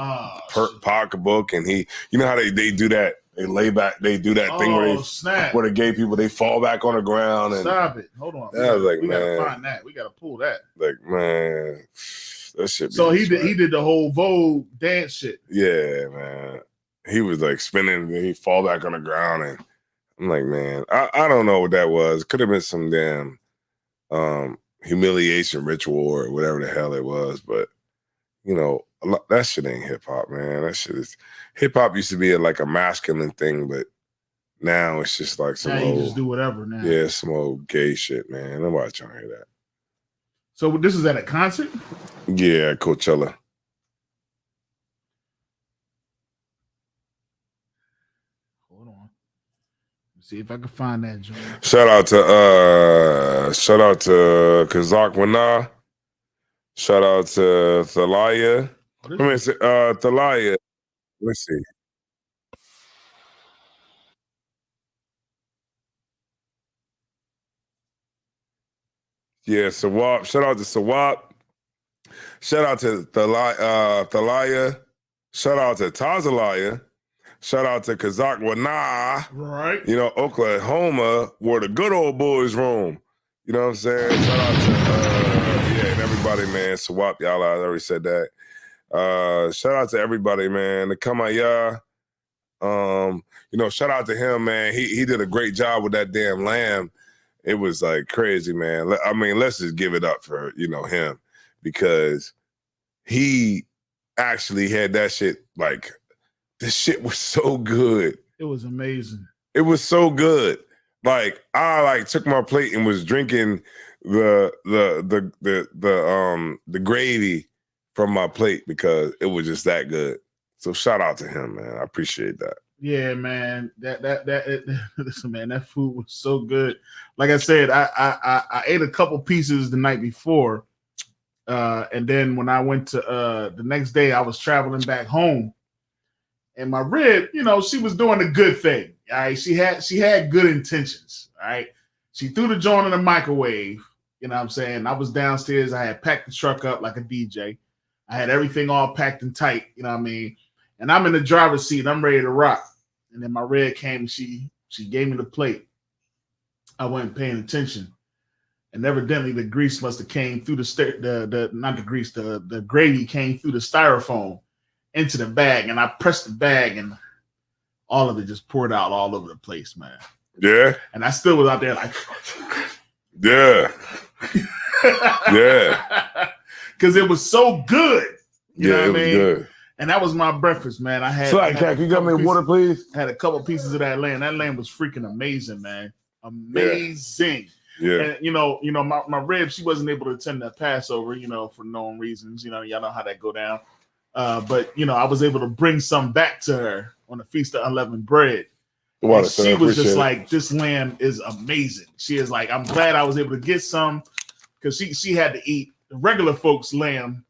pocketbook, and you know how they do that. They lay back. They do that thing where the gay people they fall back on the ground. And stop it. Hold on. I was like, we man, gotta find that. We gotta pull that. Like, man, that shit. So he did the whole Vogue dance shit. Yeah, man. He was like spinning, and he fall back on the ground, and I'm like, man, I don't know what that was. Could have been some damn humiliation ritual or whatever the hell it was, but you know, that shit ain't hip hop, man. That shit is hip hop used to be like a masculine thing, but now it's just like some old, you just do whatever now. Yeah, some old gay shit, man. Nobody trying to hear that. So this is at a concert? Yeah, Coachella. See if I can find that joint. Shout out to Kazak Wana. Shout out to Thalia. Thalia. Let's see. Yeah, Sawap. Shout out to Sawap. Shout out to Thalia. Shout out to Tazalaya. Shout out to Kazak Wana. Right. You know, Oklahoma, where the good old boys roam. You know what I'm saying? Shout out to and everybody, man. Swap, y'all. I already said that. Shout out to everybody, man. The Kamaya. You know, shout out to him, man. He did a great job with that damn lamb. It was like crazy, man. I mean, let's just give it up for, you know, him, because he actually had that shit like. This shit was so good. It was amazing. It was so good. Like I took my plate and was drinking the gravy from my plate because it was just that good. So shout out to him, man. I appreciate that. Yeah, man. Listen, man, that food was so good. Like I said, I ate a couple pieces the night before, and then when I went to the next day, I was traveling back home. And my rib, you know, she was doing a good thing. All right. She had good intentions. All right. She threw the joint in the microwave. You know what I'm saying? I was downstairs. I had packed the truck up like a DJ. I had everything all packed and tight. You know what I mean? And I'm in the driver's seat. I'm ready to rock. And then my red came and she gave me the plate. I wasn't paying attention. And evidently the grease must have came through the gravy came through the styrofoam into the bag, and I pressed the bag, and all of it just poured out all over the place, man. Yeah. And I still was out there like, yeah, yeah, because it was so good. You know what I mean? Good. And that was my breakfast, man. I had. Can you got me water, please? Had a couple pieces of that lamb. That lamb was freaking amazing, man. Amazing. Yeah. And you know, my rib, she wasn't able to attend that Passover, you know, for known reasons. You know, y'all know how that go down. But I was able to bring some back to her on the Feast of Unleavened Bread. Wow, She was just like, this lamb is amazing. She is like, I'm glad I was able to get some because she had to eat the regular folks' lamb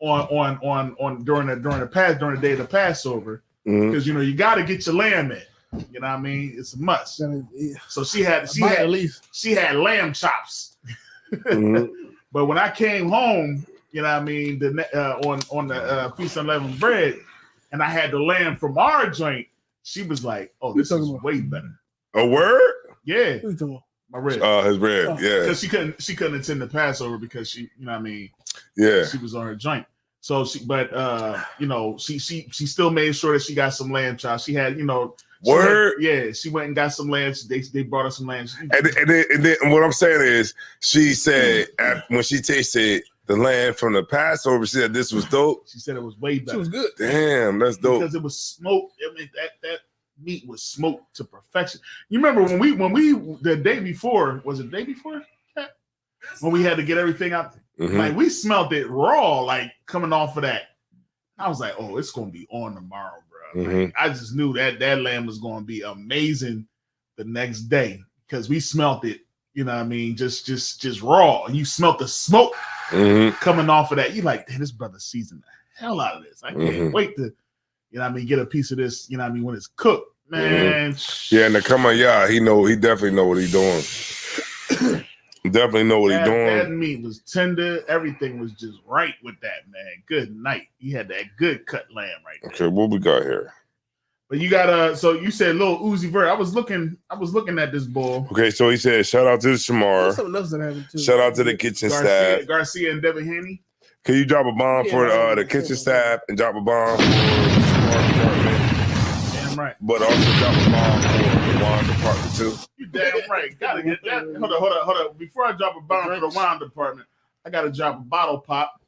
on during the day of the Passover because you got to get your lamb in. You know what I mean? It's a must. So she had lamb chops. But when I came home, you know what I mean, on the Feast of Unleavened Bread, and I had the lamb from our joint, she was like, "Oh, this is way better." A word? Yeah. My rib. His rib. Yeah. Because she couldn't attend the Passover because she, you know what I mean? Yeah. She was on her joint. So she still made sure that she got some lamb chops. She had, word. She went and got some lamb. They brought her some lamb. And then what I'm saying is, she said when she tasted the lamb from the Passover, she said this was dope. She said it was way better. It was good. Damn, that's dope. Because it was smoked. I mean, that meat was smoked to perfection. You remember when we the day before, was it the day before? When we had to get everything out, like we smelled it raw, like coming off of that. I was like, oh, it's gonna be on tomorrow, bro. Like, I just knew that lamb was gonna be amazing the next day because we smelt it. You know what I mean? Just raw, and you smelt the smoke coming off of that. You like, damn, this brother seasoned the hell out of this. I can't wait to, get a piece of this. You know what I mean? When it's cooked, man. Yeah, and to come on, he definitely know what he's doing. Definitely know what he's doing. That meat was tender. Everything was just right with that, man. Good night. He had that good cut lamb right there. Okay, what we got here? But you got so you said Lil Uzi Vert. I was looking at this bull. Okay, so he said, shout out to the Shamar. Something else that happened too. Shout out to the kitchen staff. Garcia and Devin Haney. Can you drop a bomb for the kitchen staff and drop a bomb for the Shamar department? Damn right. But also drop a bomb for the wine department too. You damn right. Gotta get that. Hold on. Before I drop a bomb for the wine department, I gotta drop a bottle pop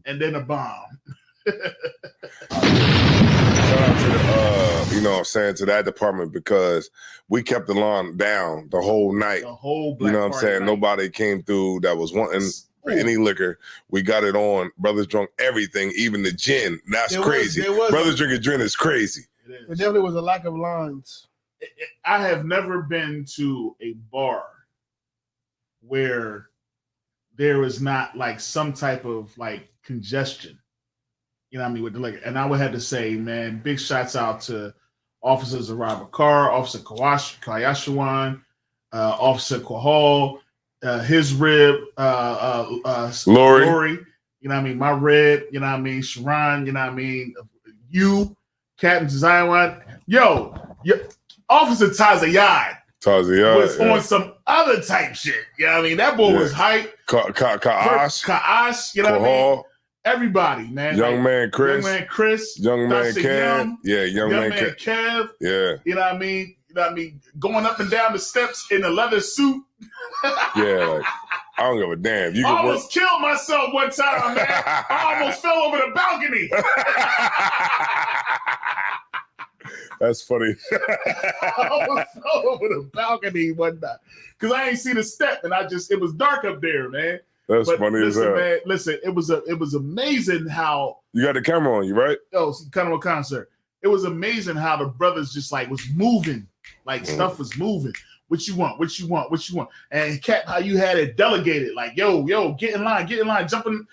and then a bomb. Shout out to to that department because we kept the line down the whole night. The whole Black what I'm saying? Night. Nobody came through that was wanting any liquor. We got it on. Brothers drunk everything, even the gin. That's crazy. Brothers drinking gin is crazy. There definitely was a lack of lines. I have never been to a bar where there is not like some type of like congestion. You know what I mean, with the liquor. And I would have to say, man, big shots out to Officers Arab Bakar, Officer Kayashawan, Officer Quahal, his rib, Lori, you know what I mean, my rib, you know what I mean, Sharon, you know what I mean, you, Captain Zion, yo, Officer Tazayad was on some other type shit. You know what I mean? That boy was hype. Kaash, you know what I mean? Everybody, man. Young man Chris. Young man Kev. Young man Kev. Yeah. You know what I mean? Going up and down the steps in a leather suit. Yeah, like, I don't give a damn. You I almost killed myself one time, man. I almost fell over the balcony. That's funny. I almost fell over the balcony one night because I ain't see the step, and it was dark up there, man. That's funny as hell. Man, listen, it was amazing how you got the camera on you, right? Oh, kind of a concert. It was amazing how the brothers just like was moving, like stuff was moving. What you want? And Cat, how you had it delegated, like yo, get in line, jump in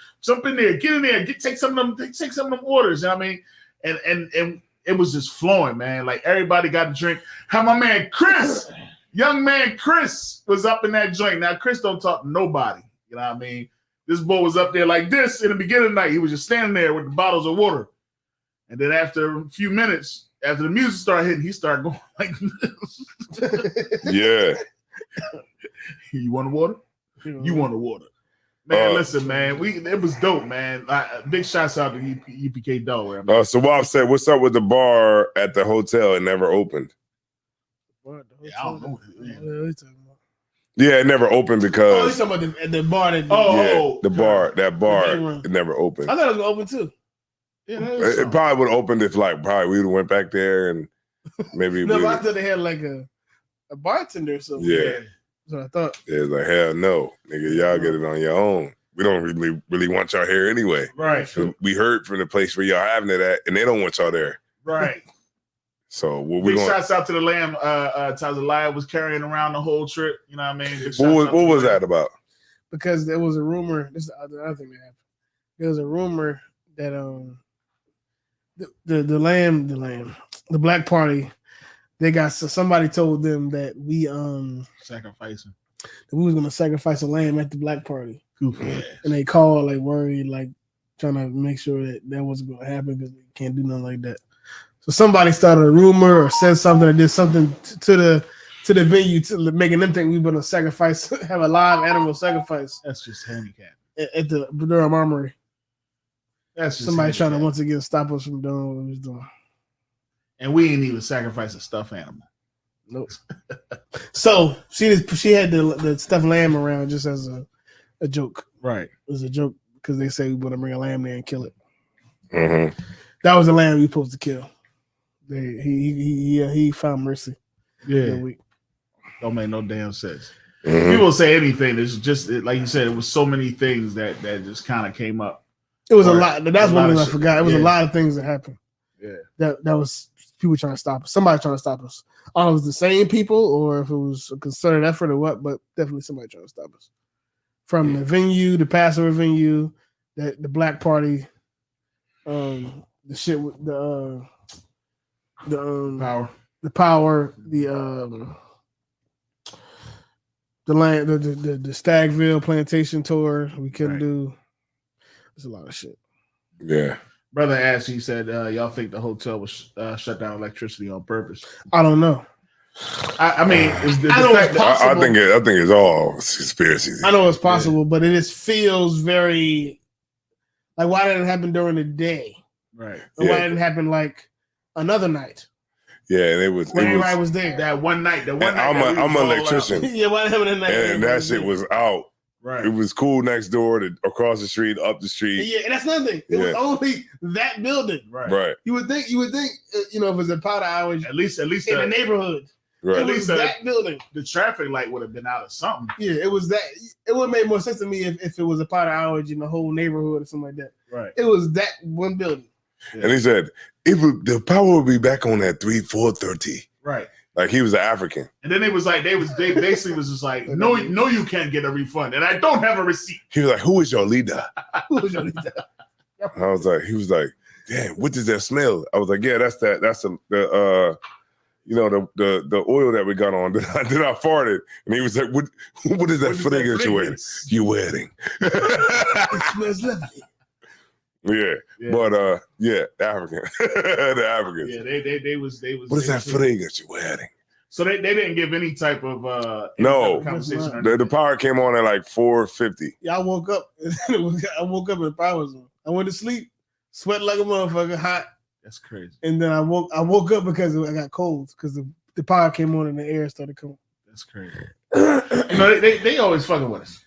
there, get in there, take some of them orders. You know what I mean? And it was just flowing, man. Like everybody got a drink. How my man Chris, young man Chris, was up in that joint. Now Chris don't talk to nobody. You know what I mean? This boy was up there like this in the beginning of the night. He was just standing there with the bottles of water. And then after a few minutes, after the music started hitting, he started going like this. Yeah. You want the water? You want the water. Man, listen, man. It was dope, man. Big shouts out to UPK Delaware. So Wop said, what's up with the bar at the hotel? It never opened. Yeah, I don't know. Yeah, it never opened because. Oh, he's talking about the bar. That bar, it never opened. I thought it was gonna open too. Yeah, it probably would have opened if, like, probably we went back there and maybe. No, but I thought they had like a bartender or something. Yeah, that's what I thought. Yeah, it's like hell no, nigga, y'all get it on your own. we don't really want y'all here anyway. Right. We heard from the place where y'all having it at, and they don't want y'all there. Right. So what we big going? Shouts out to the Lamb. Tazaliah was carrying around the whole trip. You know what I mean? What was that about? Because there was a rumor. This is the other thing that happened. There was a rumor that the Black Party, they got somebody told them that we sacrificing. That we was gonna sacrifice a lamb at the Black Party. Goofy. And they called like worried, like trying to make sure that wasn't gonna happen because they can't do nothing like that. So somebody started a rumor or said something or did something to the venue to making them think we were gonna sacrifice, have a live animal sacrifice. That's just handicap at the Durham Armory. That's just somebody trying to once again stop us from doing what we was doing. And we ain't even sacrifice a stuffed animal. Nope. So she had the stuffed lamb around just as a joke. Right. It was a joke because they say we want to bring a lamb there and kill it. Mm-hmm. That was the lamb we supposed to kill. He found mercy. Yeah. Don't make no damn sense. Mm-hmm. People say anything. It's just like you said. It was so many things that just kind of came up. It was a lot. That's one thing I forgot. It was a lot of things that happened. Yeah. That was people trying to stop us. Somebody trying to stop us. I don't know if it was the same people or if it was a concerted effort or what, but definitely somebody trying to stop us. From the venue, the Passover venue, the Black Party, the shit with the power, the land, the Stagville plantation tour we couldn't do. There's a lot of shit. Yeah. Brother asked, he said, y'all think the hotel was shut down electricity on purpose? I don't know. I mean, I think it's all conspiracy. I know it's possible, but it just feels very like why didn't it happen during the day? Right. Or why didn't it happen like another night? Yeah, and everybody was there. That one night. I'm an electrician. Yeah, why happened that night? And that shit was out. Right. It was cool next door, across the street, up the street. Yeah, and that's nothing. It was only that building. Right. You would think, if it was a powder outage, at least in the neighborhood. Right. At least that building. The traffic light would have been out of something. Yeah, it was that. It would have made more sense to me if it was a powder outage in the whole neighborhood or something like that. Right. It was that one building. Yeah. And he said, the power will be back on at 4:30. Right. Like he was an African. And then they basically was just like, no, you can't get a refund. And I don't have a receipt. He was like, who is your leader? Who is your leader? He was like, damn, what does that smell? I was like, yeah, that's the oil that we got on. Then I farted. And he was like, what is that fragrance you're wearing? It smells lovely. Yeah. But the African. The Africans. Yeah, they was what is that fragrance you're wearing? So they didn't give any type of conversation. The power came on at like 4:50. Yeah, I woke up and the power was on. I went to sleep, sweating like a motherfucker, hot. That's crazy. And then I woke up because I got cold because the power came on and the air started coming. That's crazy. They always fucking with us.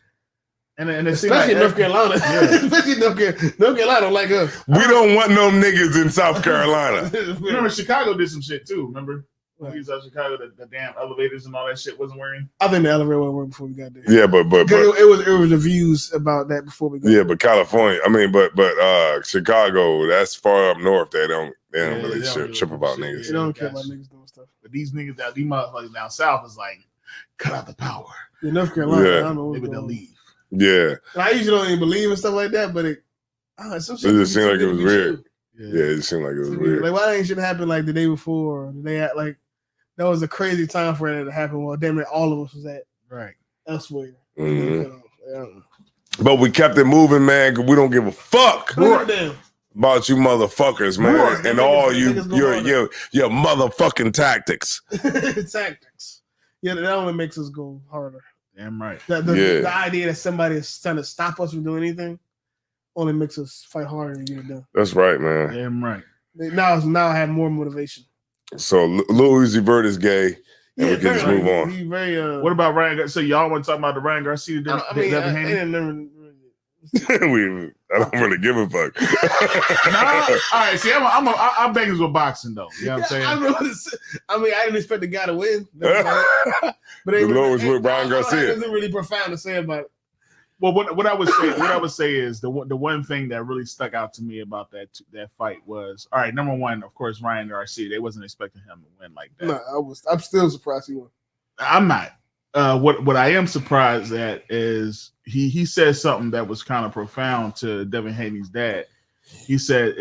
And especially North Carolina. Yeah. Especially North Carolina don't like us. We don't want no niggas in South Carolina. Remember Chicago did some shit too, remember? When we was out in Chicago, the damn elevators and all that shit wasn't working. I think the elevator wasn't working before we got there. Yeah, but it was reviews about that before we got there. Yeah, but California, but Chicago, that's far up north. They don't really trip about niggas. They don't care about niggas doing stuff. But these niggas these motherfuckers down south is like, cut out the power. In North Carolina, I don't know. Maybe they'll leave. Yeah. And I usually don't even believe in stuff like that, but it just seemed like it was weird. Yeah, it seemed like it was weird. Like, why ain't shit happen like the day before? Or the day like that was a crazy time for it to happen. Well, damn it, all of us was at elsewhere. Mm-hmm. But we kept it moving, man, because we don't give a fuck about you motherfuckers, man, and all your motherfucking tactics. Tactics. Yeah, that only makes us go harder. Damn right. The idea that somebody is trying to stop us from doing anything only makes us fight harder to get it done. That's right, man. Damn right. Now I have more motivation. So Lil Uzi Vert is gay, and we can just move on. He very. What about Ryan? So y'all want to talk about the Ryan Garcia? I didn't I don't really give a fuck. All right, see, I'm begging with boxing though. You know what I'm saying? I didn't expect the guy to win. But the Lord was with Ryan Garcia. There's nothing really profound to say about it. Well, what I would say is the one thing that really stuck out to me about that fight was, all right, number one, of course, Ryan Garcia. They wasn't expecting him to win like that. No, I'm still surprised he won. I'm not. What I am surprised at is he said something that was kind of profound to Devin Haney's dad. He said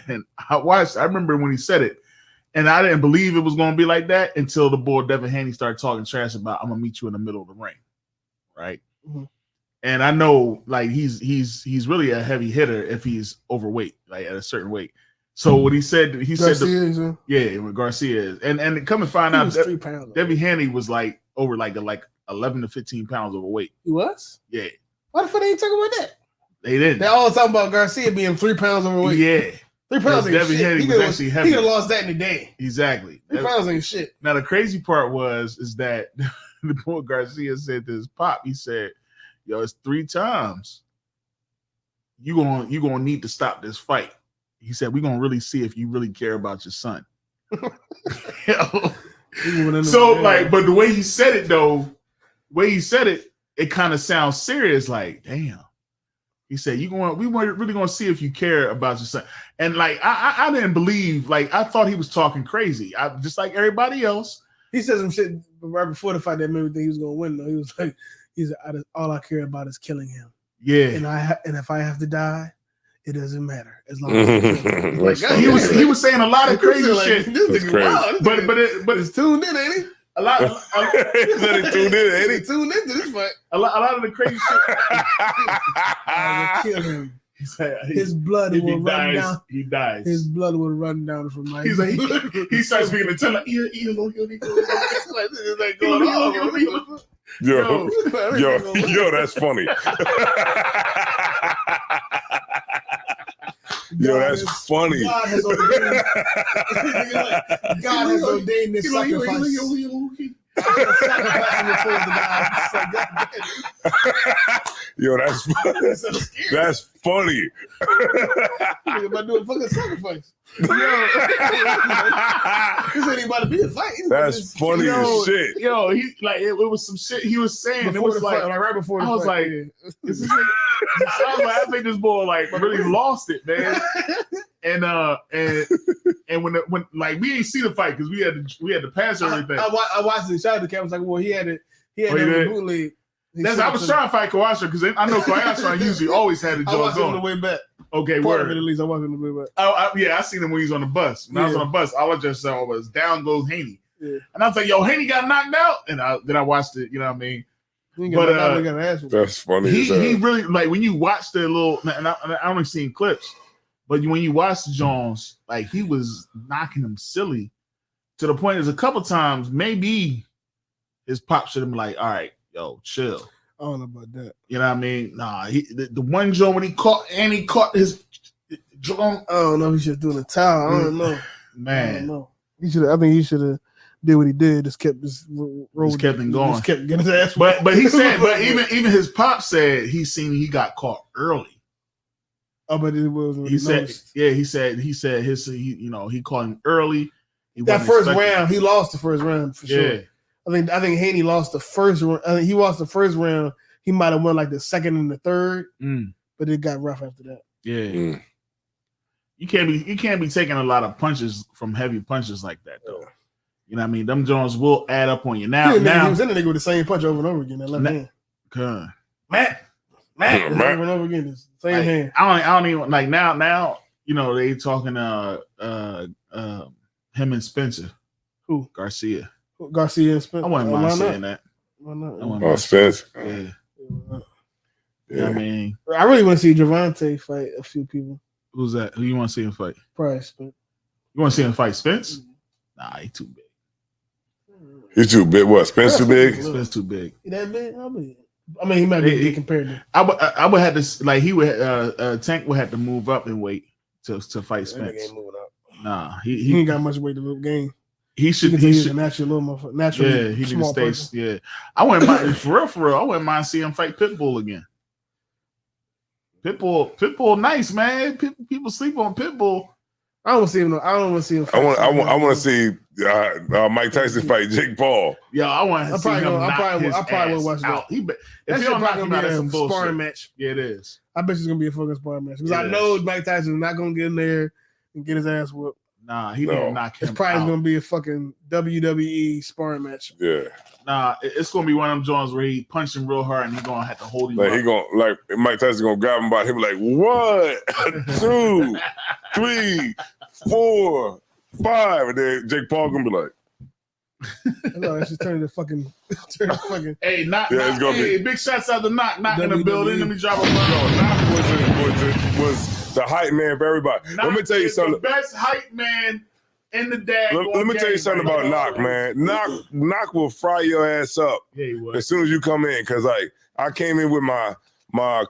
and I remember when he said it, and I didn't believe it was going to be like that until the boy Devin Haney started talking trash about, I'm gonna meet you in the middle of the ring, right? Mm-hmm. And I know, like, he's really a heavy hitter if he's overweight, like at a certain weight. So what he said, when Garcia is, and come and find out, 3 pounds. Devin Haney was like over like 11 to 15 pounds overweight. He was? Yeah. Why the fuck they ain't talking about that? They didn't. They all talking about Garcia being 3 pounds overweight. Yeah. 3 pounds ain't Devin shit. Haney was actually heavy. He could have lost that in a day. Exactly. 3 pounds ain't shit. Now the crazy part is that the boy Garcia said to his pop, he said, yo, it's 3 times. You gonna need to stop this fight. He said, we're gonna really see if you really care about your son. So like, but the way he said it though, it kind of sounds serious, like, damn. He said, we really gonna see if you care about your son. And like I didn't believe, like I thought he was talking crazy. I just like everybody else. He said some shit right before the fight that made me think he was gonna win though. He was like, all I care about is killing him. Yeah. And if I have to die, it doesn't matter as long as he was saying a lot of crazy shit. This nigga wild. But it's tuned in, ain't he? A lot of tuned into this fight. A lot of the crazy shit. I will kill him. His blood will run down. He dies. His blood will run down from my. He's like he starts speaking to tell like like going on. Yo, that's funny. Yo, that's funny. God has ordained this sacrifice. Yo, that's funny. About doing fucking sacrifice. This ain't about to be a fight. That's funny as shit. Yo, he like it was some shit he was saying. It was like right before the I was fight. I think this boy like really lost it, man. And when like we ain't see the fight because we had to pass everything. I watched the shot of the camera. I was like, well, he had that bootleg. I was trying to fight Kawasha because I know Kawasha usually always had the jaws on. I watched him on the way back. Okay, part of it at least. I watched him on the way back. I seen him when he was on the bus. When I was on the bus, all I just saw was down goes Haney. Yeah. And I was like, yo, Haney got knocked out. And then I watched it, you know what I mean? But that's funny. He really, like, when you watch the little, and I only seen clips, but when you watch the Jones, like, he was knocking him silly to the point there's a couple times maybe his pop should have been like, all right, yo, chill. I don't know about that. You know what I mean? Nah, the one Joe when he caught his Joe. I don't know. He should do the towel. I don't know. Man, I don't know. I think he should have did what he did. Just kept this road. Just kept him going. Just kept getting his ass. But he said, but even his pop said he got caught early. Oh, but it was. He said he caught him early. That first round, he lost the first round for sure. Yeah. I think Haney lost the first round. I think he lost the first round. He might have won like the second and the third, but it got rough after that. Yeah. You can't be taking a lot of punches from heavy punches like that though. You know what I mean? Them Jones will add up on you. Now he was in the nigga with the same punch over and over again. That left hand. Matt. Over and over again. Same hand. I don't even like now. You know they talking him and Spencer. Who? Garcia and Spencer. I wouldn't mind saying that. Why not? Oh, Spence. Yeah. I mean, I really want to see Javante fight a few people. Who's that? Who you want to see him fight? Probably Spence. You want to see him fight Spence? Nah, he too big. He's too big. What? Spence too big? Spence too big. He that big? I mean, he might be big compared to. I would have to like he would Tank would have to move up and wait to fight Spence. Ain't moving up. Nah, he ain't got much weight to gain. He should. A natural little motherfucker. Natural. Yeah, he need to stay. Yeah, I wouldn't mind for real. I wouldn't mind seeing him fight Pitbull again. Pitbull, nice man. People sleep on Pitbull. I don't want to see him. I don't want to see him. I want to see Mike Tyson fight Jake Paul. Yo, I want to see him knock his I probably ass will watch out. that. If he don't knock him out, that's some sparring bullshit. match. Yeah, it is. I bet it's gonna be a fucking sparring match because I know Mike Tyson is not gonna get in there and get his ass whooped. Nah, he didn't knock him out. It's probably gonna be a fucking WWE sparring match. Yeah. Nah, it's gonna be one of them joints where he punched him real hard and he gonna have to hold him. Like Mike Tyson gonna grab him by. He be like 1, 2, 3, 4, 5, and then Jake Paul gonna be like. No, it's just turning to fucking. Hey, knock! Yeah, knock hey, big shots out to knock in the building. Let me drop a bomb. Knock was the hype man for everybody. Let me tell you something. The best hype man in the day. Let me tell you something about Knock, man. Knock will fry your ass up as soon as you come in. Cause like I came in with my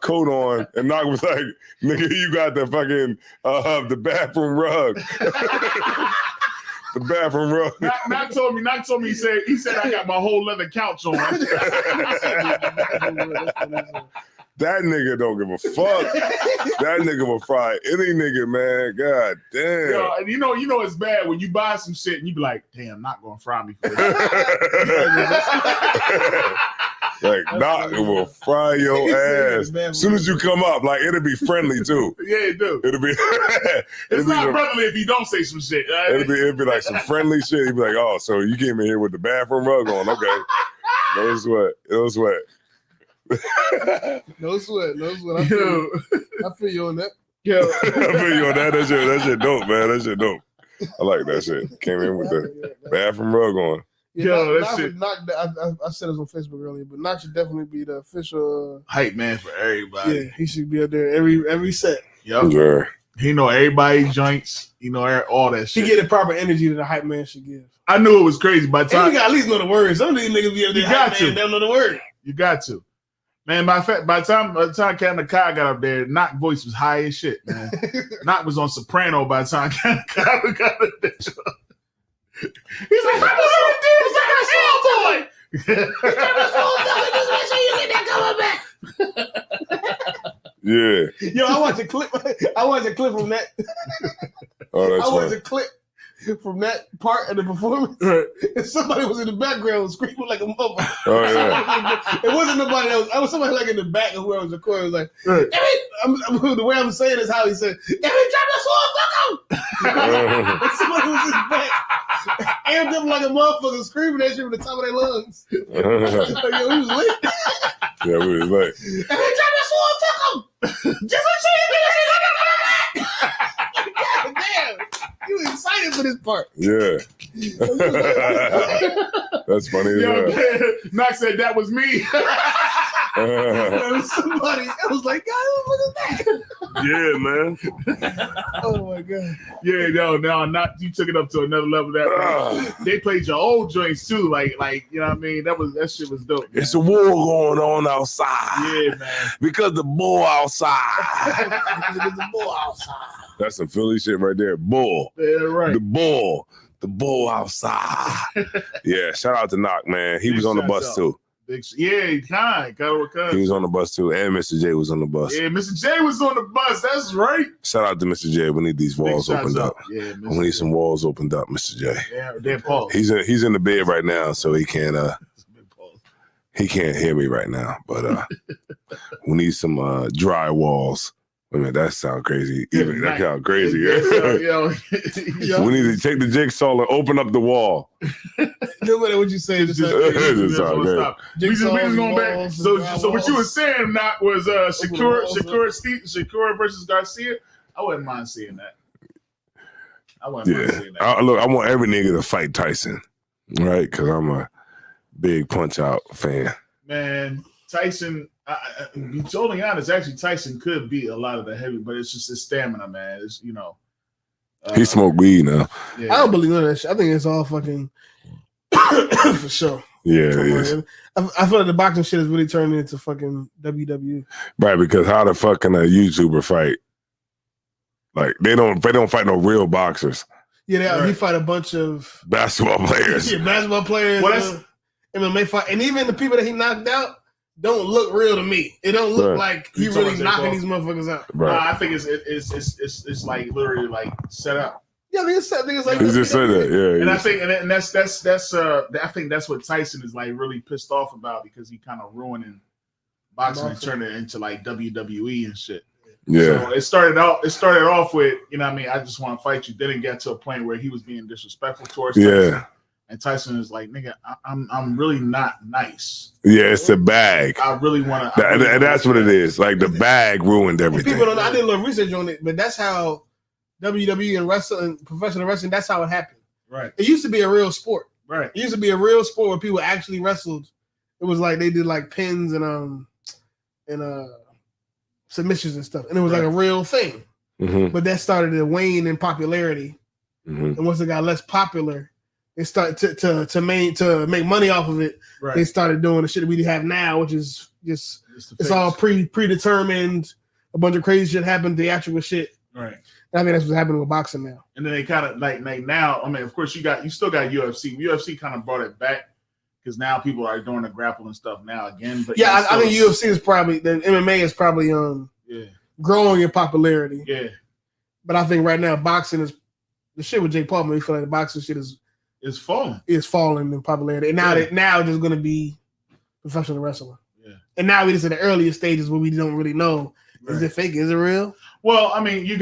coat on, and Knock was like, "Nigga, you got the fucking the bathroom rug." The bathroom rug. Knock told me. He said I got my whole leather couch on. That nigga don't give a fuck. That nigga will fry any nigga, man. God damn. Yo, and you know it's bad when you buy some shit and you be like, damn, not gonna fry me for this. Like, Knock will fry your ass. As soon as you come up, like, it'll be friendly too. Yeah, it do. It'll be. It's not brotherly if you don't say some shit. Right? It'll be like some friendly shit. He'll be like, oh, so you came in here with the bathroom rug on. Okay. No sweat. No sweat. I feel you on that. Yo. I feel you on that. That shit dope, man. That shit dope. I like that shit. Came in with the bathroom rug on. Yeah, yo, that shit. I said it on Facebook earlier, but Knock should definitely be the official hype man for everybody. Yeah, he should be up there every set. Yep. Yeah. He know everybody's joints. He know all that shit. He get the proper energy that a hype man should give. I knew it was crazy. By the time you got at least know the words. Some of these niggas be up there. You got to. They don't know the word. You got to. Man, by the time Captain Kai got up there, Knock voice was high as shit, man. Knock was on soprano by the time Captain Kai got up there. He's like, I'm a boy. He's like a small boy. Just make sure you get that coming back. Yeah. Yo, I watched a clip from that. Oh, that's I watched a clip from that part of the performance, and somebody was in the background screaming like a motherfucker. Oh yeah. It wasn't nobody else. I was somebody like in the back of whoever was recording. Was like, the way I'm saying is how he said, "Every drop the sword, fuck him." And somebody was in the back, amped up like a motherfucker, screaming that shit from the top of their lungs. Like, yo, we was lit. Yeah, we was lit. Every drop the sword, fuck him. Just make sure you get that shit. God damn. You excited for this part. Yeah. That's funny as well. Knock said that was me. There was somebody. I was like, God, look at that. Yeah, man. Oh my God. Yeah, no, not you took it up to another level. That they played your old joints too, like you know what I mean. That shit was dope. Man. It's a war going on outside. Yeah, man. Because the bull outside. Because the bull outside. That's some Philly shit right there. Bull. Yeah, right. The bull outside. Yeah, shout out to Knock, man. He was on the bus too. Yeah, he was on the bus too, and Mr. J was on the bus. Yeah, Mr. J was on the bus. That's right. Shout out to Mr. J. We need these walls opened up. Yeah, we need some walls opened up, Mr. J. Yeah, they're Paul. He's in the bed right now, so he can't hear me right now. But we need some dry walls. I mean, that sounds crazy. Even that sounds crazy. Yo. We need to take the jigsaw and open up the wall. No matter what you say, we just going back. So what you were saying, Knock, was Shakur versus Garcia. I wouldn't mind seeing that. I want every nigga to fight Tyson, right? Because I'm a big Punch Out fan. Man, Tyson. To be totally honest, actually, Tyson could beat a lot of the heavy, but it's just his stamina, man. It's he smoked weed now. Yeah. I don't believe none of that shit. I think it's all fucking for sure. Yeah, it is. I feel like the boxing shit is really turning into fucking WWE. Right, because how the fuck can a YouTuber fight? Like they don't fight no real boxers. Yeah, he fight a bunch of basketball players. Yeah, basketball players. MMA fight, and even the people that he knocked out don't look real to me. It don't look like he really knocking these motherfuckers out. Right. I think it's like literally like set up. Yeah, I think it's like he just said that. Yeah, and I think and that's I think that's what Tyson is like really pissed off about because he kind of ruining boxing and turning it into like WWE and shit. Yeah. So it started off with, you know what I mean, I just want to fight you. Then it got to a point where he was being disrespectful towards Tyson. And Tyson is like, nigga, I'm really not nice. Yeah, it's a bag. I really want to. And that's what it is. Like the bag ruined everything. People don't know. I did a little research on it, but that's how WWE and wrestling, professional wrestling, that's how it happened. Right. It used to be a real sport. Right. It used to be a real sport where people actually wrestled. It was like they did like pins and submissions and stuff, and it was like a real thing. Mm-hmm. But that started to wane in popularity, and once it got less popular, they started to make money off of it. Right. They started doing the shit we have now, which is just it's all predetermined. A bunch of crazy shit happened, theatrical shit. Right. And I think that's what's happening with boxing now. And then they kind of like now. I mean, of course, you still got UFC. UFC kind of brought it back because now people are doing the grapple and stuff now again. But yeah, I think UFC is probably the MMA is probably growing in popularity. Yeah. But I think right now boxing is the shit with Jake Paul. We feel like the boxing shit is falling. It's falling in popularity. And now now it's just going to be professional wrestling. Yeah. And now we're just in the earlier stages where we don't really know is it fake? Is it real? Well, I mean, you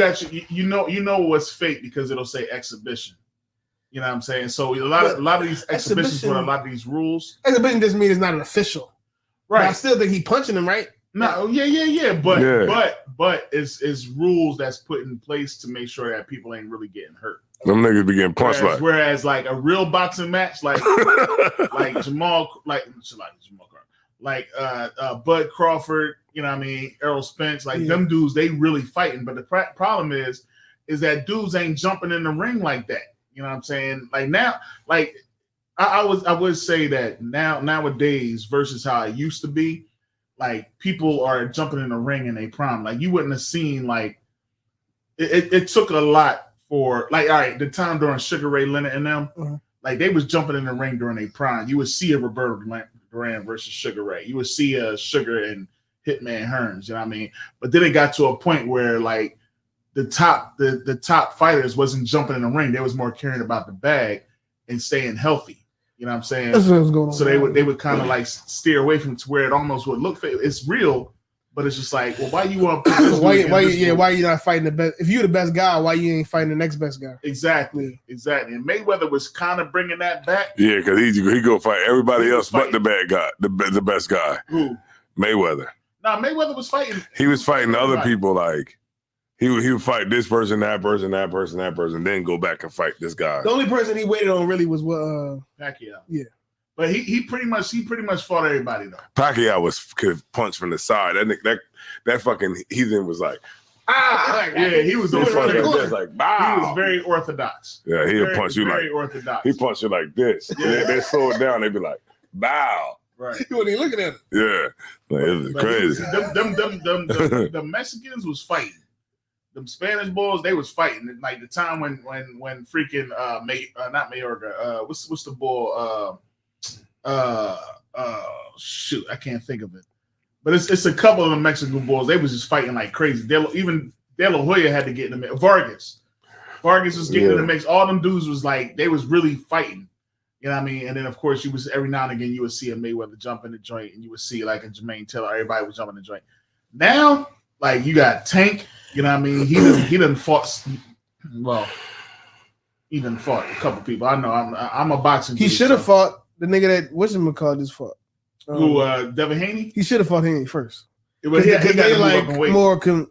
know what's fake because it'll say exhibition. You know what I'm saying? So a lot of these exhibitions with a lot of these rules. Exhibition doesn't mean it's not an official. Right. But I still think he punching him, right? No, yeah. But it's rules that's put in place to make sure that people ain't really getting hurt. Them niggas be getting punched whereas like a real boxing match, like Jamal, like Bud Crawford, you know what I mean, Errol Spence, like them dudes, they really fighting. But the problem is that dudes ain't jumping in the ring like that. You know what I'm saying? Like now, like I would say that nowadays versus how it used to be, like people are jumping in the ring in a prime. Like you wouldn't have seen like it took a lot for like all right, the time during Sugar Ray Leonard and them, like they was jumping in the ring during a prime. You would see a Roberto Duran versus Sugar Ray. You would see a Sugar and Hitman Hearns, you know what I mean? But then it got to a point where like the top fighters wasn't jumping in the ring. They was more caring about the bag and staying healthy. You know what I'm saying? That's what was going on. So they would kind of like steer away from it to where it almost would look fake. It's real, but it's just like, well, why you want to why you not fighting the best? If you're the best guy, why you ain't fighting the next best guy? Exactly. And Mayweather was kind of bringing that back. Yeah, because he go fight everybody else but the bad guy, the best guy. Who? Mayweather. Nah, Mayweather was fighting. He was fighting other people like. He would fight this person, that person, then go back and fight this guy. The only person he waited on really was Pacquiao. Yeah, but he pretty much fought everybody though. Pacquiao could punch from the side. That fucking heathen was like, yeah, he was doing like, bow. He was very orthodox. Yeah, he'll punch you very like orthodox. He punched you like this. Yeah. They slow it down. They'd be like, bow. Right. He wasn't even looking at him. Yeah, like, it was crazy. The Mexicans was fighting. Them Spanish boys, they was fighting. Like the time when freaking not Mayorga, what's the bull? Shoot, I can't think of it. But it's a couple of the Mexican bulls. They was just fighting like crazy. Even De La Hoya had to get in the mix. Vargas was getting in the mix. All them dudes was like they was really fighting. You know what I mean? And then of course you was every now and again you would see a Mayweather jump in the joint, and you would see like a Jermaine Taylor. Everybody was jumping the joint. Now, like you got Tank. You know what I mean? He done fought. Well, he done fought a couple people. I know. I'm a boxing. He should have fought the nigga that whatchamacallit just fought. Who? Devin Haney. He should have fought Haney first. He got to like more. They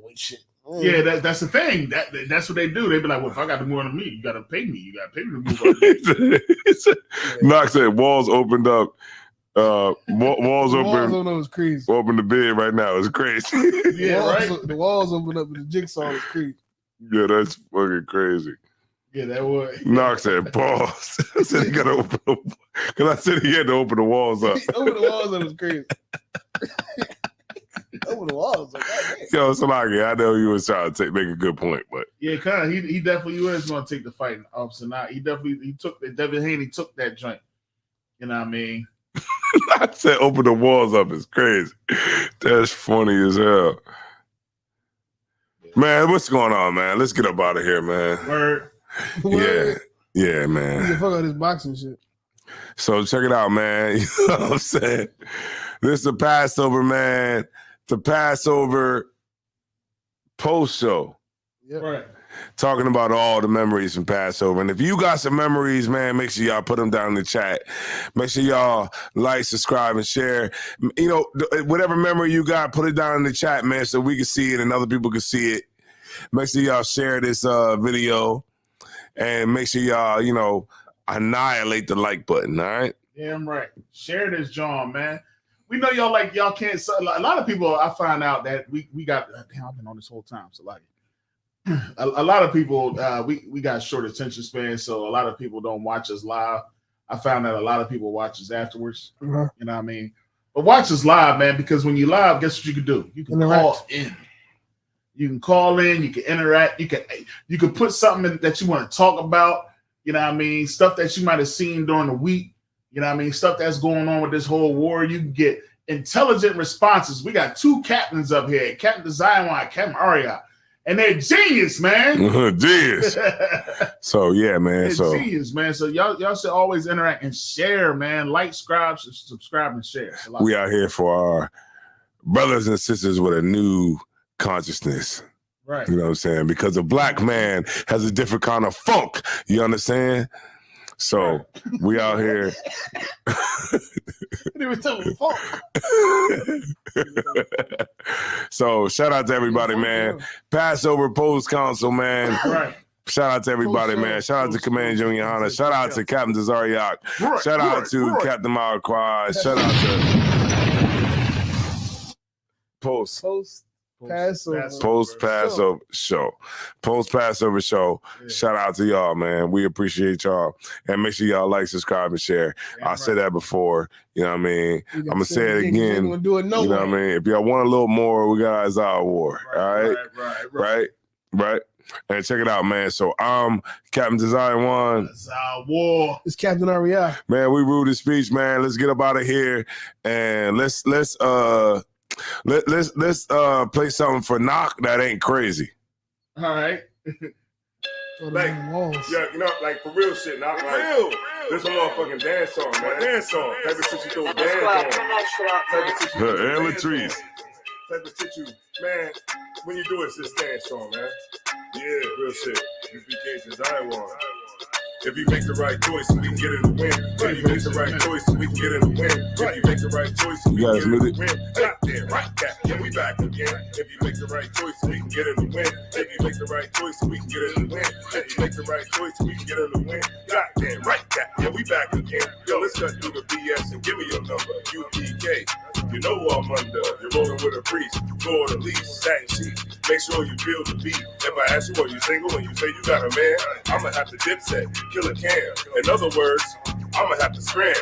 wait shit. Yeah, that's the thing. That's what they do. They be like, well, if I got to move on to me, you got to pay me. You got to pay me to move on. Knox said walls opened up. Walls open. Was crazy. Open the bid right now. It's crazy. Yeah, right. The walls open up, and the jigsaw is crazy. Yeah, that's fucking crazy. Yeah, that was. Knox said pause. I said he got to open because I said he had to open the walls up. Open the walls up was crazy. Open the walls up. Yo, Salagi, I know you was trying to make a good point, but yeah, kind of. He definitely was going to take the fight off. So now he took the Devin Haney took that joint. You know what I mean? I said open the walls up is crazy. That's funny as hell. Man, what's going on, man? Let's get up out of here, man. Word. Yeah, man. You fuck all this boxing shit. So check it out, man. You know what I'm saying? This is the Passover, man. The Passover post show. Yep. Right. Talking about all the memories from Passover. And if you got some memories, man, make sure y'all put them down in the chat. Make sure y'all like, subscribe, and share. You know, whatever memory you got, put it down in the chat, man, so we can see it and other people can see it. Make sure y'all share this video. And make sure y'all, you know, annihilate the like button, all right? Damn right. Share this, John, man. We know y'all can't. A lot of people, I find out that we got. Damn, I've been on this whole time, so like. A lot of people, we got short attention spans, so a lot of people don't watch us live. I found that a lot of people watch us afterwards. You know what I mean? But watch us live, man, because when you live, guess what you can do? You can call in. You can call in. You can interact. You can put something that you want to talk about. You know what I mean? Stuff that you might have seen during the week. You know what I mean? Stuff that's going on with this whole war. You can get intelligent responses. We got two captains up here, Captain Zion and Captain Ariat. And they're genius, man. Genius. So yeah, man. They're genius, man. So y'all should always interact and share, man. Like, subscribe, and share. We out here for our brothers and sisters with a new consciousness. Right. You know what I'm saying? Because a black man has a different kind of funk. You understand? So we out here. So shout out to everybody, man. Passover Post Council, man. Right. Shout out to everybody, man. Shout out to Command Junior Hunter. Shout out to Captain Zariak. Shout out to Captain Malquad. Shout out to Post Passover show. Post Passover show. Yeah. Shout out to y'all, man. We appreciate y'all. And make sure y'all like, subscribe, and share. I said that before. You know what I mean? I'm gonna say it again. You know what I mean? If y'all want a little more, we got Isaiah War. All right. And check it out, man. So I'm Captain Design One. War. It's Captain Ariat. Man, we ruled the speech, man. Let's get up out of here and let's play something for Knock that ain't crazy. All right. Like, yeah, you know, like for real shit, not like real. This is a motherfucking dance song, man. Dance song. Type of shit you throw dance on. And Latrice. Type of shit you, man, when you do it, it's just dance song, man. Yeah, real shit. You became Design One. If you make the right choice, we can get in the win. If you make the right choice, we can get in the win. If you make the right choice, we can get in the win. Goddamn right, yeah, we back again. If you make the right choice, we can get in the win. If you make the right choice, we can get in the win. If you make the right choice, we can get in the win. Goddamn right, yeah, we back again. Yo, let's cut through the BS and give me your number. UPK, you know I'm under. You're rolling with a priest, go the least, satin sheet. Make sure you feel the beat. If I ask you, are you single, and you say you got a man, I'ma have to dipset. Kill a can. In other words, I'ma have to scram.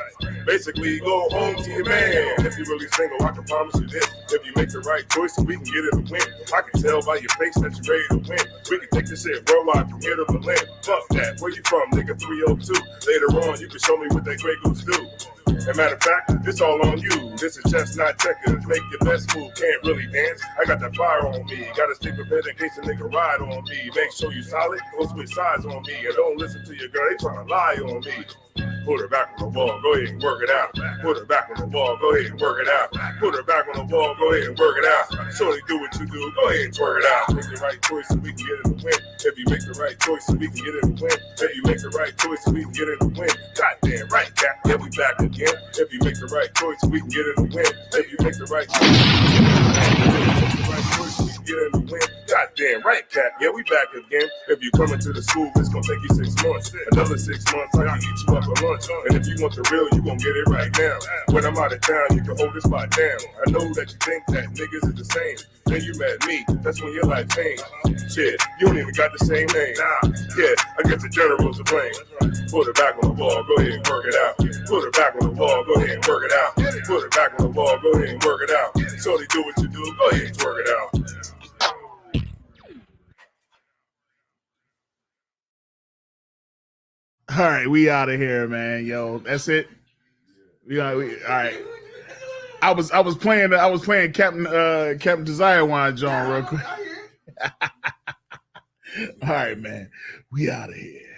Basically, go home to your man. If you're really single, I can promise you this. If you make the right choice, we can get in the win. I can tell by your face that you're ready to win. We can take this shit worldwide from here to Berlin. Fuck that. Where you from, nigga? 302. Later on, you can show me what that Grey Goose do. As a matter of fact, it's all on you. This is chestnut checkers. Make your best move. Can't really dance. I got that fire on me. Gotta stay prepared in case a nigga ride on me. Make sure you solid. Don't switch sides on me. And don't listen to your girl. They tryna lie on me. Put her back on the wall, go ahead and work it out. Put her back on the wall, go ahead and work it out. Put her back on the wall, go ahead and work it out. Shorty, do what you do, go ahead and twerk it out. Make the right choice so we can get in the win. If you make the right choice so we can get in the win. If you make the right choice so we can get in the win. Goddamn right, Cap, yeah, we back again. If you make the right choice so we can get in the win. If you make the right choice, we can get in the win. Goddamn right, Cap, yeah, we back again. If you come into the school, it's gonna take you 6 months. Another 6 months, I can eat you up a lunch. And if you want the real, you gon' get it right now. When I'm out of town, you can hold this spot down. I know that you think that niggas is the same. Then you met me, that's when your life changed. Shit, you don't even got the same name. Yeah, I guess the generals are playing. Put it back on the wall, go ahead and work it out. Put it back on the wall, go ahead and work it out. Put it back on the wall, go ahead and work it out. Shorty, do what you do, go ahead and work it out. All right, we out of here, man. Yo, that's it. All right. I was playing Captain Desire Wine John real quick. All right, man. We out of here.